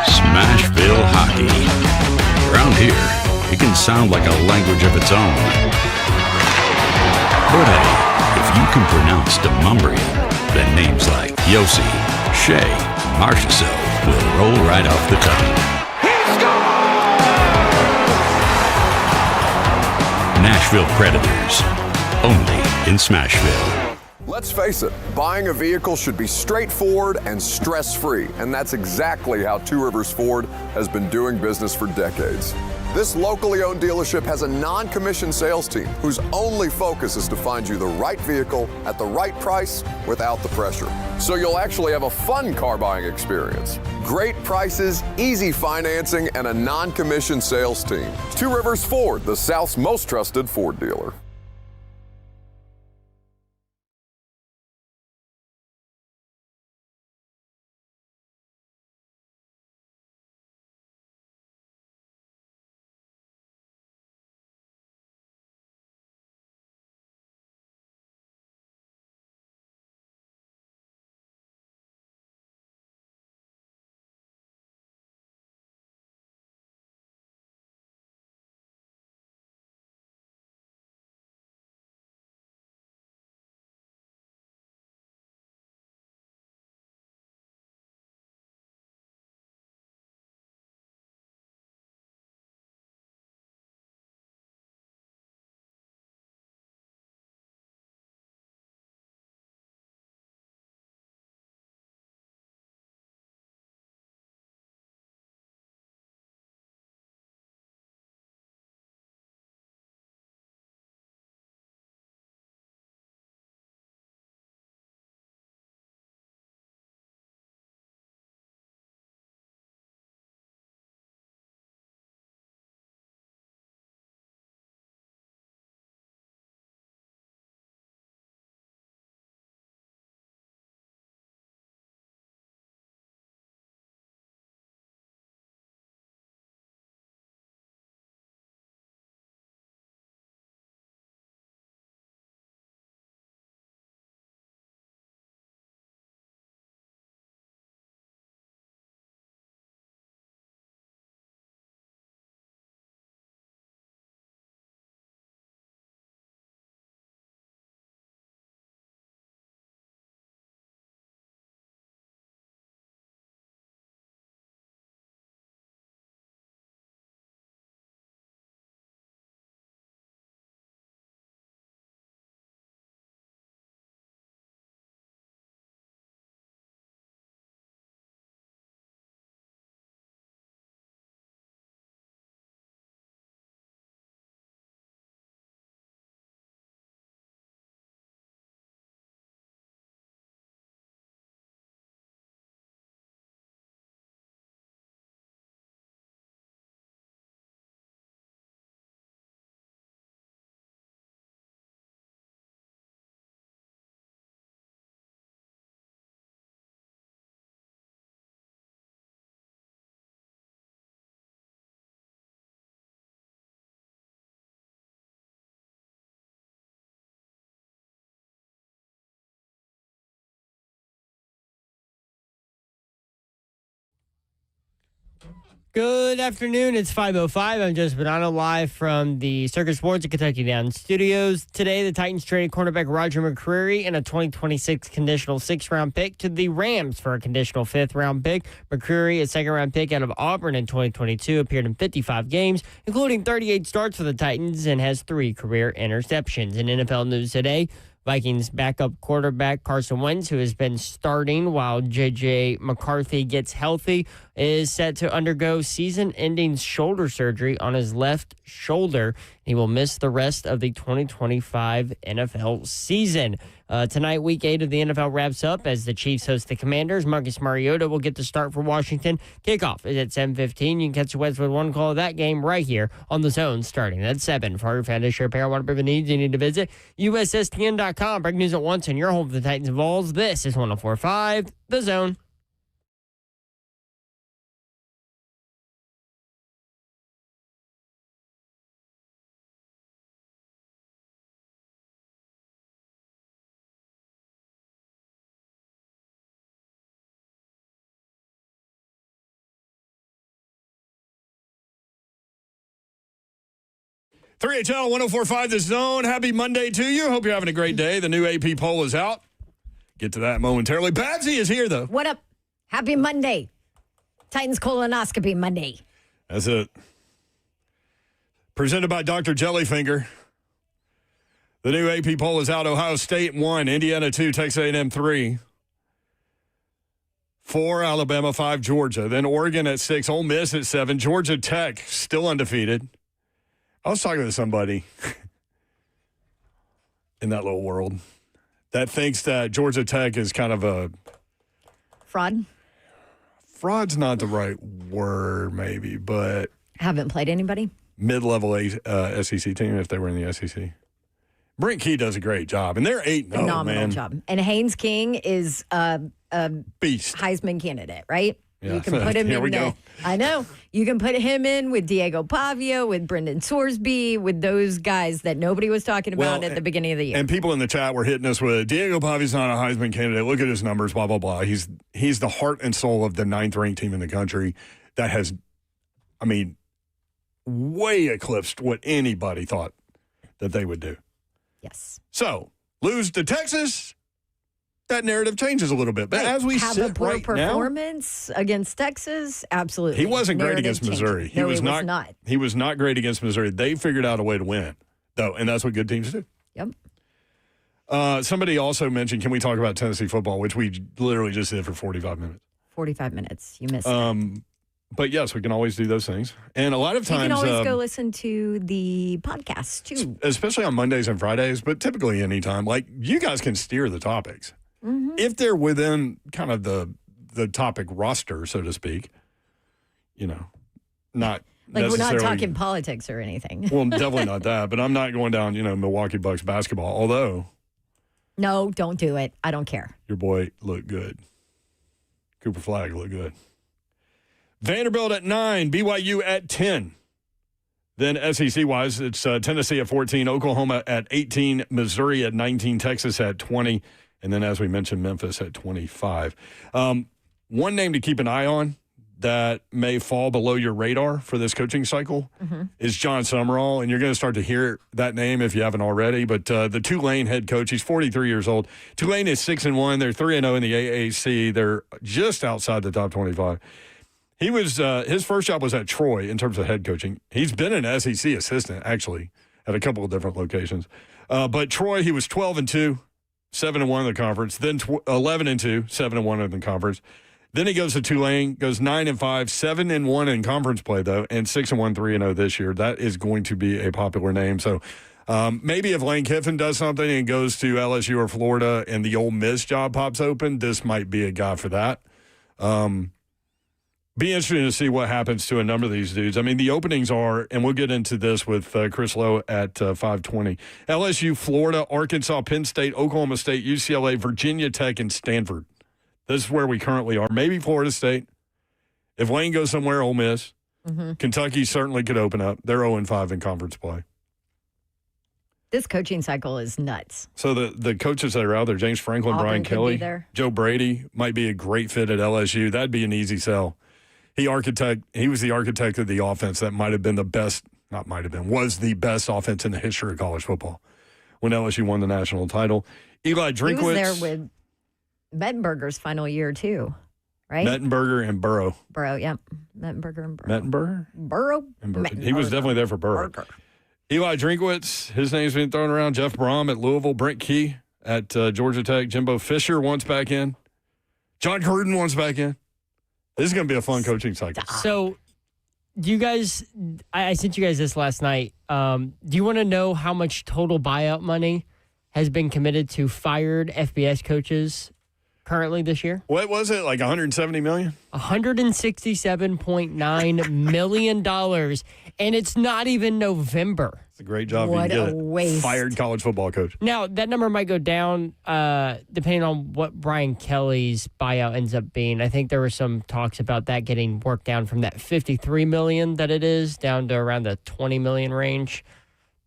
Smashville hockey. Around here, it can sound like a language of its own. But hey, if you can pronounce Demumbrian, then names like Yossi, Shea, and Marchessault will roll right off the tongue. Nashville Predators, only in Smashville. Let's face it, buying a vehicle should be straightforward and stress-free, and that's exactly how Two Rivers Ford has been doing business for decades. This locally owned dealership has a non-commissioned sales team whose only focus is to find you the right vehicle at the right price without the pressure. So you'll actually have a fun car buying experience. Great prices, easy financing, and a non-commissioned sales team. Two Rivers Ford, the South's most trusted Ford dealer. Good afternoon. It's 5:05. I'm Joseph Bonanno live from the Circus Sports at Kentucky Down Studios. Today, the Titans traded cornerback Roger McCreary and a 2026 conditional 6th-round pick to the Rams for a conditional 5th-round pick. McCreary, a 2nd-round pick out of Auburn in 2022, appeared in 55 games, including 38 starts for the Titans, and has 3 career interceptions. In NFL news today, Vikings backup quarterback Carson Wentz, who has been starting while J.J. McCarthy gets healthy, is set to undergo season-ending shoulder surgery on his left shoulder. He will miss the rest of the 2025 NFL season. Tonight, Week 8 of the NFL wraps up as the Chiefs host the Commanders. Marcus Mariota will get the start for Washington. Kickoff is at 7:15. You can catch the Westwood One call of that game right here on the Zone starting at 7. For your foundation repair, whatever needs, you need to visit USSTN.com. Breaking news at once and your home for the Titans and Vols. This is 104.5 The Zone. HL 104.5 The Zone. Happy Monday to you. Hope you're having a great day. The new AP poll is out. Get to that momentarily. Badsy is here, though. What up? Happy Monday. Titans colonoscopy Monday. That's it. Presented by Dr. Jellyfinger. The new AP poll is out. Ohio State 1, Indiana 2, Texas A&M 3. 4, Alabama 5, Georgia. Then Oregon at 6, Ole Miss at 7, Georgia Tech still undefeated. I was talking to somebody in that little world that thinks that Georgia Tech is kind of a... Fraud? Fraud's not the right word, maybe, but... Haven't played anybody? Mid-level SEC team if they were in the SEC. Brent Key does a great job, and they're 8-0, Phenomenal man. job. And Haynes King is a beast. Heisman candidate, right? Yeah. You can put him Here in we go. I know. You can put him in with Diego Pavia, with Brendan Sorsby, with those guys that nobody was talking about at the beginning of the year. And people in the chat were hitting us with, Diego Pavia's not a Heisman candidate. Look at his numbers, blah, blah, blah. He's the heart and soul of the 9th-ranked team in the country that has, I mean, way eclipsed what anybody thought that they would do. Yes. So, lose to Texas, that narrative changes a little bit. But as we have sit a poor right now, performance against Texas, absolutely. he wasn't great Narrative against changes. Missouri. No, he was not. He was not great against Missouri. They figured out a way to win, though, and that's what good teams do. Yep. Somebody also mentioned, can we talk about Tennessee football, which we literally just did for 45 minutes. 45 minutes. You missed it. But yes, we can always do those things. And a lot of times... You can always go listen to the podcast, too. Especially on Mondays and Fridays, but typically anytime. Like, you guys can steer the topics. Mm-hmm. If they're within kind of the topic roster, so to speak, you know, not like we're not necessarily... talking politics or anything. Well, definitely not that. But I'm not going down, Milwaukee Bucks basketball, although... No, don't do it. I don't care. Your boy looked good. Cooper Flagg looked good. Vanderbilt at 9, BYU at 10. Then SEC-wise, it's Tennessee at 14, Oklahoma at 18, Missouri at 19, Texas at 20, and then, as we mentioned, Memphis at 25. One name to keep an eye on that may fall below your radar for this coaching cycle is John Summerall, and you're going to start to hear that name if you haven't already. But the Tulane head coach, he's 43 years old. Tulane is 6-1. They're 3-0 in the AAC. They're just outside the top 25. He was his first job was at Troy in terms of head coaching. He's been an SEC assistant, actually, at a couple of different locations. But Troy, he was 12-2, 7-1 in the conference. Then 11-2, 7-1 in the conference. Then he goes to Tulane, goes 9-5, 7-1 in conference play, though, and 6-1, 3-0 this year. That is going to be a popular name. So maybe if Lane Kiffin does something and goes to LSU or Florida and the Ole Miss job pops open, this might be a guy for that. Be interesting to see what happens to a number of these dudes. I mean, the openings are, and we'll get into this with Chris Lowe at 5:20. LSU, Florida, Arkansas, Penn State, Oklahoma State, UCLA, Virginia Tech, and Stanford. This is where we currently are. Maybe Florida State. If Lane goes somewhere, Ole Miss. Kentucky certainly could open up. They're 0-5 in conference play. This coaching cycle is nuts. So the coaches that are out there, James Franklin, Auburn Brian could Kelly, be there. Joe Brady might be a great fit at LSU. That'd be an easy sell. He was the architect of the offense that might have been the best, was the best offense in the history of college football when LSU won the national title. Eli Drinkwitz. He was there with Mettenberger's final year, too, right? Mettenberger and Burrow. Burrow, yep. Mettenberger and Burrow. Mettenberger? Burrow? He was definitely there for Burrow. Eli Drinkwitz, his name's been thrown around. Jeff Brom at Louisville. Brent Key at Georgia Tech. Jimbo Fisher wants back in. John Gruden wants back in. This is going to be a fun coaching cycle. So, do you guys, I sent you guys this last night. Do you want to know how much total buyout money has been committed to fired FBS coaches currently this year? What was it, like $170 million? $167.9 million, and it's not even November. It's a great job. What you can a get waste. Fired college football coach. Now, that number might go down depending on what Brian Kelly's buyout ends up being. I think there were some talks about that getting worked down from that $53 million that it is down to around the $20 million range.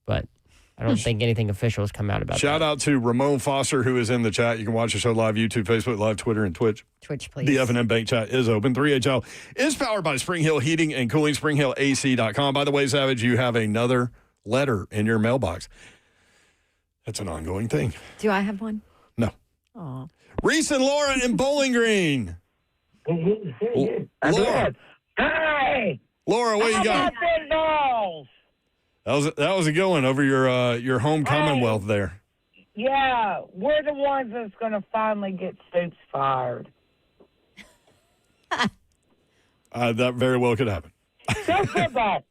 But I don't think anything official has come out about that. Shout out to Ramon Foster, who is in the chat. You can watch the show live, YouTube, Facebook, live, Twitter, and Twitch. Twitch, please. The F&M Bank chat is open. 3HL is powered by Spring Hill Heating and Cooling, springhillac.com. By the way, Savage, you have another letter in your mailbox. That's an ongoing thing. Do I have one? No. Aw. Reese and Laura in Bowling Green. Laura. Hey! Laura, what you got? Big balls? That was a good one over your home Commonwealth there. Yeah, we're the ones that's going to finally get Stoops fired. That very well could happen. Go football.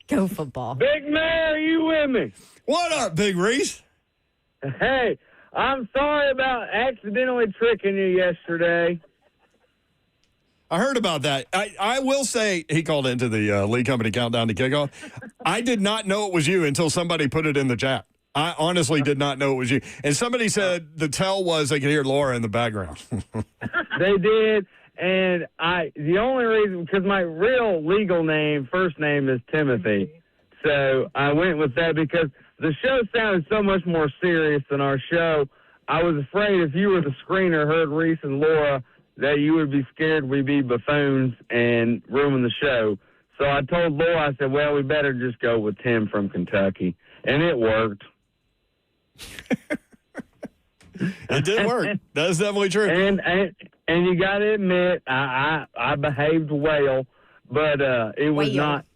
Go football. Big man, are you with me? What up, Big Reese? Hey, I'm sorry about accidentally tricking you yesterday. I heard about that. I will say he called into the Lee Company countdown to kickoff. I did not know it was you until somebody put it in the chat. I honestly did not know it was you. And somebody said the tell was they could hear Laura in the background. They did, and the only reason, because my real legal name, first name is Timothy, so I went with that because the show sounded so much more serious than our show. I was afraid if you were the screener, heard Reese and Laura, that you would be scared we'd be buffoons and ruin the show. So I told Laura, I said, well, we better just go with Tim from Kentucky. And it worked. It did work. That's definitely true. And you got to admit, I behaved well, but it was not.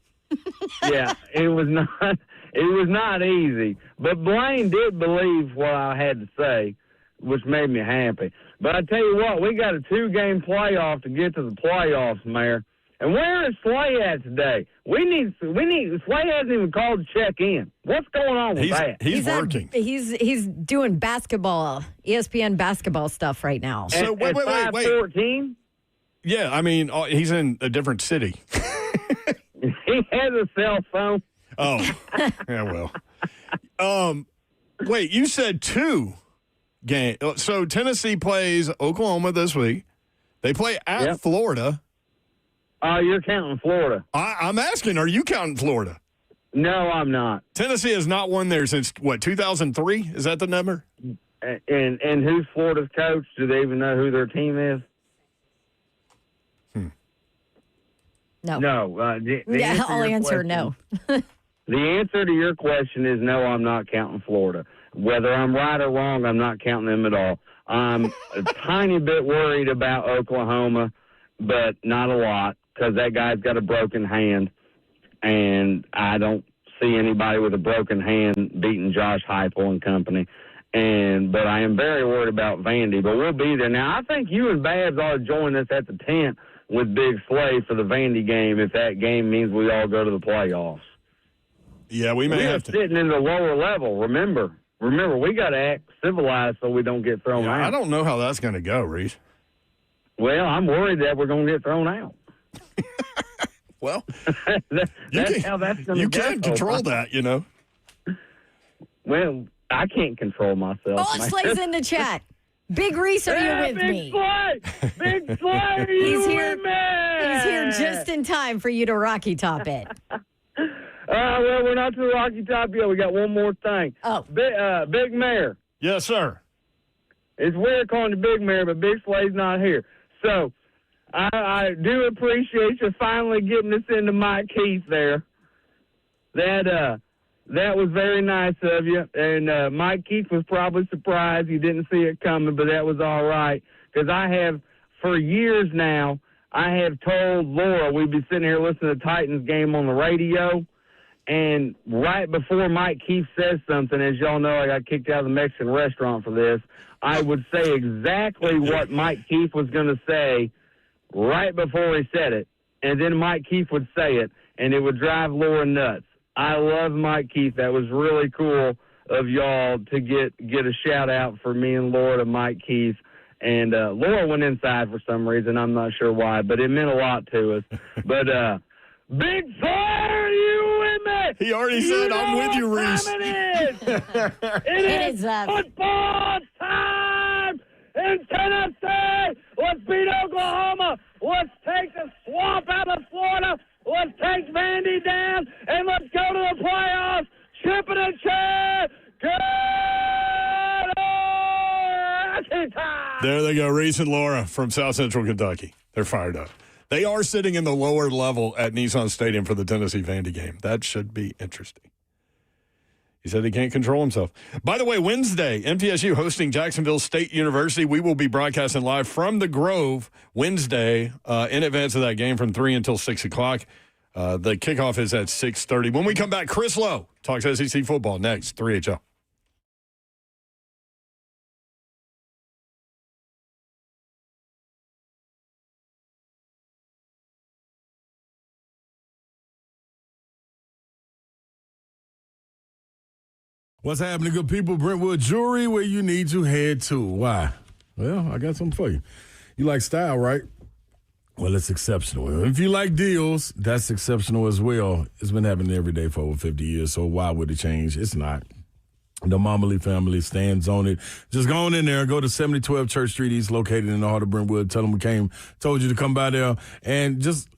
Yeah, it was not easy. But Blaine did believe what I had to say, which made me happy. But I tell you what, we got a 2-game playoff to get to the playoffs, Mayor. And where is Slay at today? Slay hasn't even called to check in. What's going on with that? He's working. He's doing basketball, ESPN basketball stuff right now. So wait. 5:14? Yeah, I mean, he's in a different city. He has a cell phone. Oh, yeah, well. Wait, you said 2 games. So Tennessee plays Oklahoma this week. They play at Florida. You're counting Florida. I'm asking, are you counting Florida? No, I'm not. Tennessee has not won there since, 2003? Is that the number? And who's Florida's coach? Do they even know who their team is? No. No. I'll answer no. The answer to your question is no, I'm not counting Florida. Whether I'm right or wrong, I'm not counting them at all. I'm a tiny bit worried about Oklahoma, but not a lot, because that guy's got a broken hand, and I don't see anybody with a broken hand beating Josh Heupel and company. But I am very worried about Vandy, but we'll be there. Now, I think you and Babs ought to join us at the tent with Big Slay for the Vandy game if that game means we all go to the playoffs. Yeah, we may have to. We're sitting in the lower level, remember, we got to act civilized so we don't get thrown out. I don't know how that's going to go, Reese. Well, I'm worried that we're going to get thrown out. Well, that's how that's going to go. You can't control that, you know. Well, I can't control myself. Oh, Slay's in the chat. Big Reese, are you with me? Big Slay, are you with me? He's here just in time for you to Rocky Top it. Well, we're not to the Rocky Top yet. We got one more thing. Oh. Big Mayor. Yes, sir. It's weird calling you Big Mayor, but Big Slay's not here. So I do appreciate you finally getting us into Mike Keith there. That was very nice of you. And Mike Keith was probably surprised you didn't see it coming, but that was all right. Because I have, for years now, I have told Laura we'd be sitting here listening to the Titans game on the radio, and right before Mike Keith says something, as y'all know, I got kicked out of the Mexican restaurant for this, I would say exactly what Mike Keith was going to say right before he said it, and then Mike Keith would say it, and it would drive Laura nuts. I love Mike Keith. That was really cool of y'all to get a shout-out for me and Laura to Mike Keith. And Laura went inside for some reason. I'm not sure why, but it meant a lot to us. But big fire, you with me? He already said, I'm with you, Reese. It is football time in Tennessee. Let's beat Oklahoma. Let's take the swamp out of Florida. Let's take Vandy down, and let's go to the playoffs. Chip it and chair. Good time. There they go, Reese and Laura from South Central Kentucky. They're fired up. They are sitting in the lower level at Nissan Stadium for the Tennessee Vandy game. That should be interesting. He said he can't control himself. By the way, Wednesday, MTSU hosting Jacksonville State University. We will be broadcasting live from the Grove Wednesday in advance of that game from 3 until 6 o'clock. The kickoff is at 6:30. When we come back, Chris Lowe talks SEC football next, 3HL. What's happening, good people? Brentwood Jewelry, where you need to head to. Why? Well, I got something for you. You like style, right? Well, it's exceptional. If you like deals, that's exceptional as well. It's been happening every day for over 50 years, so why would it change? It's not. The Momley family stands on it. Just go on in there. Go to 7012 Church Street East, located in the heart of Brentwood. Tell them we told you to come by there. And just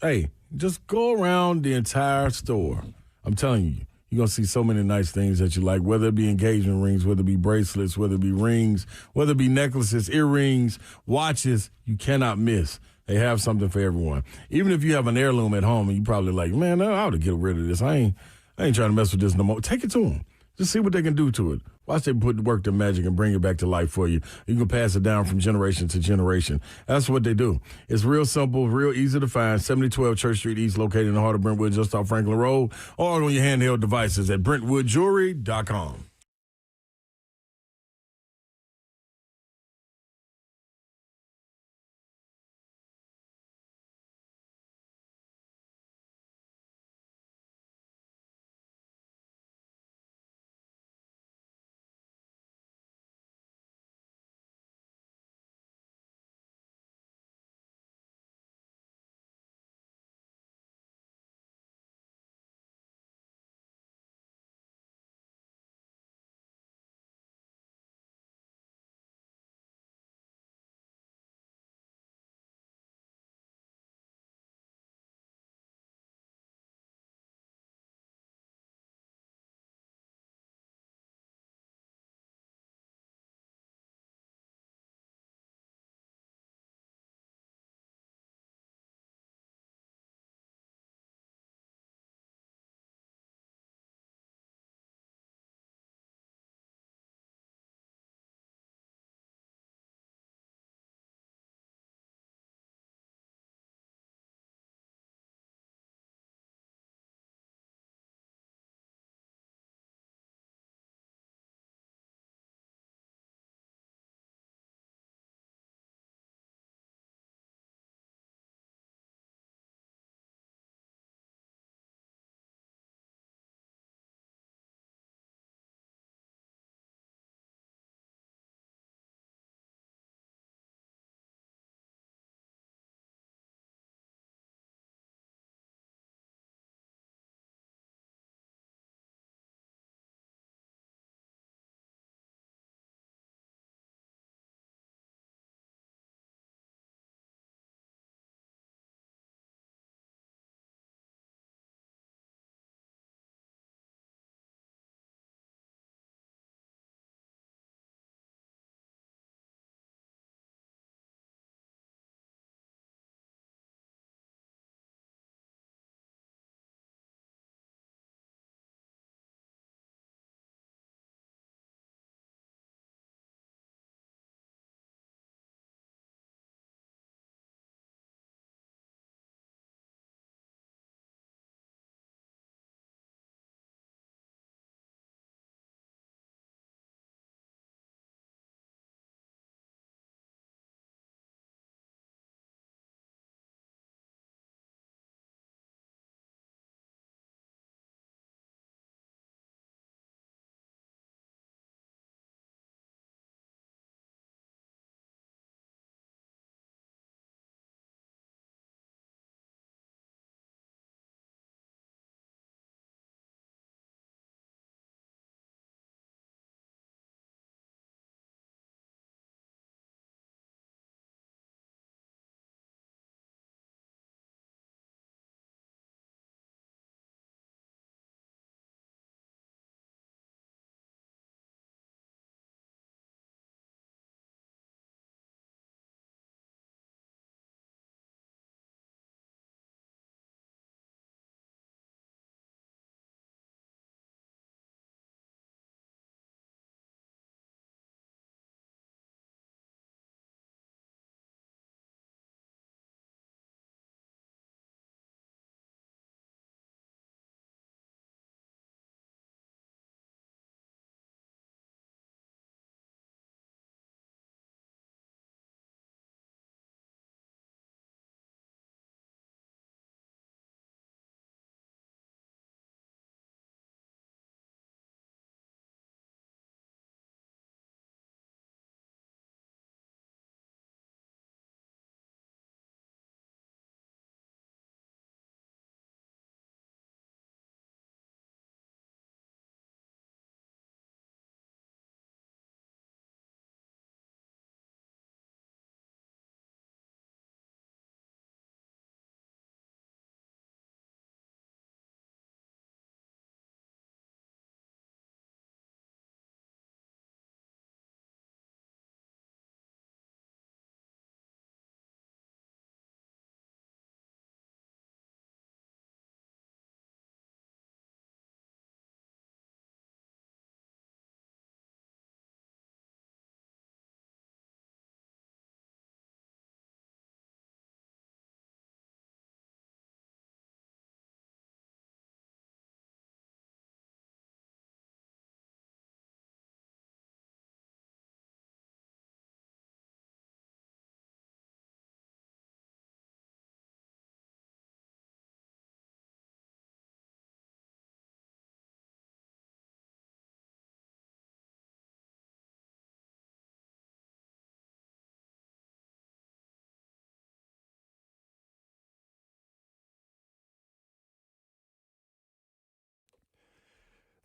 go around the entire store. I'm telling you. You're going to see so many nice things that you like, whether it be engagement rings, whether it be bracelets, whether it be rings, whether it be necklaces, earrings, watches. You cannot miss. They have something for everyone. Even if you have an heirloom at home and you probably like, man, I ought to get rid of this. I ain't trying to mess with this no more. Take it to them. Just see what they can do to it. Watch them put work to magic and bring it back to life for you. You can pass it down from generation to generation. That's what they do. It's real simple, real easy to find. 7012 Church Street East, located in the heart of Brentwood, just off Franklin Road, or on your handheld devices at BrentwoodJewelry.com.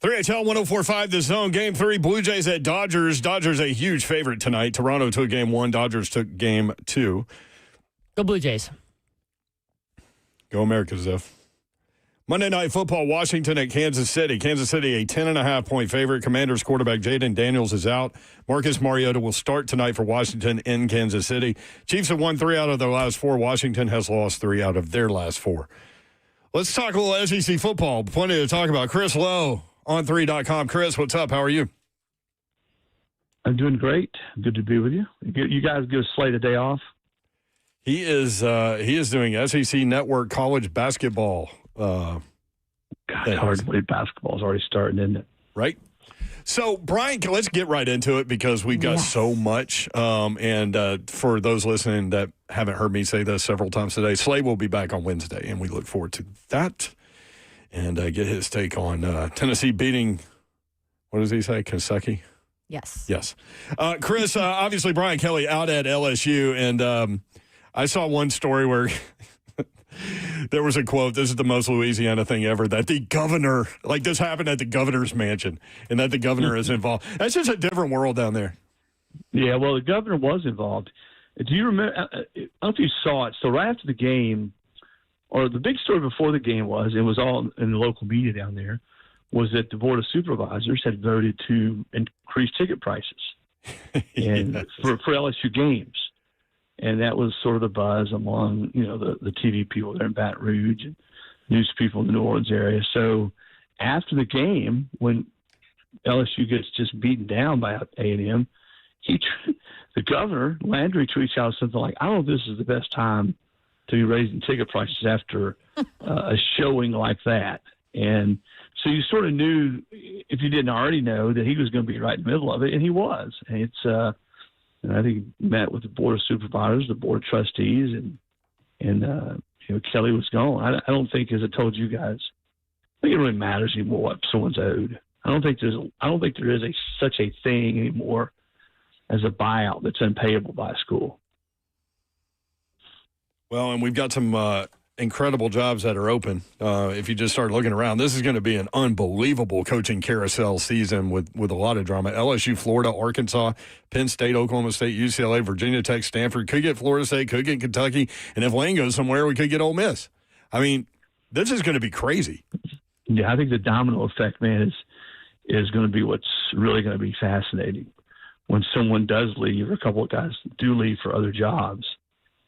3HL 104.5 The Zone. Game 3, Blue Jays at Dodgers. Dodgers a huge favorite tonight. Toronto took game 1. Dodgers took game 2. Go Blue Jays. Go America, Ziff. Monday Night Football, Washington at Kansas City. Kansas City, a 10.5-point favorite. Commanders quarterback Jaden Daniels is out. Marcus Mariota will start tonight for Washington in Kansas City. Chiefs have won 3 out of their last 4. Washington has lost 3 out of their last 4. Let's talk a little SEC football. Plenty to talk about. Chris Lowe, on3.com. Chris, what's up? How are you? I'm doing great. Good to be with you. You guys give Slade a day off? He is doing SEC Network college basketball. God, it's hard to believe basketball is already starting, isn't it? Right. So, Brian, let's get right into it because we've got so much. And for those listening that haven't heard me say this several times today, Slade will be back on Wednesday, and we look forward to that. And get his take on Tennessee beating, what does he say, Kentucky? Yes. Yes. Chris, obviously Brian Kelly out at LSU, and I saw one story where there was a quote, this is the most Louisiana thing ever, that the governor, like this happened at the governor's mansion, and that the governor is involved. That's just a different world down there. Yeah, well, the governor was involved. Do you remember, I don't know if you saw it, so right after the game, or the big story before the game was, it was all in the local media down there, was that the Board of Supervisors had voted to increase ticket prices and Yes. for LSU games. And that was sort of the buzz among, the TV people there in Baton Rouge and news people in the New Orleans area. So after the game, when LSU gets just beaten down by A&M, the governor, Landry, tweets out something like, I don't know if this is the best time to be raising ticket prices after a showing like that. And so you sort of knew, if you didn't already know, that he was going to be right in the middle of it, and he was. And it's and I think he met with the Board of Supervisors, the Board of Trustees, and Kelly was gone. I don't think, as I told you guys, I think it really matters anymore what someone's owed. I don't think there is such a thing anymore as a buyout that's unpayable by a school. Well, and we've got some incredible jobs that are open. If you just start looking around, this is going to be an unbelievable coaching carousel season with a lot of drama. LSU, Florida, Arkansas, Penn State, Oklahoma State, UCLA, Virginia Tech, Stanford. Could get Florida State, could get Kentucky. And if Lane goes somewhere, we could get Ole Miss. I mean, this is going to be crazy. Yeah, I think the domino effect, man, is going to be what's really going to be fascinating. When someone does leave, or a couple of guys do leave for other jobs,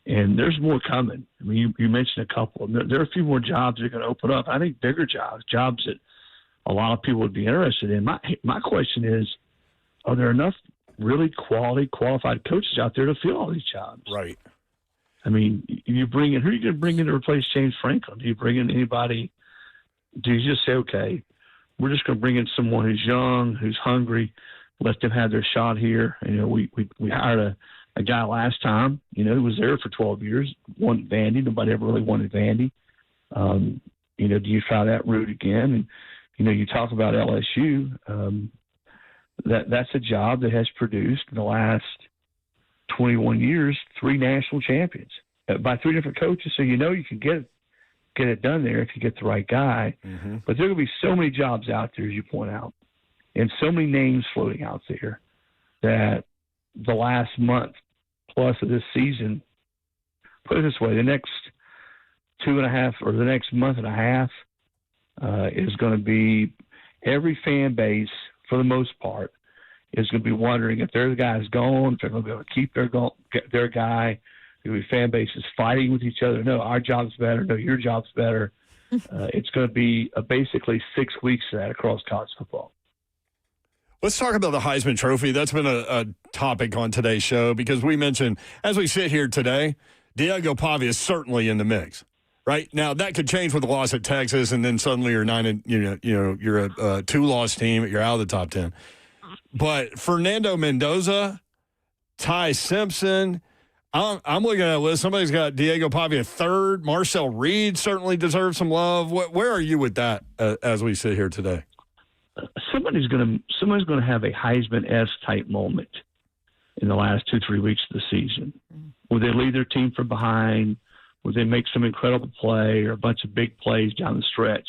and there's more coming. I mean, you mentioned a couple. There are a few more jobs that are going to open up. I think bigger jobs that a lot of people would be interested in. My question is, are there enough really qualified coaches out there to fill all these jobs? Right. I mean, who are you going to bring in to replace James Franklin? Do you bring in anybody? Do you just say, okay, we're just going to bring in someone who's young, who's hungry, let them have their shot here? We hired a guy last time, who was there for 12 years, wanted Vandy. Nobody ever really wanted Vandy. Do you try that route again? And, you talk about LSU, that's a job that has produced in the last 21 years 3 national champions by 3 different coaches. So you can get it done there if you get the right guy. Mm-hmm. But there are going to be so many jobs out there, as you point out, and so many names floating out there that the last month plus of this season, put it this way, the next 2.5 or the next month and a half is going to be every fan base, for the most part, is going to be wondering if their guy's gone, if they're going to be able to keep their guy. There'll be fan bases fighting with each other. No, our job's better. No, your job's better. It's going to be basically 6 weeks of that across college football. Let's talk about the Heisman Trophy. That's been a topic on today's show because we mentioned, as we sit here today, Diego Pavia is certainly in the mix. Right now, that could change with the loss at Texas, and then suddenly you're you're a 2-loss team. You're out of the top 10. But Fernando Mendoza, Ty Simpson, I'm looking at a list. Somebody's got Diego Pavia 3rd. Marcel Reed certainly deserves some love. Where are you with that as we sit here today? Somebody's going to have a Heisman-esque type moment in the last 2-3 weeks of the season. Will they lead their team from behind? Will they make some incredible play or a bunch of big plays down the stretch?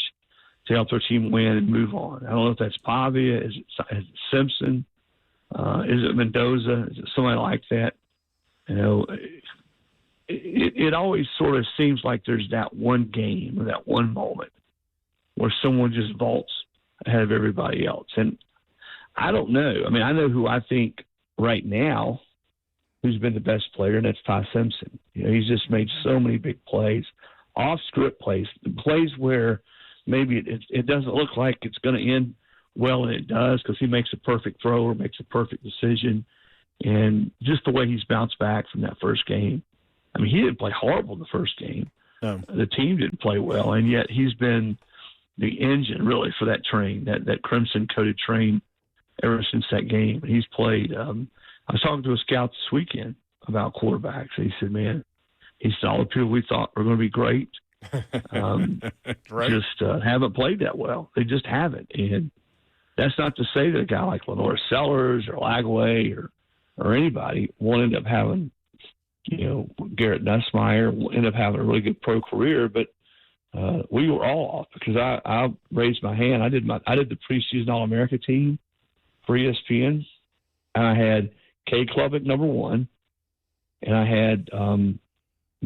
to help their team win and move on. I don't know if that's Pavia, is it Simpson, is it Mendoza, is it somebody like that? You know, it always sort of seems like there's that one game or that one moment where someone just vaults ahead of everybody else. And I don't know. I mean, I know who I think right now who's been the best player, and that's Ty Simpson. You know, he's just made so many big plays, off-script plays where maybe it doesn't look like it's going to end well, and it does because he makes a perfect throw or makes a perfect decision. And just the way he's bounced back from that first game. I mean, he didn't play horrible in the first game. No. The team didn't play well, and yet he's been the engine, really, for that train, that crimson-coated train ever since that game. And he's played I was talking to a scout this weekend about quarterbacks. He said, man, he said all the people we thought were going to be great right. just haven't played that well. They just haven't. And that's not to say that a guy like Lenore Sellers or Lagway or anybody won't end up having, you know, Garrett Nussmeier will end up having a really good pro career, but we were all off because I raised my hand. I did the preseason All-America team for ESPN, and I had Kay Klubnik number 1, and I had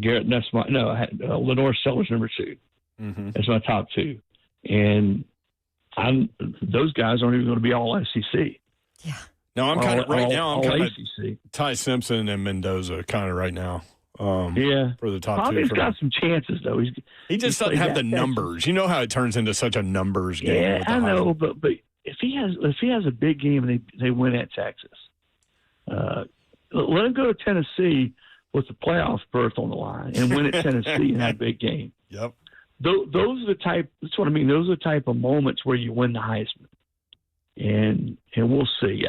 Garrett Nussmeier. No, I had Lenore Sellers number 2. Mm-hmm. That's my top 2, and those guys aren't even going to be all SEC. Yeah. No, I'm kind of right now. I'm kind of ACC. Ty Simpson and Mendoza kind of right now. Yeah, for the top Probably 2. He's got some chances though. He just doesn't have the numbers. You know how it turns into such a numbers game. Yeah, I know, but if he has a big game and they win at Texas, let him go to Tennessee with the playoff berth on the line and win at Tennessee in that big game. Yep. Those are the type. That's what I mean. Those are the type of moments where you win the Heisman. And we'll see.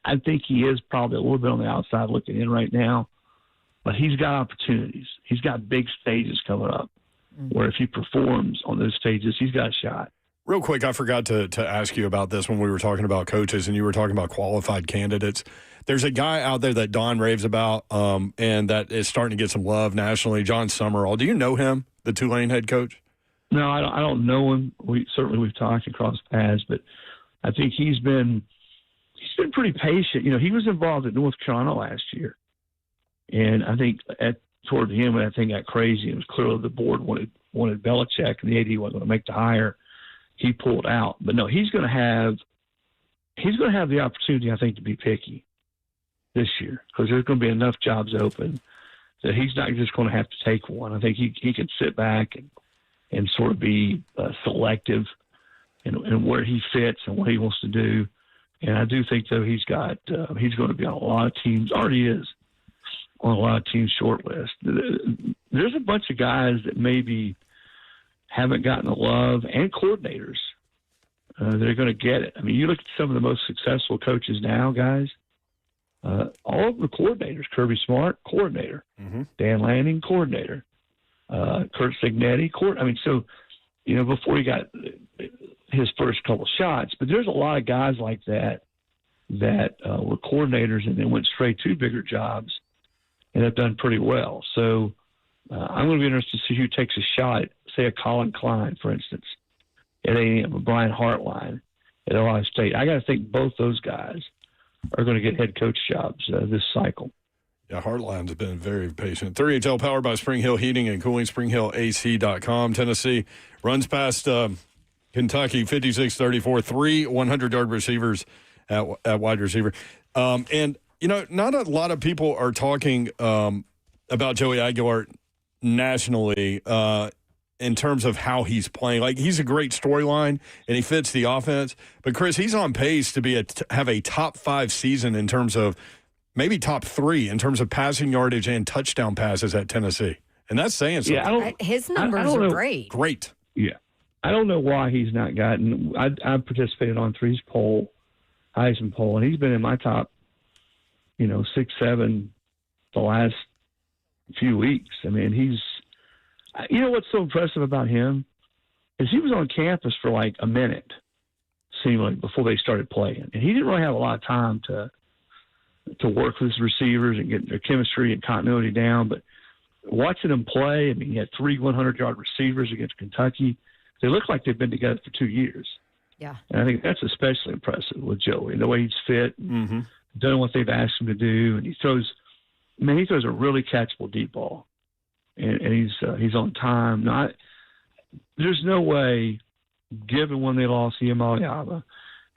I think he is probably a little bit on the outside looking in right now, but he's got opportunities. He's got big stages coming up where if he performs on those stages, he's got a shot. Real quick, I forgot to ask you about this when we were talking about coaches and you were talking about qualified candidates. There's a guy out there that Don raves about and that is starting to get some love nationally, John Summerall. Do you know him, the Tulane head coach? No, I don't know him. We've talked across paths, but I think he's been pretty patient. You know, he was involved at North Carolina last year, and I think toward the end when that thing got crazy, it was clear the board wanted Belichick, and the AD wasn't going to make the hire. He pulled out, but no, he's going to have the opportunity, I think, to be picky this year because there's going to be enough jobs open that he's not just going to have to take one. I think he can sit back and sort of be selective. And where he fits and what he wants to do. And I do think, though, he's going to be on a lot of teams, already is, on a lot of teams' short list. There's a bunch of guys that maybe haven't gotten the love and coordinators that are going to get it. I mean, you look at some of the most successful coaches now, guys, all of the coordinators, Kirby Smart, coordinator, Dan Lanning, coordinator, Kurt Signetti, so, you know, before he got his first couple shots, but there's a lot of guys like that were coordinators and then went straight to bigger jobs and have done pretty well. So I'm going to be interested to see who takes a shot at, say, a Colin Klein, for instance, at A&M, or Brian Hartline at Ohio State. I got to think both those guys are going to get head coach jobs this cycle. Yeah, Hartline's been very patient. 3HL powered by Spring Hill Heating and Cooling, springhillac.com. Tennessee runs past Kentucky 56-34, 3 100-yard receivers at wide receiver. And, you know, not a lot of people are talking about Joey Aguilar nationally in terms of how he's playing. Like, he's a great storyline, and he fits the offense. But, Chris, he's on pace to have a top 5 season in terms of maybe top 3 in terms of passing yardage and touchdown passes at Tennessee. And that's saying something. Yeah, his numbers are great. Great. Yeah. I don't know why he's not gotten – I participated on Three's poll, Heisman poll, and he's been in my top, 6, 7 the last few weeks. I mean, he's – you know what's so impressive about him is he was on campus for like a minute, seemingly, before they started playing. And he didn't really have a lot of time to work with his receivers and get their chemistry and continuity down. But watching him play, I mean, he had 3 100-yard receivers against Kentucky. they look like they've been together for 2 years. Yeah. And I think that's especially impressive with Joey, the way he's fit, done what they've asked him to do, and he throws a really catchable deep ball, and he's on time. There's no way, given when they lost Iamaleava,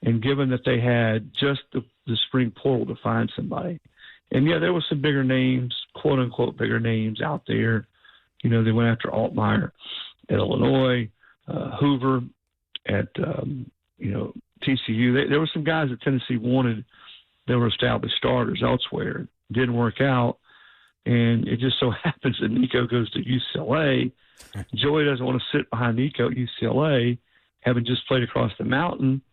and given that they had just the spring portal to find somebody, and yeah, there were some bigger names, quote unquote bigger names out there. You know, they went after Altmaier at Illinois, Hoover at TCU. There were some guys that Tennessee wanted. They were established starters elsewhere. Didn't work out, and it just so happens that Nico goes to UCLA. Joey doesn't want to sit behind Nico at UCLA, having just played across the mountain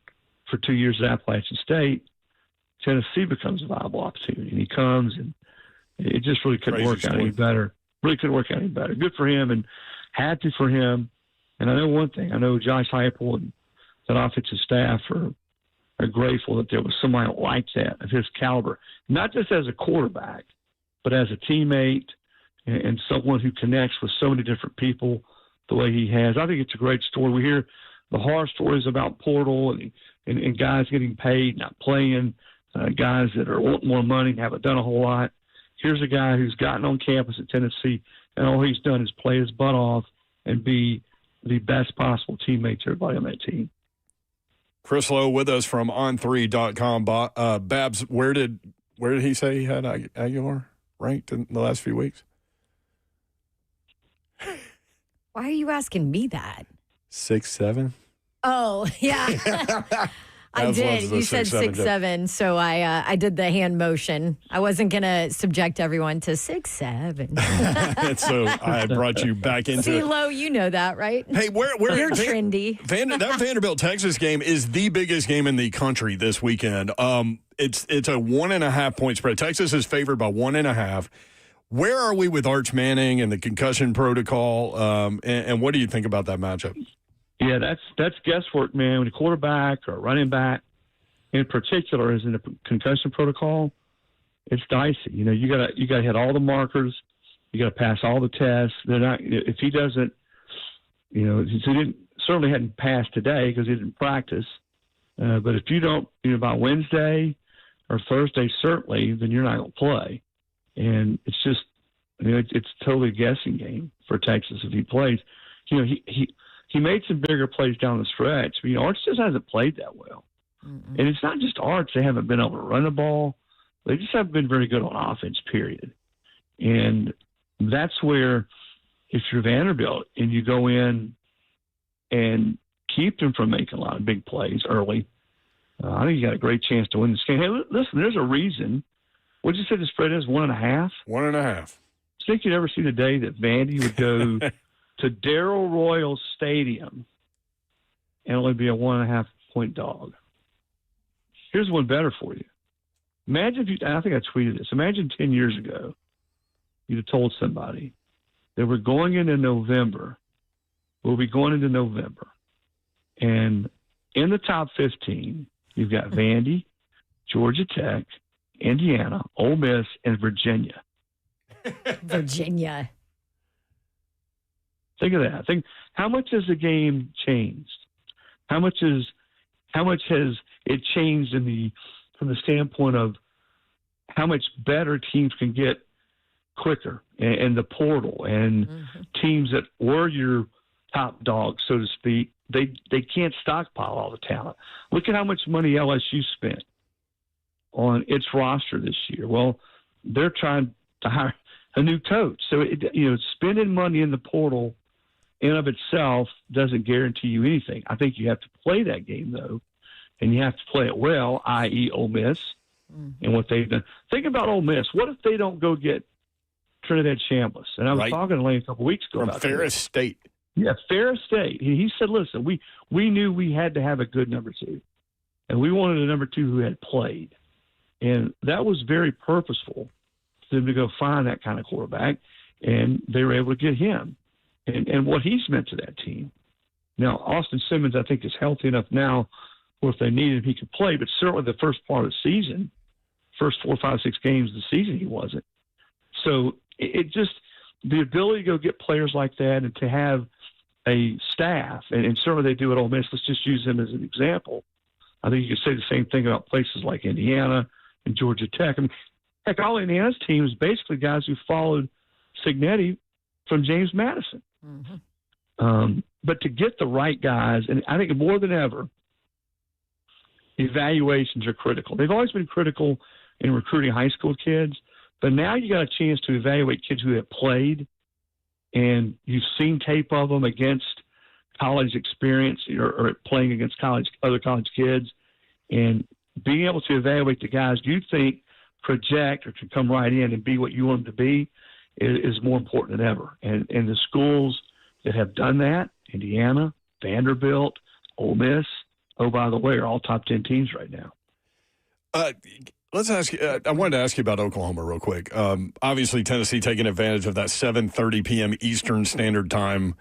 for 2 years at Appalachian State. Tennessee becomes a viable opportunity, and he comes, and it just really couldn't work out any better. Really couldn't work out any better. Good for him, and happy for him. And I know one thing. I know Josh Heupel and that offensive staff are grateful that there was somebody like that of his caliber, not just as a quarterback, but as a teammate and someone who connects with so many different people the way he has. I think it's a great story. We hear the horror stories about portal and guys getting paid, not playing, guys that are wanting more money and haven't done a whole lot. Here's a guy who's gotten on campus at Tennessee, and all he's done is play his butt off and be the best possible teammate to everybody on that team. Chris Lowe with us from on3.com. Babs, where did he say he had Aguilar ranked in the last few weeks? Why are you asking me that? 6'7"? Oh, yeah. I did. You said 6'7", so I did the hand motion. I wasn't going to subject everyone to 6'7". So I brought you back into See, it. Lo, you know that, right? Hey, where you're trendy. That Vanderbilt Texas game is the biggest game in the country this weekend. It's a 1.5 point spread. Texas is favored by 1.5. Where are we with Arch Manning and the concussion protocol? And what do you think about that matchup? Yeah, that's guesswork, man. When a quarterback or a running back, in particular, is in a concussion protocol, it's dicey. You know, you gotta hit all the markers. You gotta pass all the tests. They're not. If he doesn't, he certainly hadn't passed today because he didn't practice. But if you don't, by Wednesday or Thursday, certainly, then you're not gonna play. And it's just, it's totally a guessing game for Texas if he plays. He made some bigger plays down the stretch. But, Arch just hasn't played that well. Mm-mm. And it's not just Arch. They haven't been able to run the ball. They just haven't been very good on offense, period. And that's where, if you're Vanderbilt and you go in and keep them from making a lot of big plays early, I think you got a great chance to win this game. Hey, listen, there's a reason. What did you say the spread is, 1.5? 1.5. I think you'd ever see the day that Vandy would go to Darrell Royal Stadium and only be a 1.5 point dog. Here's one better for you. Imagine if I think I tweeted this. Imagine 10 years ago, you'd have told somebody that we're going into November. We'll be going into November. And in the top 15, you've got Vandy, Georgia Tech, Indiana, Ole Miss, and Virginia. Virginia. Think of that. Think how much has the game changed? How much has it changed from the standpoint of how much better teams can get quicker and the portal and teams that were your top dogs, so to speak, they can't stockpile all the talent. Look at how much money LSU spent on its roster this year. Well, they're trying to hire a new coach. So, spending money in the portal in of itself doesn't guarantee you anything. I think you have to play that game, though, and you have to play it well, i.e. Ole Miss, and what they've done. Think about Ole Miss. What if they don't go get Trinidad Chambliss? And I was talking to Lane a couple weeks ago about Ferris State. Yeah, Ferris State. He said, listen, we knew we had to have a good number 2, and we wanted a number 2 who had played. And that was very purposeful for them to go find that kind of quarterback, and they were able to get him and what he's meant to that team. Now, Austin Simmons, I think, is healthy enough now where if they needed him, he could play, but certainly the first part of the season, first 4, 5, 6 games of the season, he wasn't. So it just – the ability to go get players like that and to have a staff, and certainly they do at Ole Miss. Let's just use them as an example. I think you could say the same thing about places like Indiana and Georgia Tech. I mean, heck, all Indiana's team is basically guys who followed Signetti from James Madison. But to get the right guys, and I think more than ever, evaluations are critical. They've always been critical in recruiting high school kids, but now you got a chance to evaluate kids who have played, and you've seen tape of them against college experience or playing against other college kids, and being able to evaluate the guys you think project or can come right in and be what you want them to be is more important than ever. And the schools that have done that, Indiana, Vanderbilt, Ole Miss, oh, by the way, are all top 10 teams right now. Let's ask you, I wanted to ask you about Oklahoma real quick. Obviously, Tennessee taking advantage of that 7:30 p.m. Eastern Standard Time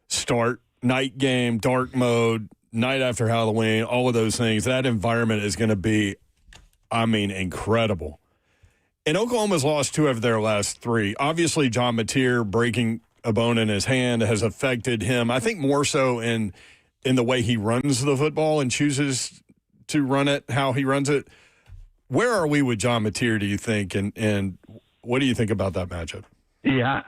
start, night game, dark mode, night after Halloween, all of those things. That environment is going to be, incredible. And Oklahoma's lost 2 of their last 3. Obviously, John Mateer breaking a bone in his hand has affected him, I think more so in the way he runs the football and chooses to run it, how he runs it. Where are we with John Mateer, do you think, and what do you think about that matchup? Yeah,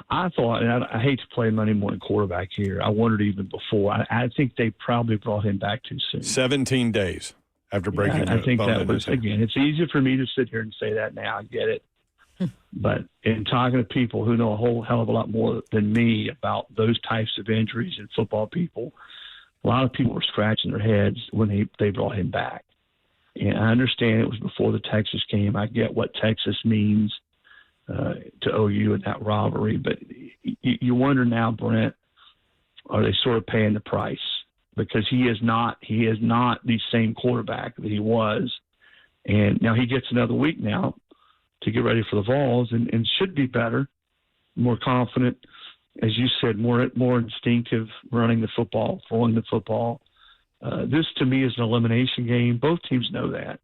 I thought, and I hate to play Monday morning quarterback here. I wondered even before. I think they probably brought him back too soon. 17 days after breaking I think bone that in was, his hand. again, it's easy for me to sit here and say that now. I get it. But in talking to people who know a whole hell of a lot more than me about those types of injuries and football people, a lot of people were scratching their heads when they brought him back. And I understand it was before the Texas game. I get what Texas means to OU in that rivalry. But you wonder now, Brent, are they sort of paying the price? Because he is not the same quarterback that he was. And now he gets another week now to get ready for the Vols and should be better, more confident, as you said, more instinctive, running the football, throwing the football. This, to me, is an elimination game. Both teams know that.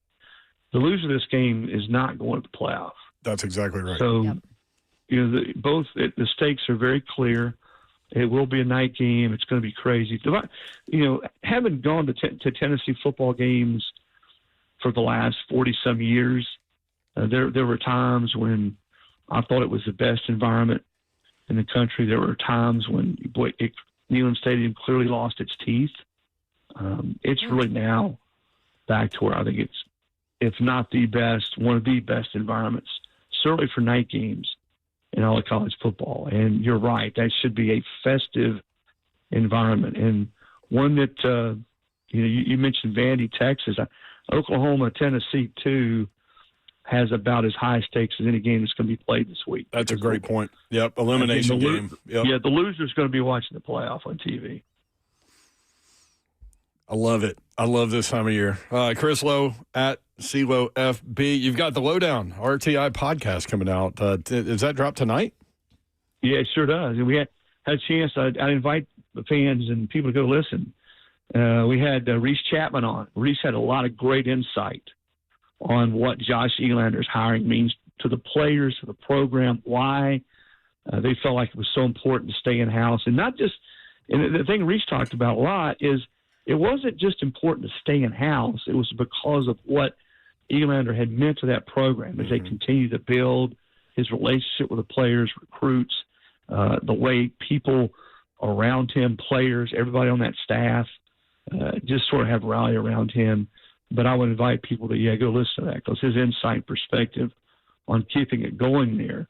The loser of this game is not going to the playoff. That's exactly right. So, the stakes are very clear. It will be a night game. It's going to be crazy. Having gone to Tennessee football games for the last 40-some years, there were times when I thought it was the best environment in the country. There were times when Neyland Stadium clearly lost its teeth. It's really now back to where I think it's, if not the best, one of the best environments, certainly for night games in all of college football. And you're right, that should be a festive environment, and one that you mentioned Vandy, Texas, Oklahoma, Tennessee too has about as high stakes as any game that's going to be played this week. That's a great point. Yep, elimination game. Yep. Yeah, the loser's going to be watching the playoff on TV. I love it. I love this time of year. Chris Lowe at CeeLo FB. You've got the Lowdown RTI podcast coming out. Does that drop tonight? Yeah, it sure does. And we had a chance. I invite the fans and people to go listen. We had Reese Chapman on. Reese had a lot of great insight on what Josh Elander's hiring means to the players, to the program, why they felt like it was so important to stay in-house. And not just – and the thing Reese talked about a lot is it wasn't just important to stay in-house. It was because of what Elander had meant to that program as they continue to build his relationship with the players, recruits, the way people around him, players, everybody on that staff, just sort of have rally around him. But I would invite people to, go listen to that because his insight and perspective on keeping it going there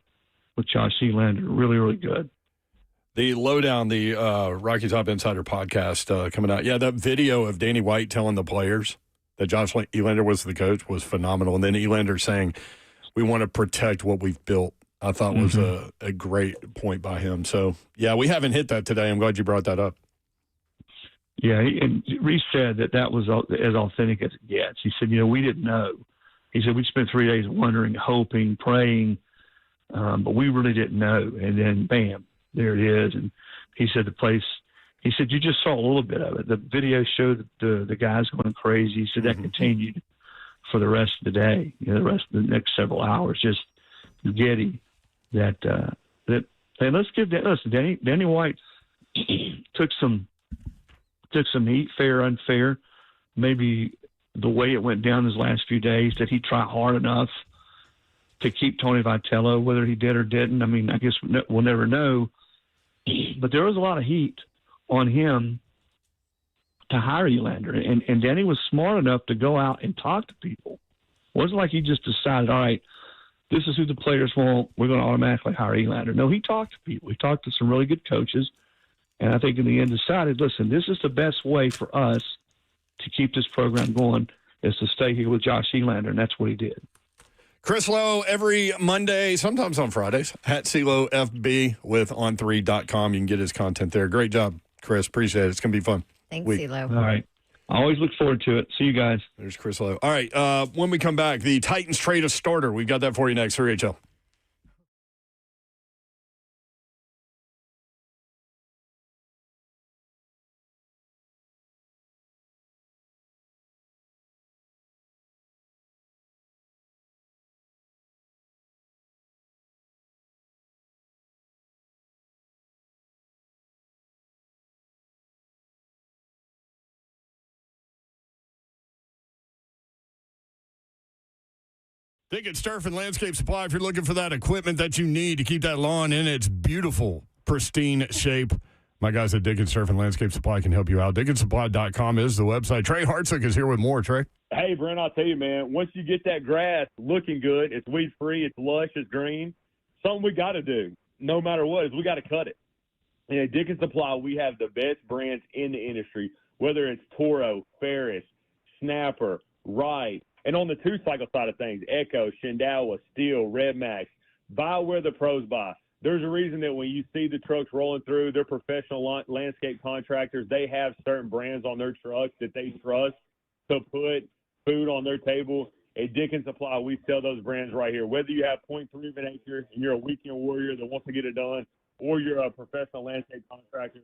with Josh Elander, really, really good. The Lowdown, the Rocky Top Insider podcast coming out. Yeah, that video of Danny White telling the players that Josh Elander was the coach was phenomenal. And then Elander saying, we want to protect what we've built, I thought was a great point by him. So, yeah, we haven't hit that today. I'm glad you brought that up. Yeah, and Reese said that was as authentic as it gets. He said, we didn't know. He said, we spent 3 days wondering, hoping, praying, but we really didn't know. And then, bam, there it is. And he said he said, you just saw a little bit of it. The video showed the guys going crazy. He said that continued for the rest of the day, the rest of the next several hours, just giddy that hey, let's give Danny White took some heat, fair, unfair. Maybe the way it went down his last few days, did he try hard enough to keep Tony Vitello, whether he did or didn't? I mean, I guess we'll never know. But there was a lot of heat on him to hire Elander. And Danny was smart enough to go out and talk to people. It wasn't like he just decided, all right, this is who the players want, we're going to automatically hire Elander. No, he talked to people. He talked to some really good coaches. And I think in the end decided, listen, this is the best way for us to keep this program going is to stay here with Josh Elander, and that's what he did. Chris Lowe every Monday, sometimes on Fridays, at CeeLo FB with on3.com. You can get his content there. Great job, Chris. Appreciate it. It's going to be fun. Thanks, CeeLo. All right. I always look forward to it. See you guys. There's Chris Lowe. All right. When we come back, the Titans trade a starter. We've got that for you next. 3HL. Dickens Turf and Landscape Supply, if you're looking for that equipment that you need to keep that lawn in its beautiful, pristine shape, my guys at Dickens Turf and Landscape Supply can help you out. DickensSupply.com is the website. Trey Hartsook is here with more. Trey? Hey, Brent, I'll tell you, man, once you get that grass looking good, it's weed-free, it's lush, it's green, something we got to do, no matter what, is we got to cut it. And at Dickens Supply, we have the best brands in the industry, whether it's Toro, Ferris, Snapper, Wright, and on the two-cycle side of things, Echo, Shindawa, Steel, Red Max, buy where the pros buy. There's a reason that when you see the trucks rolling through, they're professional landscape contractors. They have certain brands on their trucks that they trust to put food on their table. At Dickens Supply, we sell those brands right here. Whether you have 0.3 of an acre and you're a weekend warrior that wants to get it done, or you're a professional landscape contractor,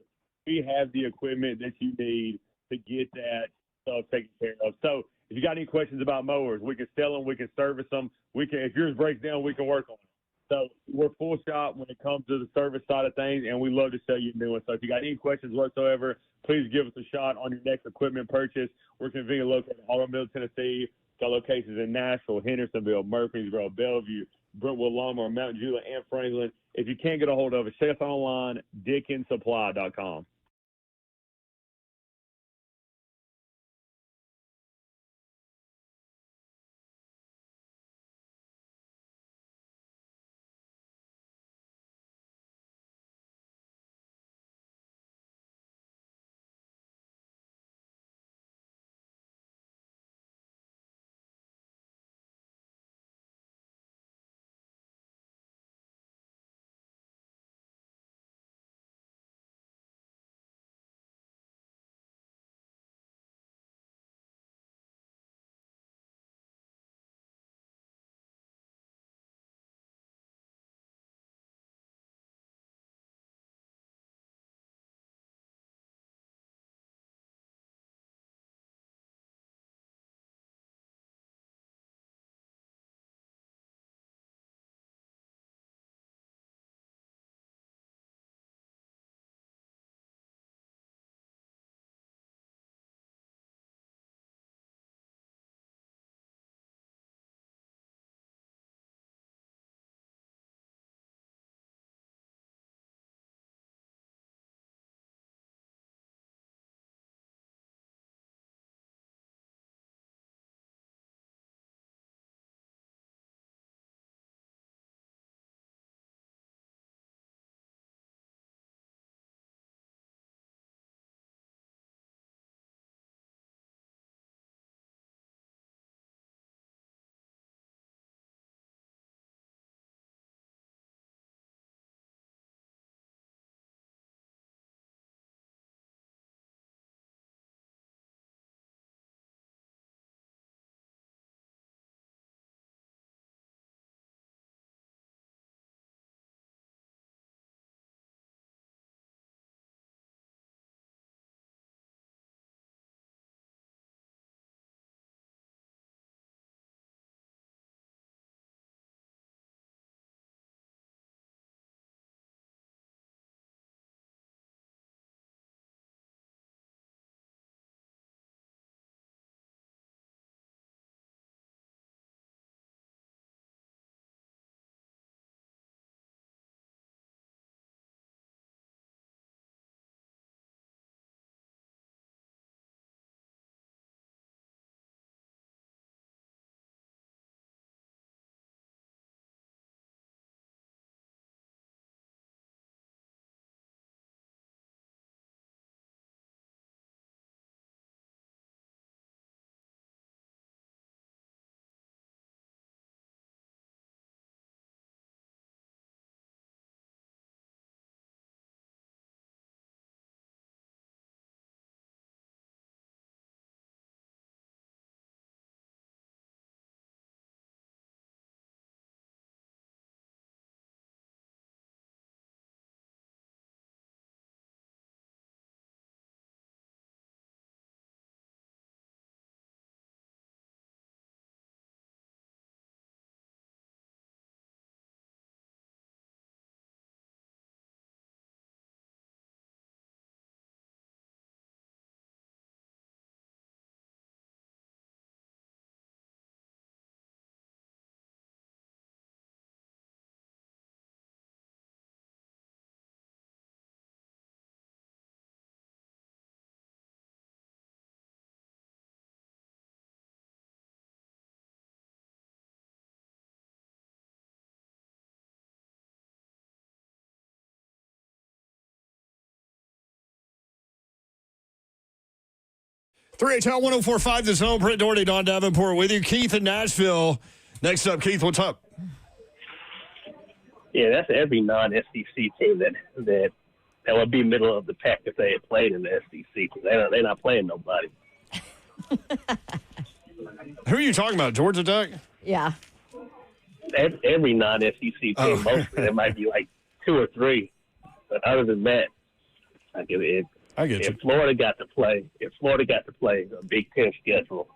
we have the equipment that you need to get that stuff taken care of. So if you got any questions about mowers, we can sell them, we can service them. We can, if yours breaks down, we can work on it. So we're full shop when it comes to the service side of things, and we love to sell you new ones. So if you got any questions whatsoever, please give us a shot on your next equipment purchase. We're conveniently located in Automobile, Tennessee. Got locations in Nashville, Hendersonville, Murfreesboro, Bellevue, Brentwood, Longmore, Mount Juliet, and Franklin. If you can't get a hold of us, check us online, DickensSupply.com. 3HL 104.5 The Zone. Brent Doherty, Don Davenport with you. Keith in Nashville. Next up, Keith, what's up? Yeah, that's every non-SEC team that would be middle of the pack if they had played in the SEC. They're not playing nobody. Who are you talking about? Georgia Tech? Yeah. Every non-SEC team, mostly. There might be like 2 or 3. But other than that, like if Florida got to play a Big Ten schedule,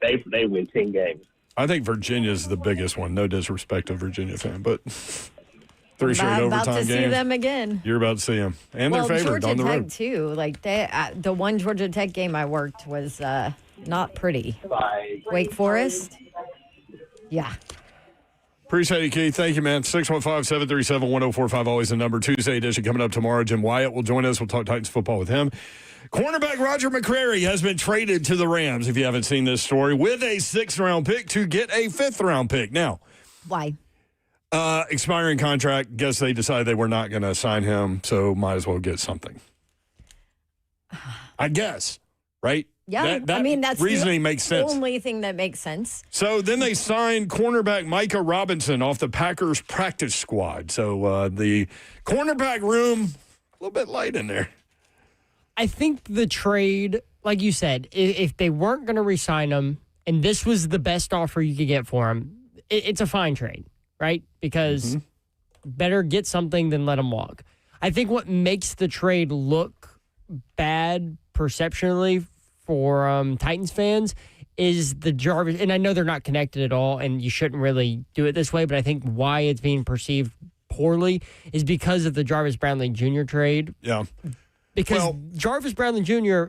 they win 10 games. I think Virginia's the biggest one. No disrespect to Virginia fan, but 3 straight overtime about to games. see them again. You're about to see them. And they're favored Georgia on the Tech road. too. Like the one Georgia Tech game I worked was not pretty. Wake Forest. Yeah. Appreciate it, Keith. Thank you, man. 615-737-1045, always the number. Tuesday edition coming up tomorrow. Jim Wyatt will join us. We'll talk Titans football with him. Cornerback Roger McCreary has been traded to the Rams, if you haven't seen this story, with a 6th-round pick to get a 5th-round pick. Now, why? Expiring contract. Guess they decided they were not going to sign him, so might as well get something. I guess, right? Yeah, That that's reasoning makes sense. Only thing that makes sense. So then they signed cornerback Micah Robinson off the Packers practice squad. So the cornerback room, a little bit light in there. I think the trade, like you said, if they weren't going to re-sign him, and this was the best offer you could get for him, it's a fine trade, right? Because better get something than let him walk. I think what makes the trade look bad perceptionally for Titans fans is the Jarvis, and I know they're not connected at all, and you shouldn't really do it this way, but I think why it's being perceived poorly is because of the Jarvis Brownlee Jr. trade. Yeah. Because Jarvis Brownlee Jr.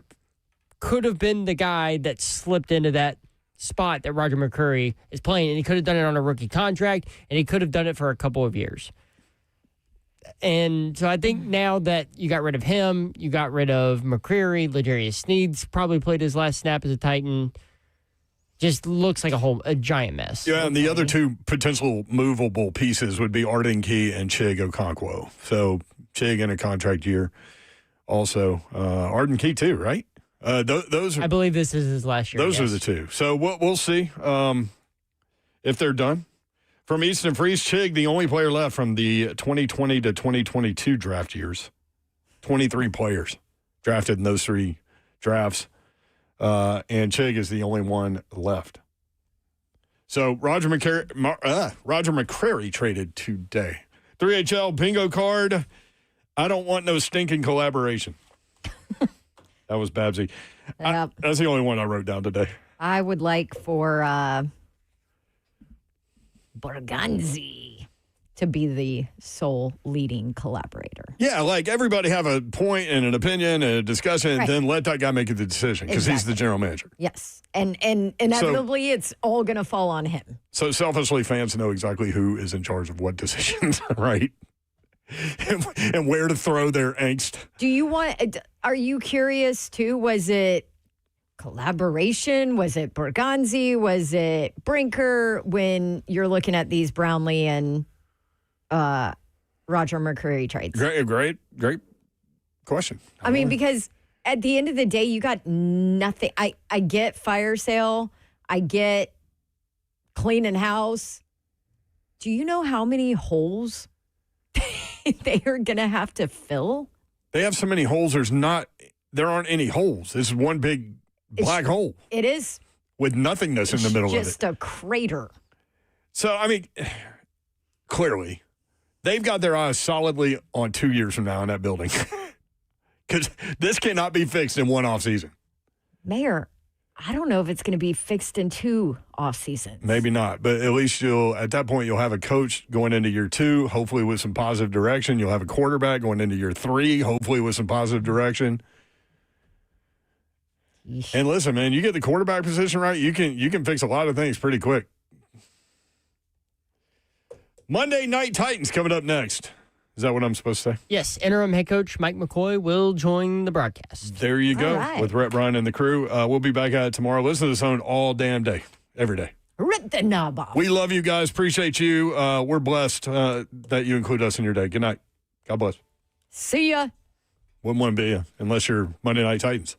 could have been the guy that slipped into that spot that Roger McCreary is playing, and he could have done it on a rookie contract, and he could have done it for a couple of years. And so I think now that you got rid of him, you got rid of McCreary, L'Jarius Sneed's probably played his last snap as a Titan. Just looks like a giant mess. Yeah, and the other 2 potential movable pieces would be Arden Key and Chig Okonkwo. So Chig in a contract year. Also, Arden Key too, right? Those are, I believe this is his last year. Those are the 2. So we'll see if they're done. From Easton Freeze, Chig, the only player left from the 2020 to 2022 draft years. 23 players drafted in those 3 drafts. And Chig is the only one left. So Roger McCreary traded today. 3HL bingo card. I don't want no stinking collaboration. That was Babsy. That's the only one I wrote down today. I would like for Borganzi to be the sole leading collaborator. Yeah, like everybody have a point and an opinion and a discussion, and then let that guy make the decision because he's the general manager. Yes. And inevitably, it's all going to fall on him. So selfishly, fans know exactly who is in charge of what decisions, right? and where to throw their angst. Are you curious too? Was it collaboration? Was it Borganzi? Was it Brinker? When you're looking at these Brownlee and Roger McCreary trades? Great question. I mean, because at the end of the day, you got nothing. I get fire sale. I get cleaning house. Do you know how many holes they are going to have to fill? They have so many holes. There aren't any holes. This is one big black hole. It is. With nothingness in the middle of it. Just a crater. So, I mean, clearly, they've got their eyes solidly on 2 years from now in that building. Because this cannot be fixed in one offseason. Mayor, I don't know if it's going to be fixed in 2 off seasons. Maybe not, but at least at that point, you'll have a coach going into year 2, hopefully with some positive direction. You'll have a quarterback going into year 3, hopefully with some positive direction. Yeesh. And listen, man, you get the quarterback position right, you can fix a lot of things pretty quick. Monday Night Titans coming up next. Is that what I'm supposed to say? Yes, interim head coach Mike McCoy will join the broadcast. There you go, with Rhett Bryan and the crew. We'll be back at it tomorrow. Listen to this on all damn day, every day. Rip the knob off. We love you guys. Appreciate you. We're blessed that you include us in your day. Good night. God bless. See ya. Wouldn't want to be you unless you're Monday Night Titans.